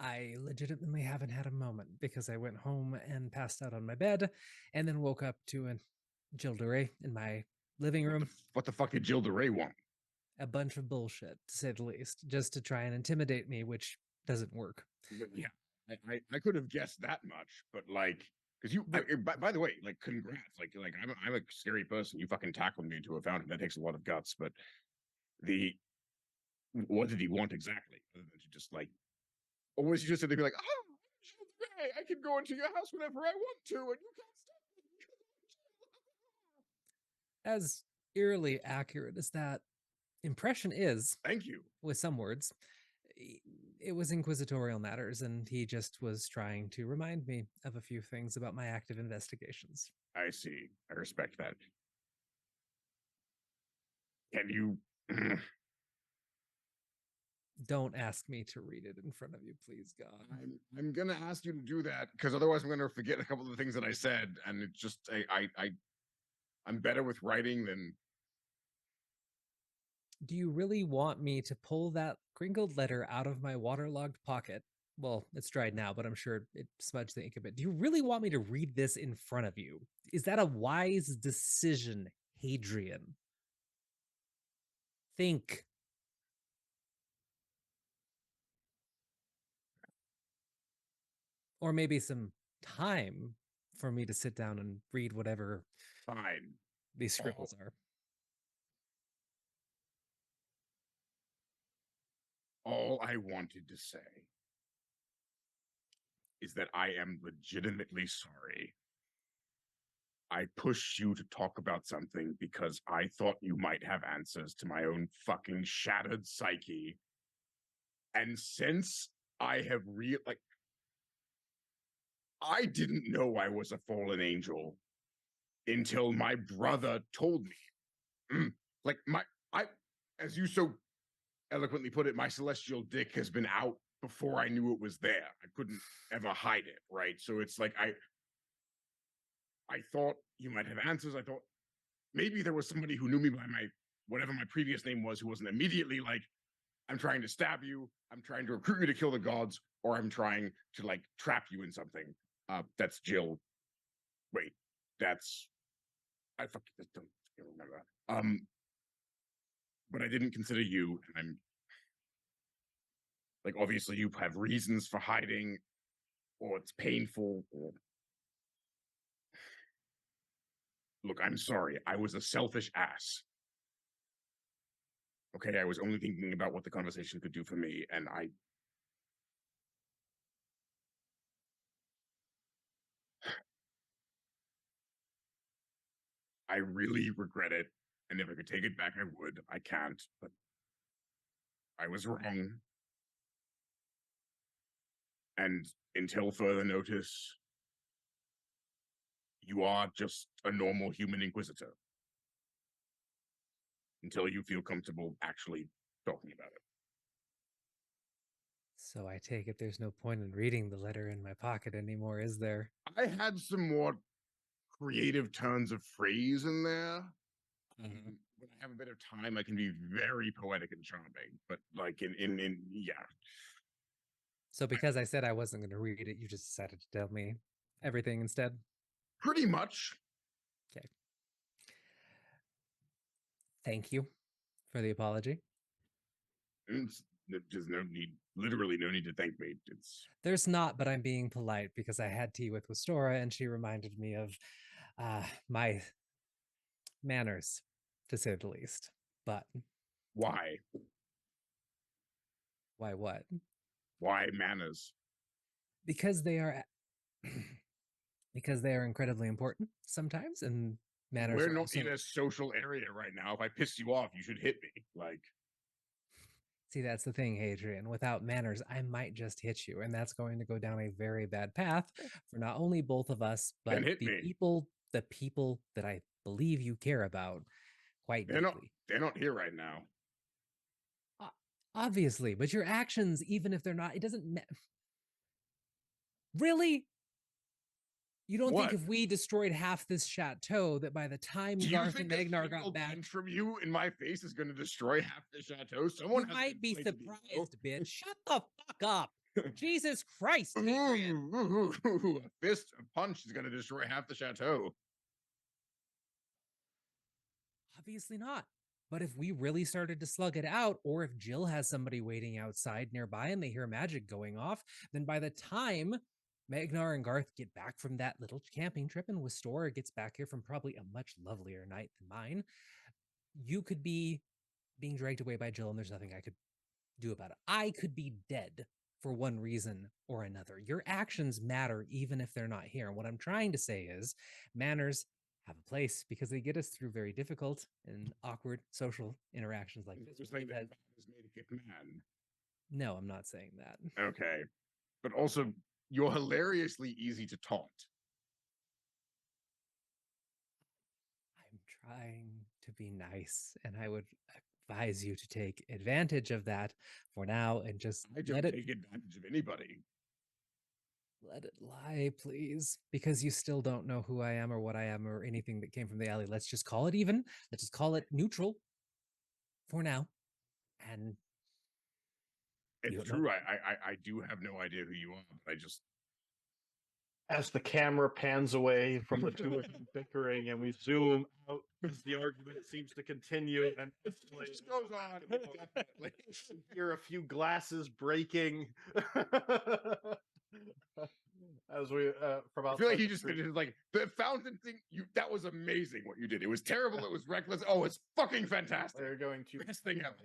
I legitimately haven't had a moment because I went home and passed out on my bed and then woke up to a Jill DeRay in my living room. What the fuck did Jill DeRay want? A bunch of bullshit, to say the least, just to try and intimidate me, which doesn't work. Yeah, I could have guessed that much, but like, because you, by the way, like, congrats, like I'm a scary person. You fucking tackled me into a fountain. That takes a lot of guts, but what did he want exactly? Other than to just like, or was he just sitting there like, oh, Jill DeRay, I can go into your house whenever I want to, and you can't stop me. As eerily accurate as that impression is, Thank you. with some words, it was inquisitorial matters, and he just was trying to remind me of a few things about my active investigations. I see. I respect that. Can you? Don't ask me to read it in front of you, please, God. I'm gonna ask you to do that because otherwise I'm gonna forget a couple of the things that I said, and it's just I'm better with writing than. Do you really want me to pull that crinkled letter out of my waterlogged pocket? Well, it's dried now, but I'm sure it smudged the ink a bit. Do you really want me to read this in front of you? Is that a wise decision, Hadrian? Think. Or maybe some time for me to sit down and read whatever Fine. these scribbles are. All I wanted to say is that I am legitimately sorry. I pushed you to talk about something because I thought you might have answers to my own fucking shattered psyche. And since I have I didn't know I was a fallen angel until my brother told me. Like as you so eloquently put it, my celestial dick has been out before I knew it was there. I couldn't ever hide it, right? So it's like I thought you might have answers. I thought maybe there was somebody who knew me by my whatever my previous name was, who wasn't immediately like, I'm trying to stab you, I'm trying to recruit you to kill the gods, or I'm trying to like trap you in something. That's Jill. Wait, that's I fucking don't remember. But I didn't consider you, and I'm like, obviously you have reasons for hiding, or it's painful, or look, I'm sorry, I was a selfish ass. Okay, I was only thinking about what the conversation could do for me, and I really regret it. And if I could take it back, I would. I can't, but I was wrong. And until further notice, you are just a normal human inquisitor. Until you feel comfortable actually talking about it. So I take it there's no point in reading the letter in my pocket anymore, is there? I had some more creative turns of phrase in there. When I have a bit of time, I can be very poetic and charming. But like in yeah. So because I said I wasn't going to read it, you just decided to tell me everything instead? Pretty much. Okay. Thank you for the apology. there's no need, literally no need to thank me. It's There's not, but I'm being polite because I had tea with Wastora and she reminded me of my manners, to say the least. But why what? manners? Because they are because they are incredibly important sometimes, and manners We're are not also. in a social area right now. If I piss you off, you should hit me. Like, See, that's the thing, Hadrian. Without manners, I might just hit you, and that's going to go down a very bad path for not only both of us, but Then hit the me. people that I believe you care about quite they're not deeply. they're not here right now. Obviously, but your actions, even if they're not, it doesn't really. You don't think What? if we destroyed half this chateau that by the time Do you Garth think and a Magnar single got back, punch from you in my face is going to destroy half the chateau? Someone you has might be to play the ego. surprised, bitch. Shut the fuck up. Jesus Christ, Hadrian. A fist, a punch is going to destroy half the chateau. Obviously not. But if we really started to slug it out, or if Jill has somebody waiting outside nearby and they hear magic going off, then by the time Magnar and Garth get back from that little camping trip and Wistora gets back here from probably a much lovelier night than mine, you could be being dragged away by Jill and there's nothing I could do about it. I could be dead for one reason or another. Your actions matter even if they're not here. And what I'm trying to say is manners have a place because they get us through very difficult and awkward social interactions like this. Just like that is made a good man. No, I'm not saying that. Okay. But also, you're hilariously easy to taunt. I'm trying to be nice, and I would advise you to take advantage of that for now and just I don't take advantage of anybody. let it lie, please, because you still don't know who I am or what I am or anything that came from the alley. Let's just call it even. Let's just call it neutral for now. And It's true. I do have no idea who you are, but I just As the camera pans away from the two of them bickering and we zoom out as the argument seems to continue and it just goes on. like, hear a few glasses breaking as we from I outside feel like the you just street. like the fountain thing. That was amazing what you did. It was terrible. It was reckless. Oh, it's fucking fantastic. They're going to Best thing ever.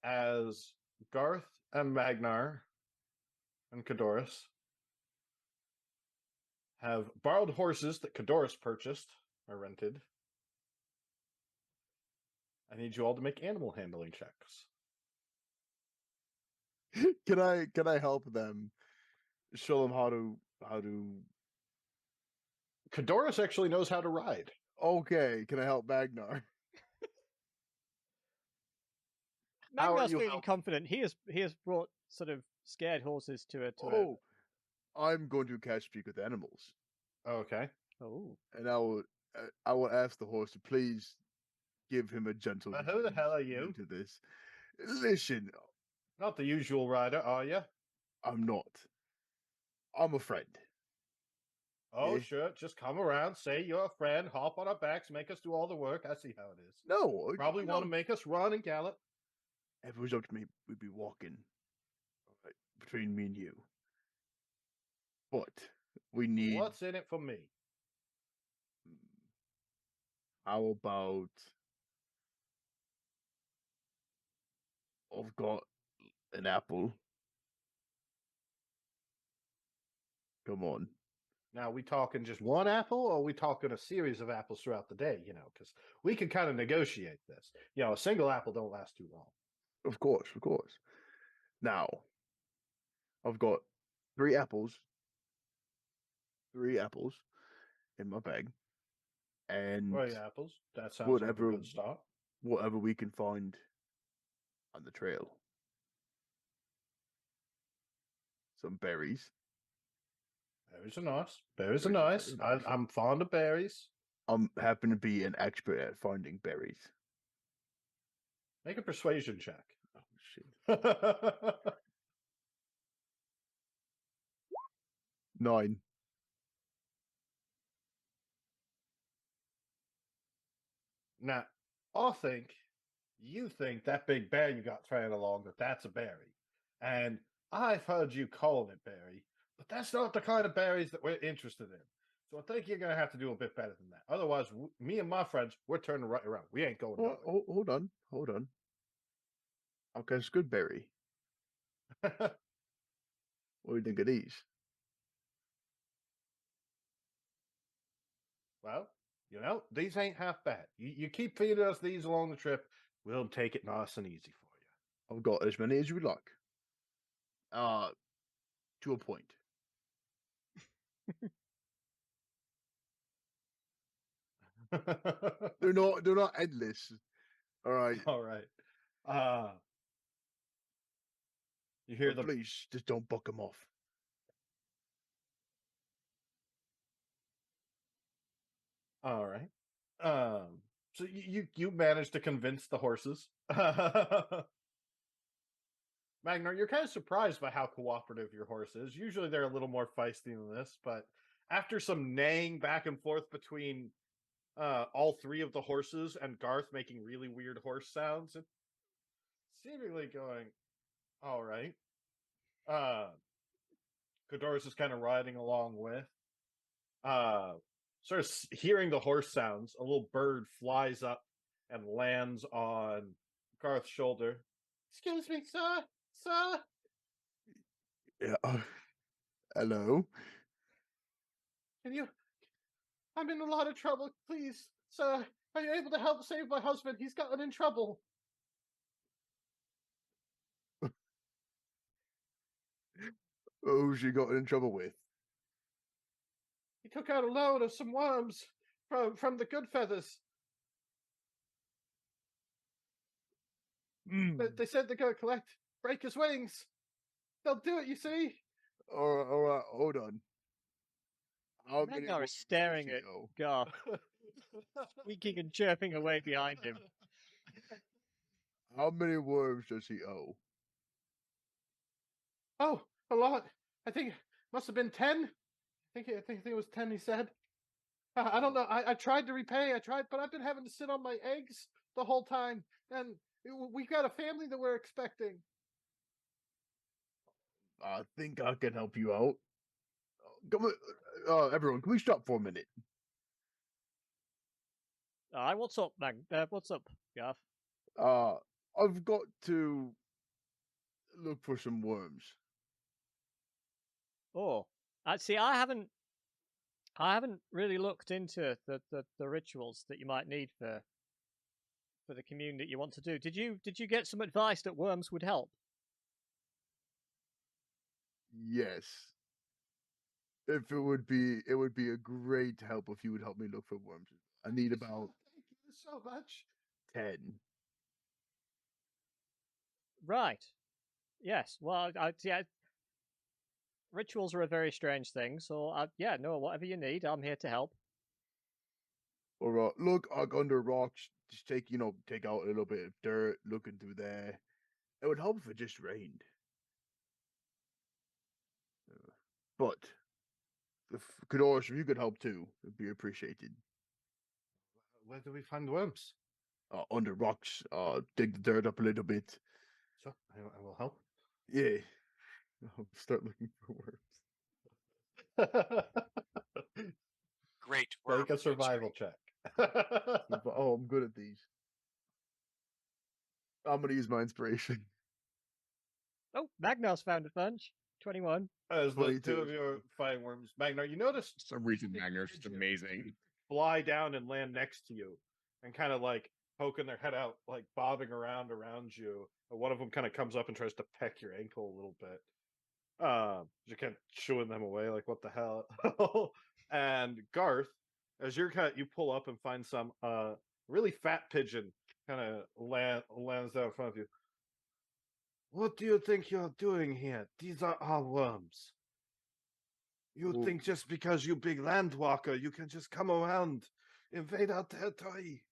As Garth and Magnar and Cadoris have borrowed horses that Cadoris purchased or rented. I need you all to make animal handling checks. Can I help them? Show them how to Cadoris actually knows how to ride. Okay, can I help Magnar? How are Magnar's you feeling helping? confident. He has brought sort of scared horses to a Oh, I'm going to catch speak with animals, Okay. Oh. and I will ask the horse to please give him a gentle. Who the hell are you? To this? Listen, Not the usual rider, are you? I'm not. I'm a friend. Oh, Yeah. sure. Just come around, say you're a friend, hop on our backs, make us do all the work. I see how it is. No, Probably want to make us run and gallop. If it was up to me, we'd be walking right, between me and you. But we need. What's in it for me? How about I've got an apple. Come on. Now, we talking just one apple, or are we talking a series of apples throughout the day? Because we can kind of negotiate this. A single apple don't last too long. Of course, of course. Now, I've got 3 apples. 3 apples in my bag. And 3 apples. That sounds like a good start. whatever we can find on the trail. Some berries. Berries are nice. Berries are nice. I'm fond of berries. I'm happen to be an expert at finding berries. Make a persuasion check. Oh shit. 9. Now, I think You think that big bear you got trailing along that's a berry, and I've heard you calling it berry, but that's not the kind of berries that we're interested in. So I think you're gonna have to do a bit better than that. Otherwise, me and my friends, we're turning right around. We ain't going nowhere. Hold on, hold on. Okay, it's good berry. What do you think of these? Well, these ain't half bad. You keep feeding us these along the trip, we'll take it nice and easy for I've got as many as you would like. To a point. you. They're not endless. All right. All right. You hear But the please just don't buck them off. all right. So you managed to convince the horses. Magnar, you're kind of surprised by how cooperative your horse is. Usually they're a little more feisty than this, but after some neighing back and forth between all three of the horses and Garth making really weird horse sounds, it's seemingly going all right. Cadoris is kind of riding along with. Sort of hearing the horse sounds, a little bird flies up and lands on Garth's shoulder. Excuse me, sir, sir. Yeah. Hello. Can you? I'm in a lot of trouble. Please, sir, are you able to help save my husband? He's gotten in trouble. Who's you got in trouble with? He took out a load of some worms from the good feathers. They said they're going to break his wings. They'll do it, you see. All right, hold on. How many Magnar worms is does staring he at owe? Garth, squeaking and chirping away behind him. How many worms does he owe? Oh, a lot. I think must have been 10. I think it was 10. He said. I don't know. I tried to repay. But I've been having to sit on my eggs the whole time, and we've got a family that we're expecting. I think I can help you out. Come on, everyone, can we stop for a minute? Alright, what's up, what's up, Garth? I've got to look for some worms. Oh, see, I haven't really looked into the rituals that you might need for the commune that you want to do. Did you get some advice that worms would help? Yes. If it would be a great help if you would help me look for worms. I need about Thank you so much. 10. Right. Yes. Well, rituals are a very strange thing. So, yeah, no, whatever you need, I'm here to help. Or look under rocks. Just take out a little bit of dirt, looking through there. It would help if it just rained. But if Kadoris, if you could help too, it'd be appreciated. Where do we find worms? Under rocks. Dig the dirt up a little bit. So I will help. Yeah. I'll start looking for worms. Great. Make a survival check. Oh, I'm good at these. I'm gonna use my inspiration. Oh, Magnar's found a bunch. 21. As the 22 two of is you are fighting worms, Magnar, you notice For some reason, Big Magnar is just pigeon. amazing. fly down and land next to you, and kind of like poking their head out, like bobbing around you. And one of them kind of comes up and tries to peck your ankle a little bit. You're kind of shooing them away, like what the hell. And Garth, as you pull up and find some really fat pigeon kind of lands down in front of you. What do you think you're doing here? These are our worms. You Well- think just because you big landwalker, you can just come around, invade our territory?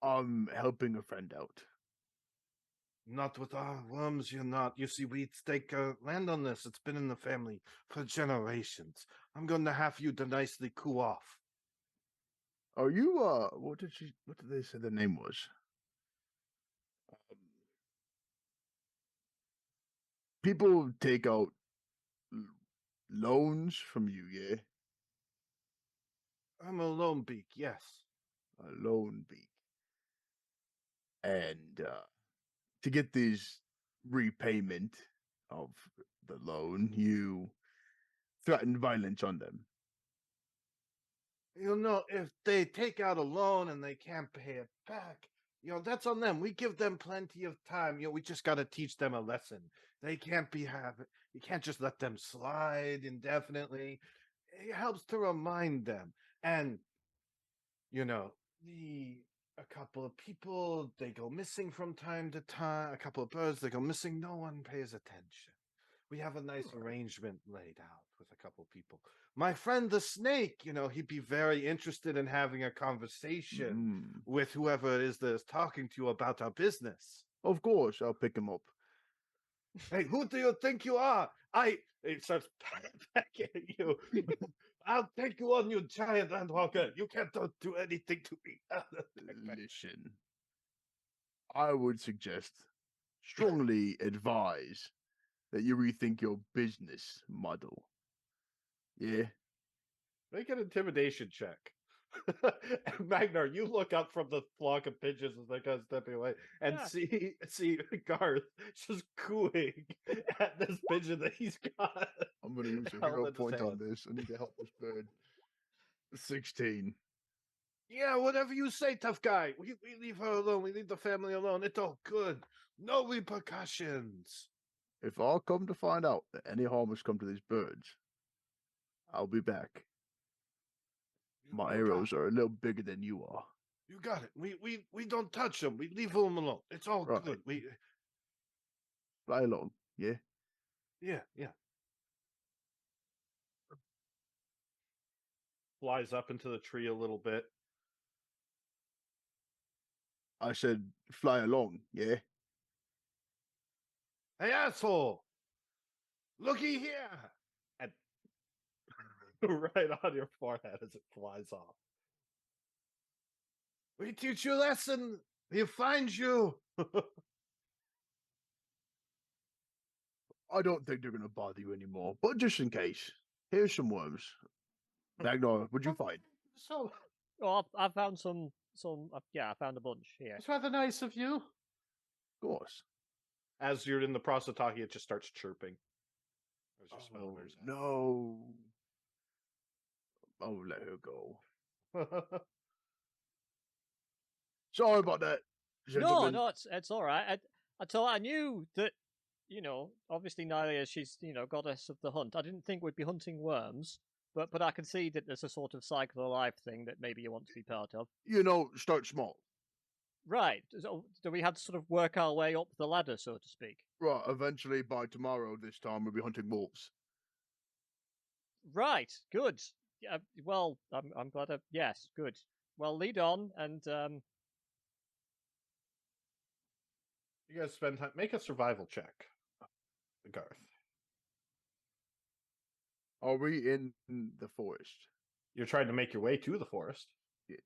I'm helping a friend out. Not with our worms, you're not. You see, we stake land on this. It's been in the family for generations. I'm going to have you to nicely cool off. Are you what did they say the name was? people take out loans from you, yeah? I'm a lone beak, yes. A loan beak. And to get this repayment of the loan, you threaten violence on them. You know, if they take out a loan and they can't pay it back, that's on them. We give them plenty of time. We just got to teach them a lesson. They can't you can't just let them slide indefinitely. It helps to remind them. And, a couple of people, they go missing from time to time. A couple of birds, they go missing. No one pays attention. We have a nice arrangement laid out with a couple people. My friend the snake, he'd be very interested in having a conversation with whoever it is that is talking to you about our business. Of course, I'll pick him up. Hey, who do you think you are? It starts backing at you. I'll take you on, you giant landwalker. You can't do anything to me. Listen, I would strongly advise that you rethink your business model. Yeah? Make an intimidation check. Magnar, you look up from the flock of pigeons as they kind of stepping away and see Garth just cooing at this pigeon that he's got. I'm going to use a held hero in his point on hand. this. I need to help this bird. 16. Yeah, whatever you say, tough guy. We leave her alone. We leave the family alone. It's all good. No repercussions. If I come to find out that any harm has come to these birds, I'll be back. My arrows are a little bigger than you are. You got it. We don't touch them. We leave them alone. It's all Right. good. Fly along, yeah? Yeah. Flies up into the tree a little bit. I said fly along, yeah? Hey, asshole! Looky here! And right on your forehead as it flies off. We teach you a lesson. We find you. I don't think they're going to bother you anymore, but just in case, here's some worms. Magnar, what'd you find? So, I found some. I found a bunch here. it's rather nice of you. Of course. As you're in the process of talking, it just starts chirping. As your spell Oh, wears no. I'll let her go. out. Sorry about that, gentlemen. No, it's all right. I thought I knew that. Obviously Nylia, she's goddess of the hunt. I didn't think we'd be hunting worms, but I can see that there's a sort of cycle of life thing that maybe you want to be part of. Start small. Right. So do we have to sort of work our way up the ladder, so to speak? Right, eventually by tomorrow this time we'll be hunting wolves. Right. Good. Yeah, well, I'm glad. Yes. Good. Well, lead on, and You guys spend time. Make a survival check, Garth. Are we in the forest? You're trying to make your way to the forest. Good.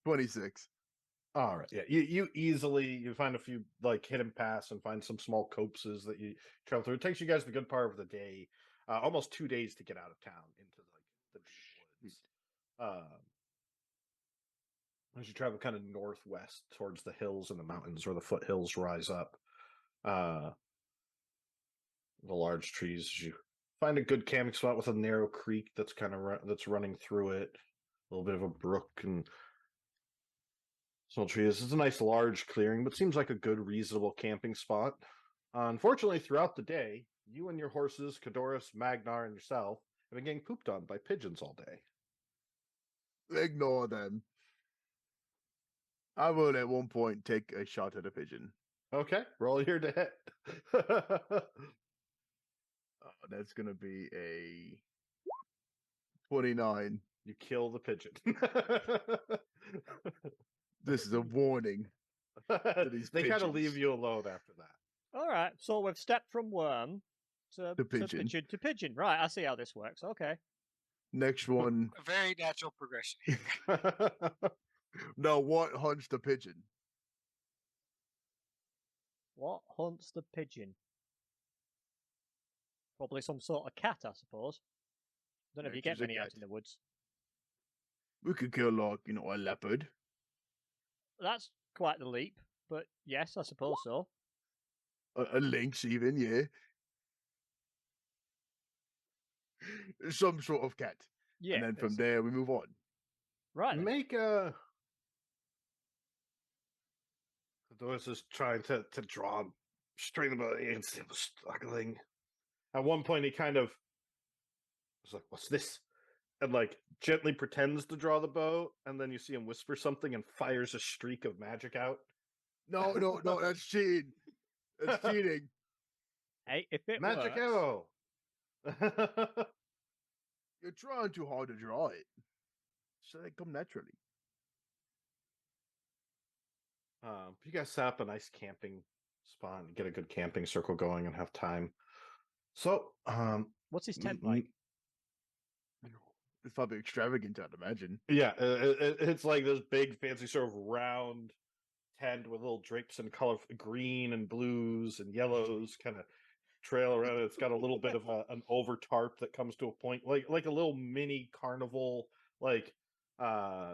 26. All right. Yeah. You easily find a few hidden paths and find some small copses that you travel through. It takes you guys the good part of the day, almost 2 days to get out of town into the deep woods. As you travel kind of northwest towards the hills and the mountains where the foothills rise up, the large trees. You find a good camping spot with a narrow creek that's that's running through it. A little bit of a brook and small trees. It's a nice large clearing, but seems like a good, reasonable camping spot. Unfortunately, throughout the day, you and your horses, Cadoris, Magnar, and yourself, have been getting pooped on by pigeons all day. Ignore them. I will at one point take a shot at a pigeon. Okay, roll your to hit. That's going to be a 29. You kill the pigeon. This is a warning. These They kind of pigeons. leave you alone after that. all right. So we've stepped from worm to pigeon. to pigeon. Right. I see how this works. Okay. Next one. A very natural progression. No, what hunts the pigeon? What hunts the pigeon? Probably some sort of cat, I suppose. Don't know if Yeah, you it get is a many out cat. in the woods. We could kill, like, a leopard. That's quite the leap, but yes, I suppose so. A lynx, even, yeah. Some sort of cat. Yeah. And then from it's- there, we move on. Right. then. Make a. Doris is trying to draw him straight about the ants. He was struggling. At one point, he kind of was like, "What's this?" And like gently pretends to draw the bow, and then you see him whisper something and fires a streak of magic out. No, that's cheating. That's cheating. Hey, if it Magic works, arrow. You're trying too hard to draw it. So they come naturally. You guys set up a nice camping spot and get a good camping circle going and have time. So, what's his tent like? It's probably extravagant, I'd imagine. Yeah, it's like this big, fancy, sort of round tent with little drapes and color green and blues and yellows kind of trail around it. It's got a little bit of an over tarp that comes to a point, like a little mini carnival, like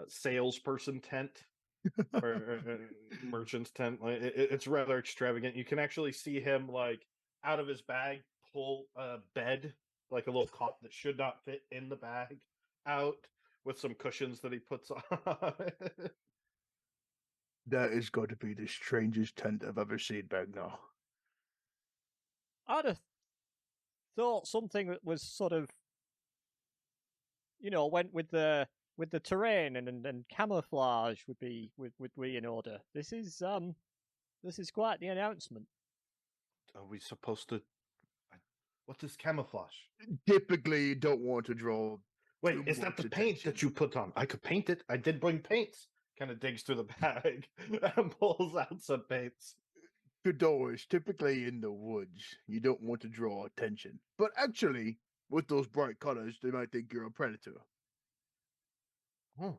salesperson tent or merchant's tent. Like it's rather extravagant. You can actually see him like out of his bag pull a bed, like a little cot that should not fit in the bag, out with some cushions that he puts on. That is going to be the strangest tent I've ever seen back now. I'd have thought something that was sort of, went with the terrain and camouflage would be in order. This is quite the announcement. Are we supposed to? What is camouflage? Typically, you don't want to draw. Wait, too is that the much paint attention. that you put on? I could paint it. I did bring paints. Kind of digs through the bag and pulls out some paints. Fedoras, typically in the woods, you don't want to draw attention. But actually, with those bright colors, they might think you're a predator. Oh.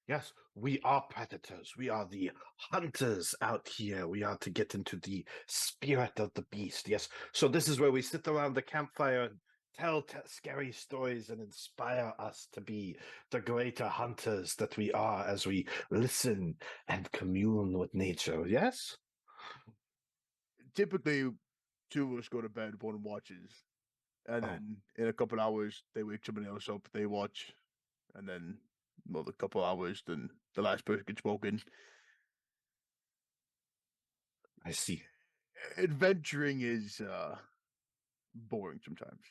Yes, we are predators. We are the hunters out here. We are to get into the spirit of the beast. Yes. So this is where we sit around the campfire and tell scary stories and inspire us to be the greater hunters that we are as we listen and commune with nature. Yes? Typically, two of us go to bed, one watches. And Oh. then in a couple hours, they wake somebody else up, they watch. And then another couple hours, then the last person gets woken. I see. Adventuring is boring sometimes.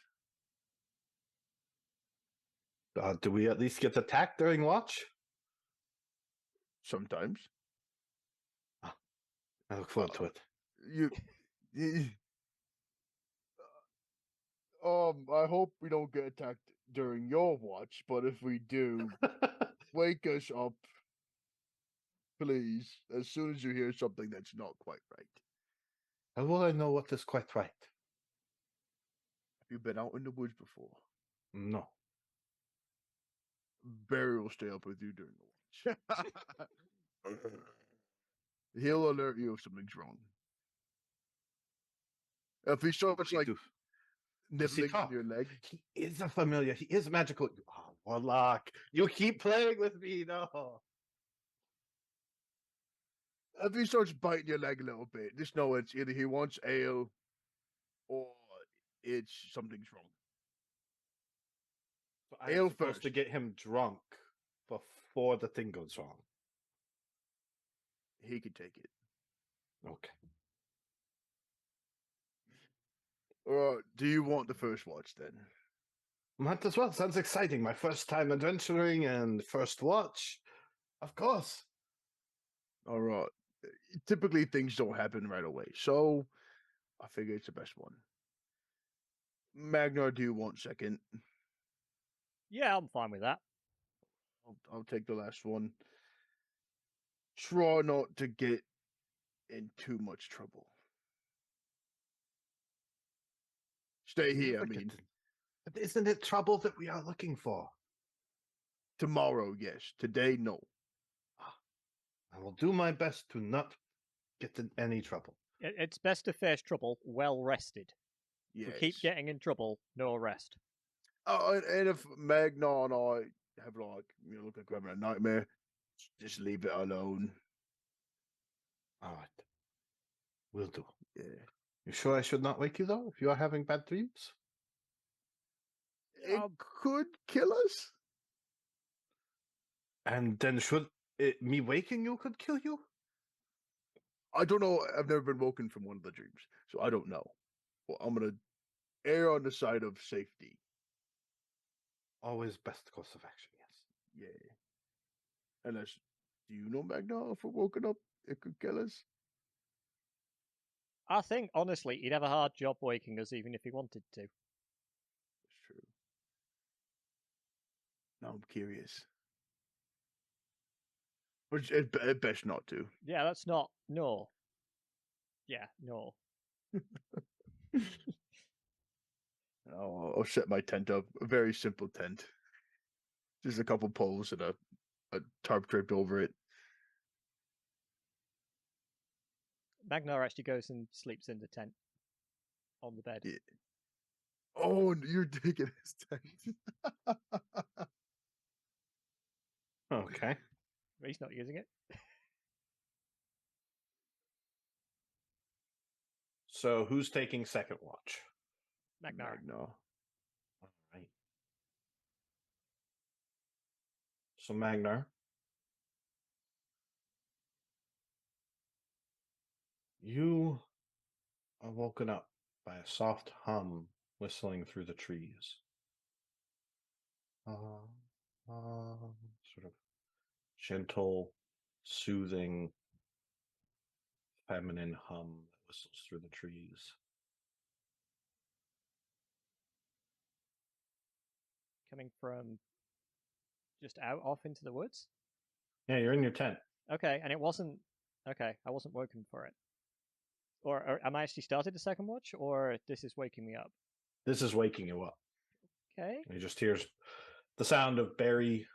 Do we at least get attacked during watch? Sometimes. I look forward to it. I hope we don't get attacked during your watch, but if we do, wake us up, please, as soon as you hear something that's not quite right. How will I know what is quite right? Have you been out in the woods before? No. Barry will stay up with you during the watch. He'll alert you if something's wrong. If he starts like nibbling on your leg, He is a familiar. He is magical. Oh, Warlock, you keep playing with me, no. if he starts biting your leg a little bit, just know it's either he wants ale or it's something's wrong. So I'm Ale supposed to first. get him drunk before the thing goes wrong. He can take it. Okay. Do you want the first watch then? Might as well. Sounds exciting. My first time adventuring and first watch. Of course. All right. Typically, things don't happen right away, so I figure it's the best one. Magnar, do you want second? Yeah, I'm fine with that. I'll take the last one. Try not to get in too much trouble. Stay here, I mean. But isn't it trouble that we are looking for? Tomorrow, yes. Today, no. I will do my best to not get in any trouble. It's best to face trouble well rested. If we keep getting in trouble, no rest. Oh, and if Magna and I have look like we're having a nightmare, just leave it alone. All right. Will do. Yeah. You sure I should not wake you, though, if you are having bad dreams? It could kill us. And then should me waking you could kill you? I don't know. I've never been woken from one of the dreams, so I don't know. Well, I'm gonna err on the side of safety. Always best course of action, yes. Yeah. Unless, do you know, Magna, if we're woken up, it could kill us? I think, honestly, he'd have a hard job waking us even if he wanted to. That's true. Now I'm curious. But it best not to. Yeah, that's not... No. Yeah, no. I'll set my tent up. A very simple tent. Just a couple poles and a tarp draped over it. Magnar actually goes and sleeps in the tent. On the bed. Yeah. Oh, you're digging his tent. Okay. But he's not using it. So who's taking second watch? Magnar. Magna. All right. So Magnar, you are woken up by a soft hum whistling through the trees. Sort of gentle, soothing, feminine hum that whistles through the trees. Coming from just out off into the woods? Yeah, you're in your tent. Okay, and it wasn't... Okay, I wasn't woken for it. Or am I actually started the second watch, or this is waking me up? This is waking you up. Okay. You just hear the sound of Barry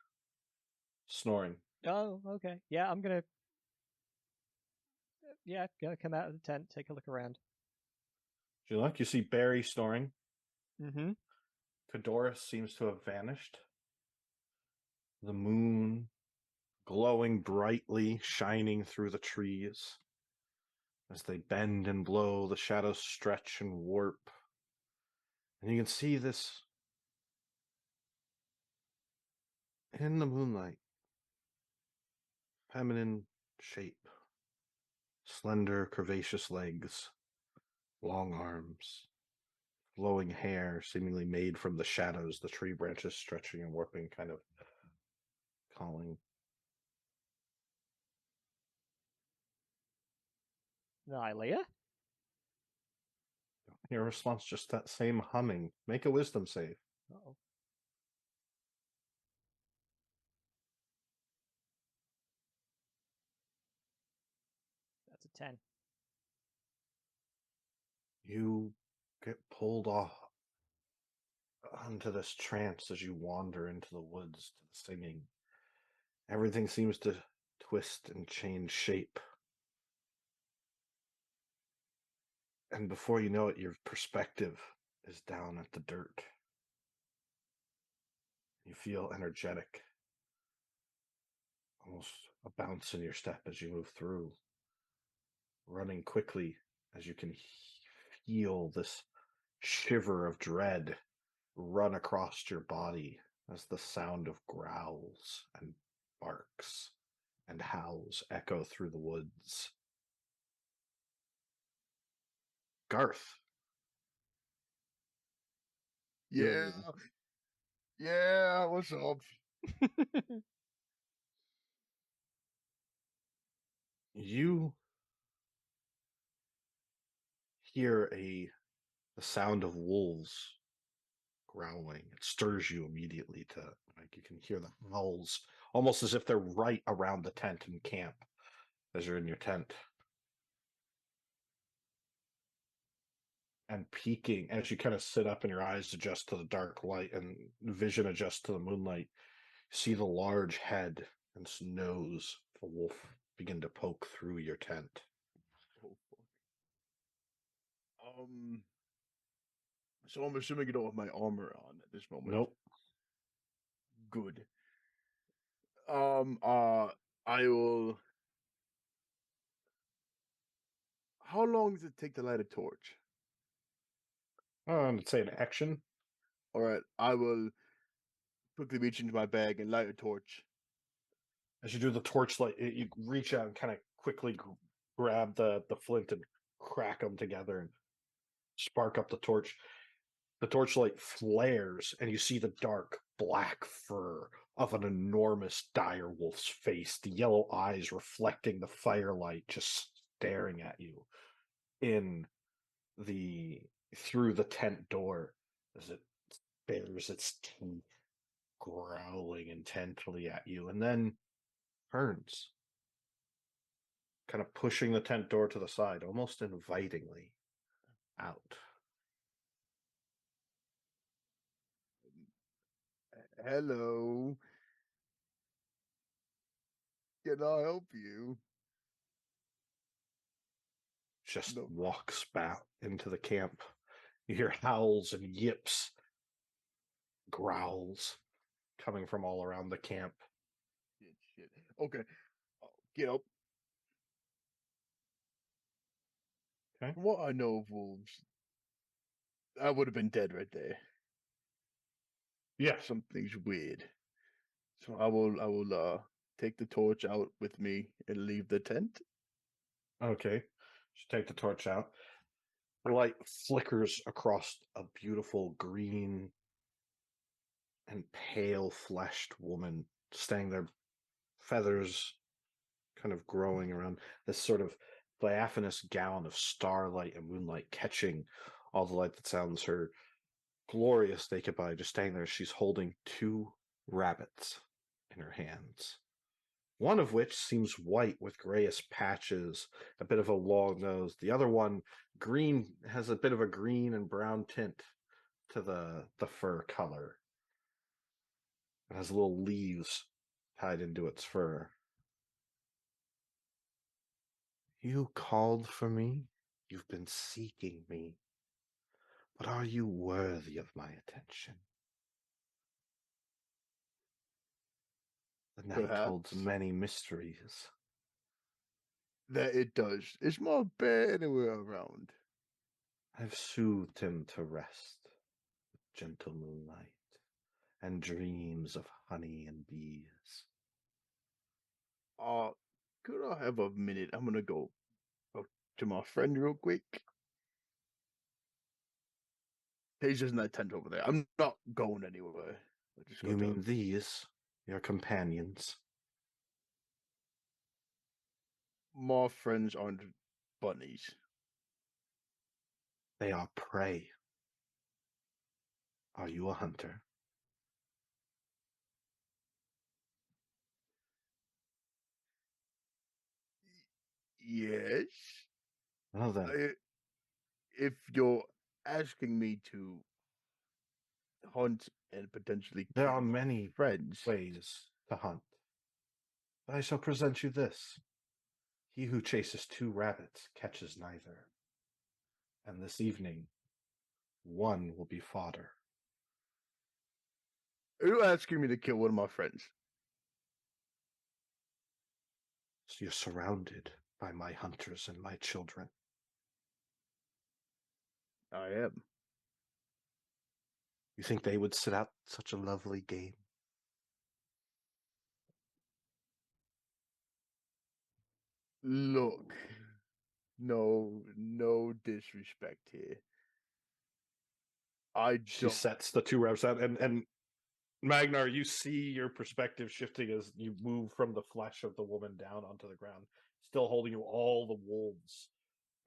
snoring. Oh, okay. Yeah, I'm gonna... Yeah, gonna come out of the tent, take a look around. If you look, you see Barry snoring. Mm-hmm. Fedoris seems to have vanished. The moon glowing brightly, shining through the trees. As they bend and blow, the shadows stretch and warp. And you can see this in the moonlight. Feminine shape. Slender, curvaceous legs. Long arms. Flowing hair, seemingly made from the shadows, the tree branches stretching and warping, kind of calling. Nylia? Your response, just that same humming. Make a wisdom save. Uh-oh. That's a 10. You get pulled off onto this trance as you wander into the woods to the singing. Everything seems to twist and change shape. And before you know it, your perspective is down at the dirt. You feel energetic. Almost a bounce in your step as you move through. Running quickly as you can feel this shiver of dread run across your body as the sound of growls and barks and howls echo through the woods. Garth. Yeah. Yeah, what's up? You hear the sound of wolves growling. It stirs you immediately to, like, you can hear the howls almost as if they're right around the tent in camp as you're in your tent. And peeking as you kind of sit up and your eyes adjust to the dark light and vision adjusts to the moonlight, you see the large head and nose of a wolf begin to poke through your tent. Oh, fuck. So I'm assuming you don't have my armor on at this moment. Nope. Good. I will. How long does it take to light a torch? I'd say an action. All right, I will quickly reach into my bag and light a torch. As you do the torchlight, you reach out and kind of quickly grab the flint and crack them together and spark up the torch. The torchlight flares, and you see the dark black fur of an enormous dire wolf's face, the yellow eyes reflecting the firelight, just staring at you in the through the tent door as it bares its teeth, growling intently at you, and then turns, kind of pushing the tent door to the side, almost invitingly out. Hello. Can I help you? Just No. walks back into the camp. You hear howls and yips, growls coming from all around the camp. Shit. Okay. Get up. Okay. From what I know of wolves, I would have been dead right there. Yeah. Something's weird. So I will take the torch out with me and leave the tent. Okay. You take the torch out. The light flickers across a beautiful green and pale fleshed woman standing there, feathers kind of growing around this sort of diaphanous gown of starlight and moonlight catching all the light that sounds her glorious naked body just standing there. She's holding two rabbits in her hands, one of which seems white with grayish patches, a bit of a long nose. The other one, green, has a bit of a green and brown tint to the fur color. It has little leaves tied into its fur. You called for me? You've been seeking me. But are you worthy of my attention? The night holds Perhaps. many mysteries. That it does. Is my bear anywhere around? I've soothed him to rest with gentle moonlight and dreams of honey and bees. Could I have a minute? I'm gonna go up to my friend real quick. He's just in that tent over there. I'm not going anywhere. I just You got mean to. these, your companions? My friends aren't bunnies. They are prey. Are you a hunter? Yes. Well then, If you're asking me to hunt and potentially there kill are my many friends, ways to hunt. I shall present you this. He who chases two rabbits catches neither. And this evening, one will be fodder. are you asking me to kill one of my friends? So you're surrounded by my hunters and my children. I am. You think they would sit out such a lovely game? Look, no disrespect here. I She don't. sets the two rabbits out, and Magnar, you see your perspective shifting as you move from the flesh of the woman down onto the ground, still holding you, all the wolves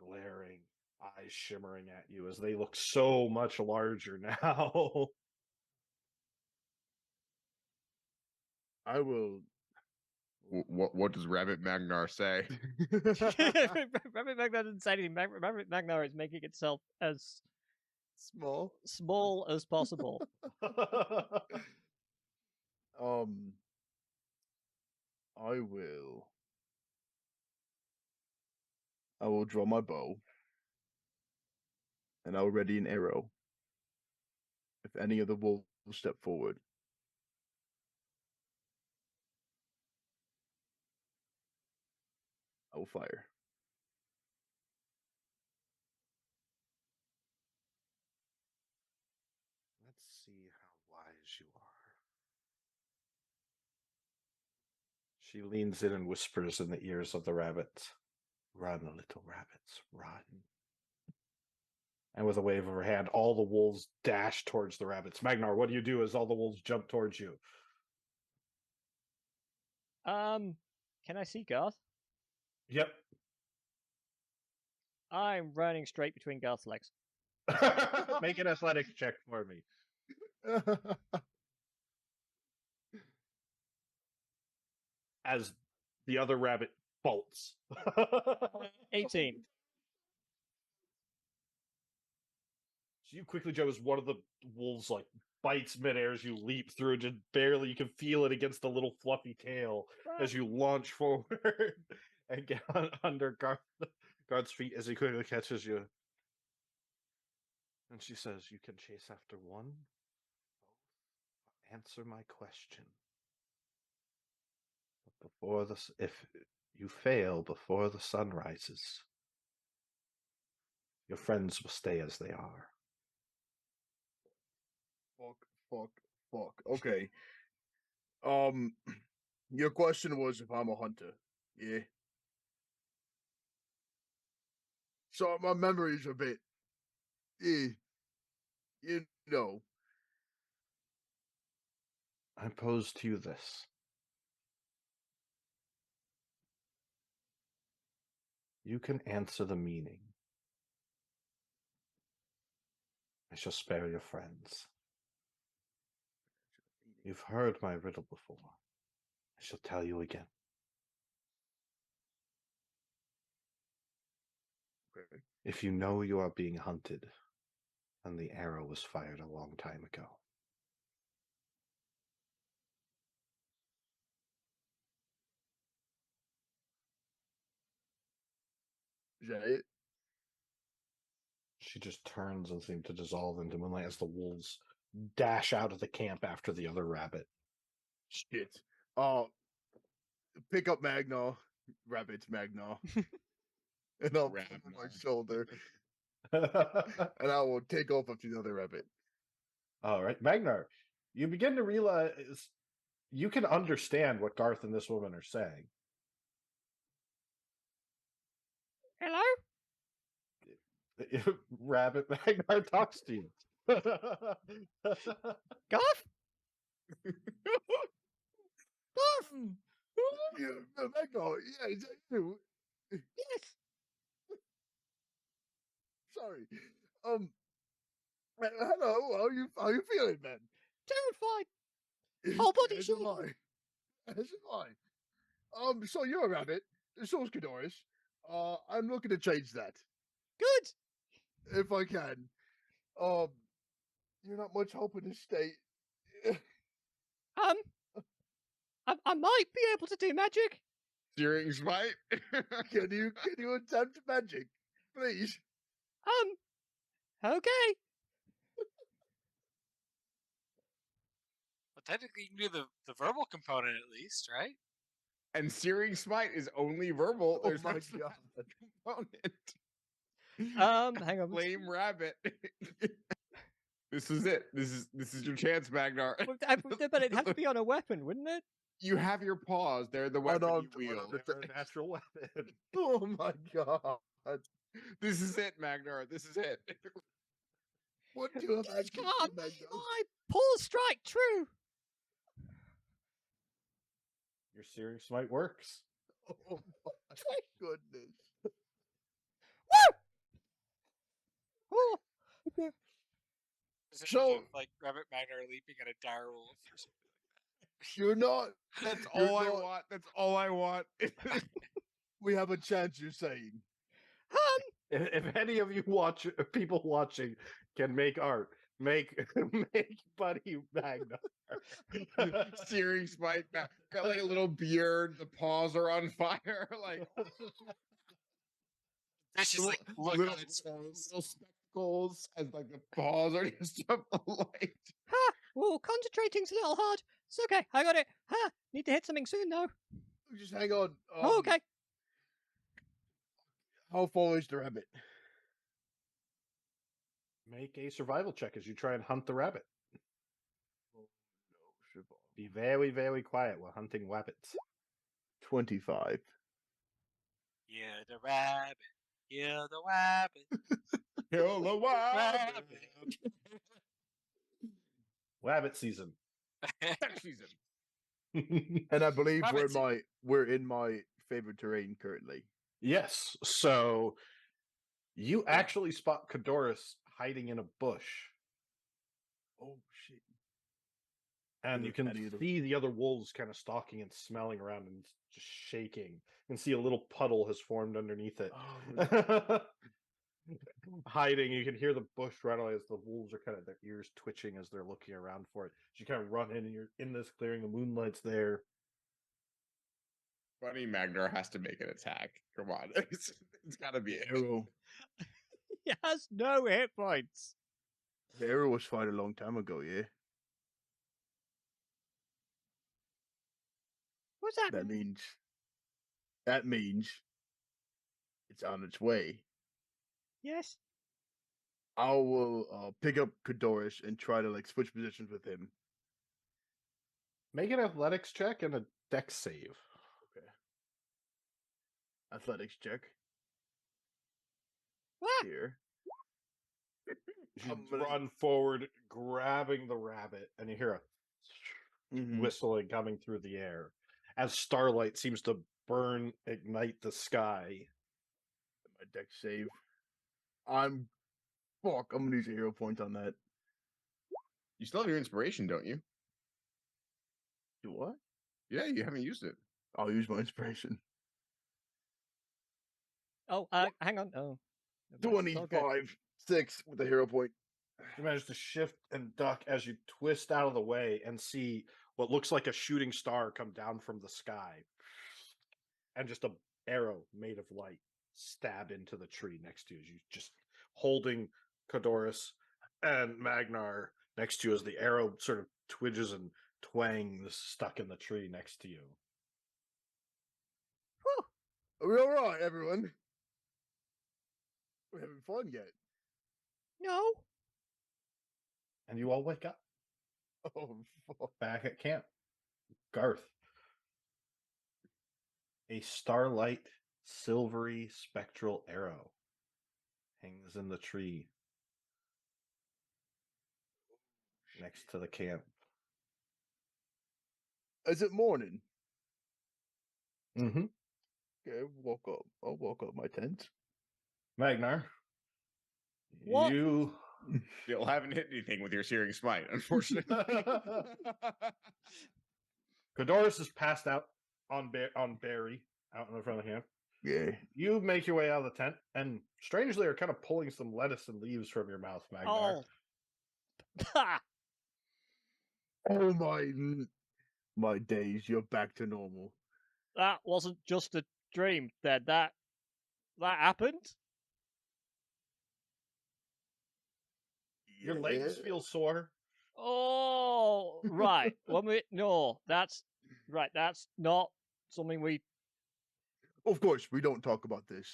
glaring, eyes shimmering at you as they look so much larger now. I will. What does Rabbit Magnar say? Rabbit Magnar didn't say anything. Rabbit Magnar is making itself as Small. small as possible. Um, I will. I will draw my bow, and I'll ready an arrow. If any of the wolves step forward, I will fire. Let's see how wise you are. She leans in and whispers in the ears of the rabbits, "Run, little rabbits, run." And with a wave of her hand, all the wolves dash towards the rabbits. Magnar, what do you do as all the wolves jump towards you? Can I see Garth? Yep. I'm running straight between Garth's legs. Make an athletics check for me. As the other rabbit bolts. 18. So you quickly, Joe, as one of the wolves like bites midair as you leap through, just barely you can feel it against the little fluffy tail as you launch forward and get under Guard's feet as he quickly catches you. And she says, "You can chase after one, both. Answer my question. But if you fail before the sun rises, your friends will stay as they are." Fuck. Okay. Your question was if I'm a hunter. Yeah. So my memory's a bit. You know. I pose to you this. You can answer the meaning. I shall spare your friends. You've heard my riddle before. I shall tell you again. Okay. If you know you are being hunted, then the arrow was fired a long time ago. Is that it? She just turns and seems to dissolve into moonlight as the wolves dash out of the camp after the other rabbit. Shit. Pick up Magnar, rabbit Magnar, and I'll put it on my shoulder, and I will take off after the other rabbit. All right, Magnar, you begin to realize you can understand what Garth and this woman are saying. Hello? Rabbit Magnar talks to you. Garth? Garth? Yeah, Magnar. Yeah, is that you? Yes. Sorry. Hello. How you feeling, man? Terrified. Whole body As am shaking. I. As am I. So you're a rabbit. So's Cadoris. I'm looking to change that Good. if I can. You're not much help in this state. I might be able to do magic. Searing smite. Can you attempt magic, please? Okay. Well, technically, you can do the verbal component at least, right? And searing smite is only verbal. Oh There's my no God. component. Hang on. Flame rabbit. This is it. This is your chance, Magnar. But it'd have to be on a weapon, wouldn't it? You have your paws. They're the weapon you wield. They're a natural weapon. Oh my God. This is it, Magnar. This is it. What do you have Just access come to, on. Magnar? My paws strike true. Your searing smite works. Oh my goodness. Oh, So- like Rabbit Magnar leaping at a dire wolf or something. You're not. That's You're all I not- want. That's all I want. We have a chance, you're saying. If any of you people watching can make art, make Buddy Magnar. Searing smite. Got like a little beard. The paws are on fire. Like It's just like look little, on its face. little spectacles goals as like the paws are just up the light. Ha! Whoa, concentrating's a little hard. It's okay, I got it. Ha! Need to hit something soon though. Just hang on. Okay. How far is the rabbit? Make a survival check as you try and hunt the rabbit. Oh, no, survival. Be very, very quiet while hunting rabbits. 25. Yeah, the rabbit. Yeah, the rabbit. Kill the Rabbit. Rabbit season. season. And I believe Rabbit we're in my favorite terrain currently. Yes. So you actually spot Cadoris hiding in a bush. Oh shit. And you can Any of the- see the other wolves kind of stalking and smelling around and just shaking. You can see a little puddle has formed underneath it. Oh, Hiding, you can hear the bush rattle as the wolves are kind of their ears twitching as they're looking around for it. As you kind of run in and you're in this clearing, the moonlight's there. Funny Magnar has to make an attack. Come on. It's gotta be it. Arrow. He has no hit points. The arrow was fought a long time ago, yeah? What's that? That means it's on its way. Yes. I will pick up Cadoris and try to like switch positions with him. Make an athletics check and a dex save. Okay. Athletics check. What? Here. You I'm gonna- run forward, grabbing the rabbit, and you hear a Mhm. whistling coming through the air as starlight seems to ignite the sky. My deck save. I'm gonna use a hero point on that. You still have your inspiration, don't you? Do what? Yeah, you haven't used it. I'll use my inspiration. Oh, hang on. Oh. never mind. It's all good. 25. 6 with a hero point. You manage to shift and duck as you twist out of the way and see what looks like a shooting star come down from the sky. And just a arrow made of light stab into the tree next to you. You just holding Cadoris and Magnar next to you as the arrow sort of twidges and twangs stuck in the tree next to you. Are we alright, everyone? We're having fun yet. No. And you all wake up Oh, fuck. back at camp. Garth. A starlight, silvery, spectral arrow hangs in the tree next to the camp. Is it morning? Mm-hmm. Okay, walk up. I'll walk up my tent. Magnar, What? you Still haven't hit anything with your searing smite, unfortunately. Cadoris is passed out on Barry out in the front of the camp. Yeah. You make your way out of the tent and strangely are kind of pulling some lettuce and leaves from your mouth, Magnar. Oh. Ha! Oh my days, you're back to normal. That wasn't just a dream. Then that happened. Your legs feel sore. Oh, right. No, that's right. That's not something we. Of course, we don't talk about this.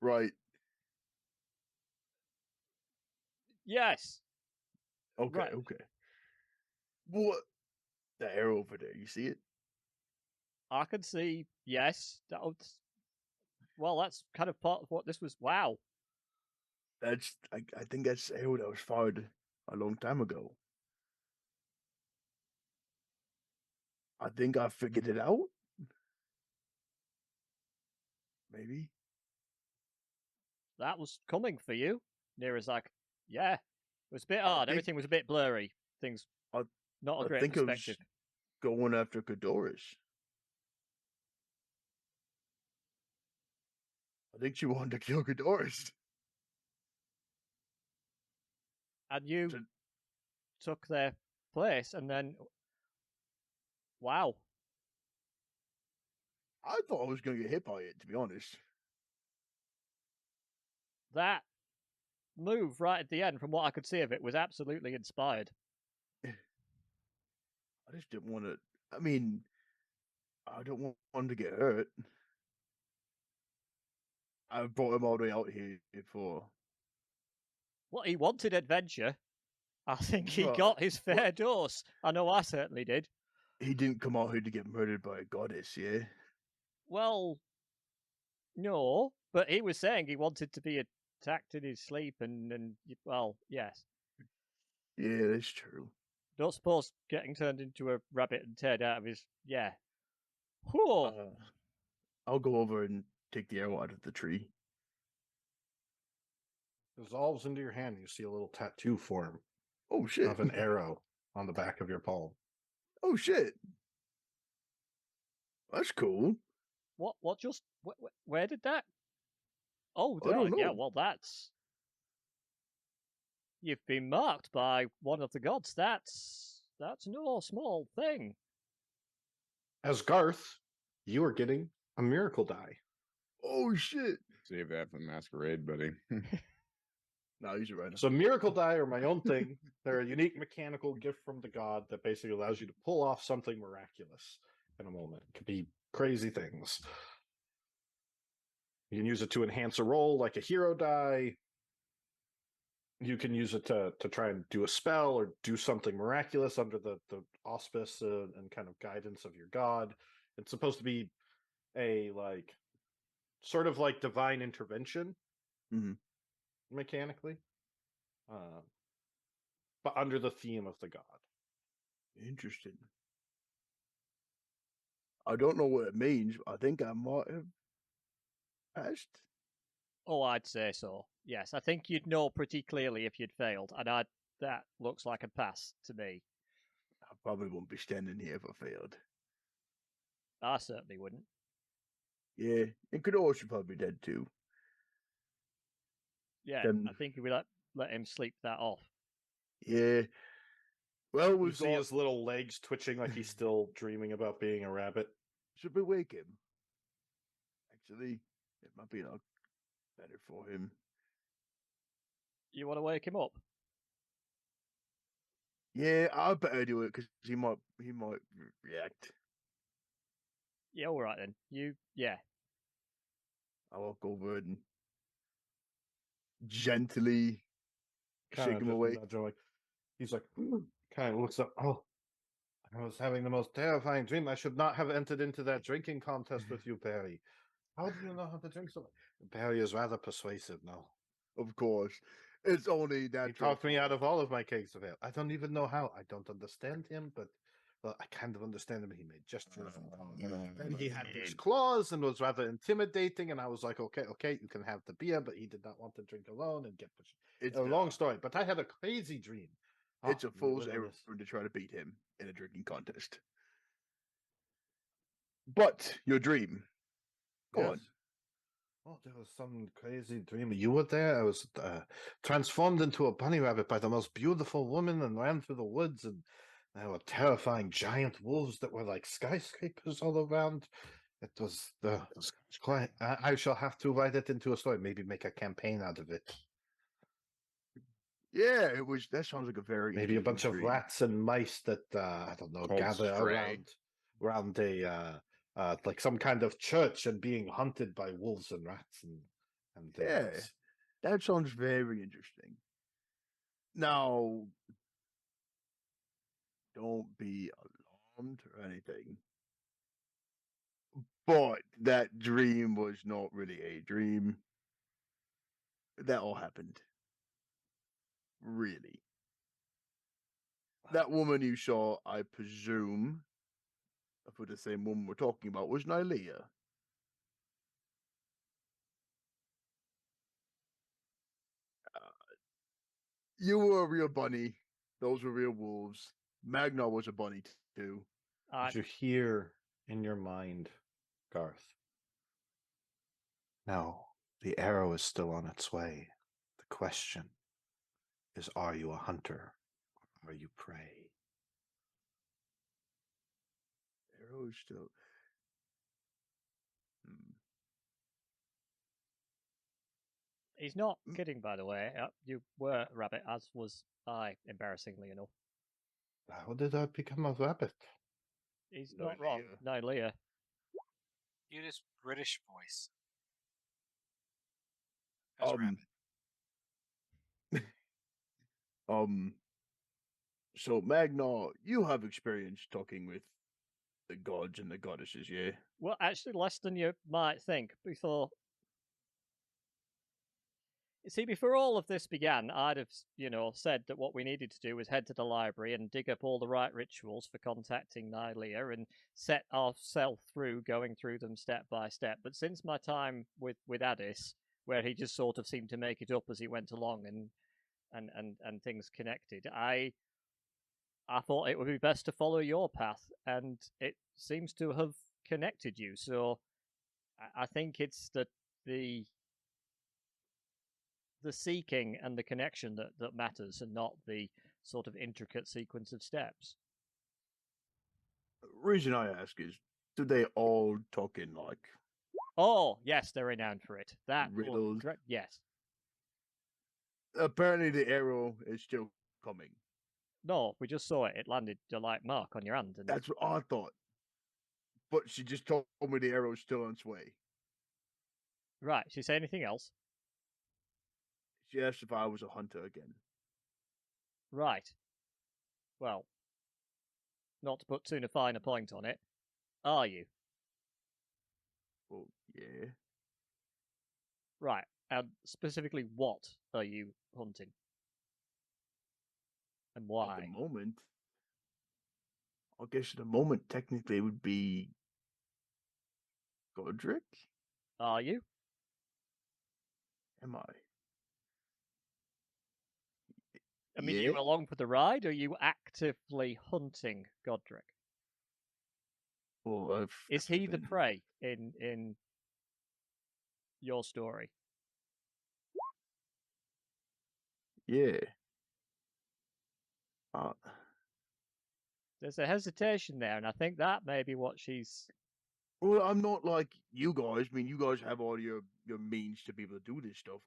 Right. Yes. Okay, Right. okay. What? The arrow over there, you see it? I can see. Yes. Well, that's kind of part of what this was. Wow. That's I think that's the arrow that was fired a long time ago. I think I figured it out. Maybe. That was coming for you. Near's like, yeah. It was a bit I hard. think- Everything was a bit blurry. Things. I- Not a I great think it was perspective. going after Cadoris. I think she wanted to kill Cadoris. And you So- took their place, and then. Wow. I thought I was going to get hit by it, to be honest. That move right at the end, from what I could see of it, was absolutely inspired. I just didn't want to. I mean, I don't want him to get hurt. I brought him all the way out here for. What, he wanted adventure? I think he Right, got his but- fair dose. I know I certainly did. He didn't come out here to get murdered by a goddess, yeah? Well, no, but he was saying he wanted to be attacked in his sleep, and well, yes. Yeah, that's true. Don't suppose getting turned into a rabbit and teared out of his Whew. I'll go over and take the arrow out of the tree. Dissolves into your hand. You see a little tattoo form Oh shit! of an arrow on the back of your palm. Oh shit! That's cool. What just where did that? Oh, I don't yeah. know. Well, that's you've been marked by one of the gods. That's no small thing. As Garth, you are getting a miracle die. Oh shit! Save that for the masquerade, buddy. No, he's right. So miracle die are my own thing. They're a unique mechanical gift from the god that basically allows you to pull off something miraculous in a moment. It could be crazy things. You can use it to enhance a roll like a hero die. You can use it to try and do a spell or do something miraculous under the auspice and kind of guidance of your god. It's supposed to be a sort of like divine intervention mechanically, but under the theme of the god. Interesting. I don't know what it means, but I think I might have passed. Oh, I'd say so. Yes, I think you'd know pretty clearly if you'd failed, and that looks like a pass to me. I probably won't be standing here if I failed. I certainly wouldn't. Yeah, and Kador should probably be dead too. Yeah, Then- I think we let him sleep that off. Yeah. Well, You we've see got. his little legs twitching like he's still dreaming about being a rabbit. Should we wake him? Actually, it might be a lot better for him. You want to wake him up? Yeah, I better do it because he might react. Yeah, all right then. Yeah. I walk over and gently Kinda shake him just awake. nudge him, he's like, kind of looks up. Oh, I was having the most terrifying dream. I should not have entered into that drinking contest with you, Barry. How do you know how to drink so much? Barry is rather persuasive now. Of course, it's only that He talked me out of all of my kegs of ale. I don't even know how. I don't understand him, but well, I kind of understand him. He made gestures. And he had these claws and was rather intimidating. And I was like, okay, you can have the beer, but he did not want to drink alone and get pushed. It's A long story, but I had a crazy dream. It's a you fool's will errand this. to try to beat him in a drinking contest. But your dream. Go on. Yes. Oh, there was some crazy dream. You were there. I was transformed into a bunny rabbit by the most beautiful woman and ran through the woods. And there were terrifying giant wolves that were like skyscrapers all around. It was quite. I shall have to write it into a story. Maybe make a campaign out of it. Yeah, it was. That sounds like a very Maybe a bunch of interesting dream. rats and mice that I don't know Called gather Stray. around a like some kind of church and being hunted by wolves and rats and Yeah. things. That sounds very interesting. Now, don't be alarmed or anything. But that dream was not really a dream. That all happened. Really. That woman you saw, I presume, for the same woman we're talking about, was Nylea. You were a real bunny. Those were real wolves. Magnar was a bunny too. Did you hear in your mind, Garth? No, the arrow is still on its way. The question is, are you a hunter or are you prey? Arrow is still. He's not kidding, by the way. You were a rabbit, as was I, embarrassingly enough. How did I become a rabbit? He's No not wrong. idea. No, Leah. Cutest British voice. As rabbit. Um. So Magna, you have experience talking with the gods and the goddesses, yeah? Well, actually, less than you might think. Before all of this began, I'd have, said that what we needed to do was head to the library and dig up all the right rituals for contacting Nylea and set ourselves through going through them step by step. But since my time with Addis, where he just sort of seemed to make it up as he went along and things connected, I thought it would be best to follow your path, and it seems to have connected you. So I think it's the seeking and the connection that matters, and not the sort of intricate sequence of steps. Reason I ask is, do they all talk in like Oh, yes, they're renowned for it. That riddles? yes. Apparently, the arrow is still coming. No, we just saw it. It landed a light mark on your hand, and That's what I thought. But she just told me the arrow's still on its way. right. Did she say anything else? She asked if I was a hunter again. Right. Well, not to put too fine a point on it, are you? Well, yeah. Right. And specifically, what are you hunting? And At why? the moment, I guess at the moment, technically, it would be Godric. Are you? Am I? I mean, Yeah. you along for the ride, or are you actively hunting Godric? Well, Is he the prey in your story? Yeah. There's a hesitation there, and I think that may be what she's. Well, I'm not like you guys. I mean, you guys have all your means to be able to do this stuff.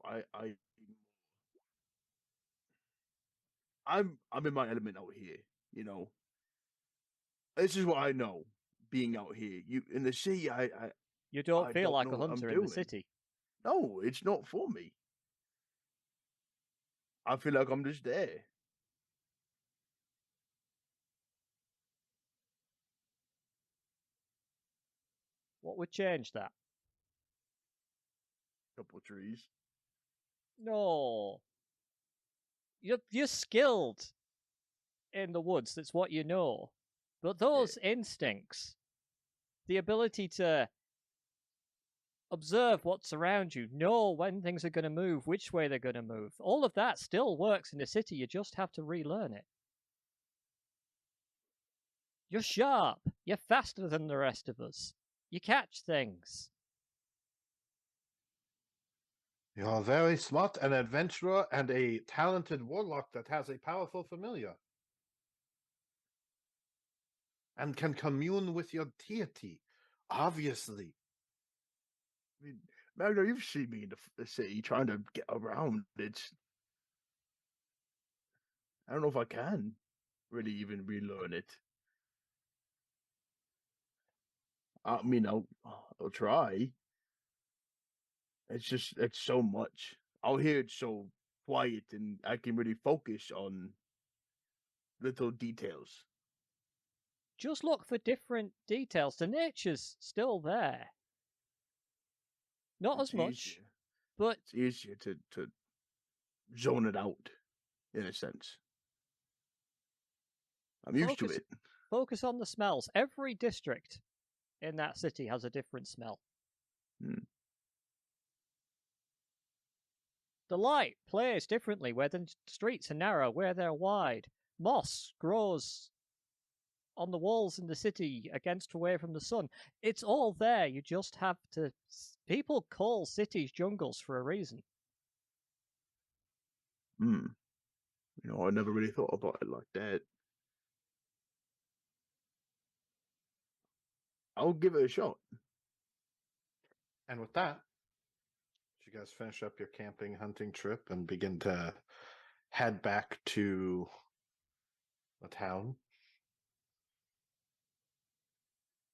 I'm in my element out here. You know, this is what I know. Being out here, you in the sea, You don't I feel don't like know a what I'm hunter in the doing. city. No, it's not for me. I feel like I'm just there. What would change that? Couple of trees. No. You're skilled in the woods. That's what you know. But those instincts, the ability to observe what's around you, know when things are going to move, which way they're going to move, all of that still works in the city. You just have to relearn it. You're sharp. You're faster than the rest of us. You catch things. You're very smart, an adventurer, and a talented warlock that has a powerful familiar. And can commune with your deity, obviously. I mean, Magna, you've seen me in the city trying to get around. I don't know if I can really even relearn it. I mean, I'll try. It's so much. Out here, it's so quiet, and I can really focus on little details. Just look for different details. The nature's still there. Not It's as much, easier. but It's easier to zone it out, in a sense. I'm used to it. focus on the smells. Every district in that city has a different smell. The light plays differently where the streets are narrow, where they're wide. Moss grows on the walls in the city against away from the sun. It's all there. You just have to. People call cities jungles for a reason. You know, I never really thought about it like that. I'll give it a shot. And with that, you guys finish up your camping hunting trip and begin to head back to the town.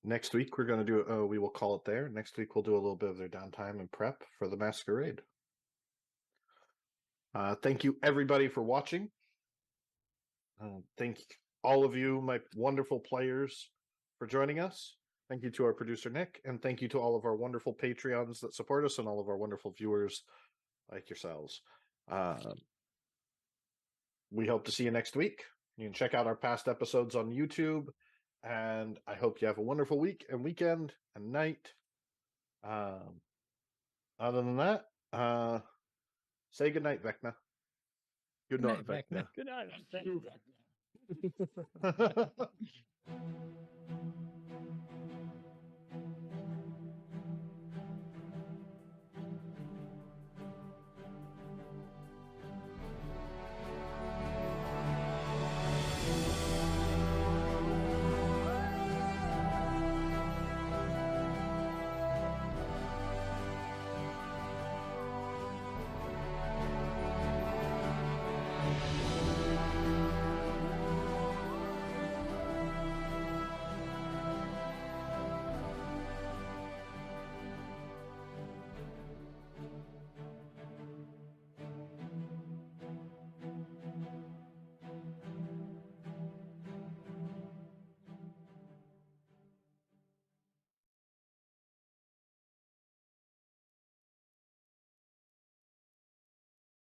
Next week we're going to do we will call it there. Next week we'll do a little bit of their downtime and prep for the masquerade. Thank you everybody for watching. Thank all of you, my wonderful players, for joining us. Thank you to our producer Nick, and thank you to all of our wonderful Patreons that support us and all of our wonderful viewers like yourselves. We hope to see you next week. You can check out our past episodes on YouTube, and I hope you have a wonderful week and weekend and night. Other than that, say goodnight, Vecna. Good night, Night, Vecna. Vecna. Good night. Move back.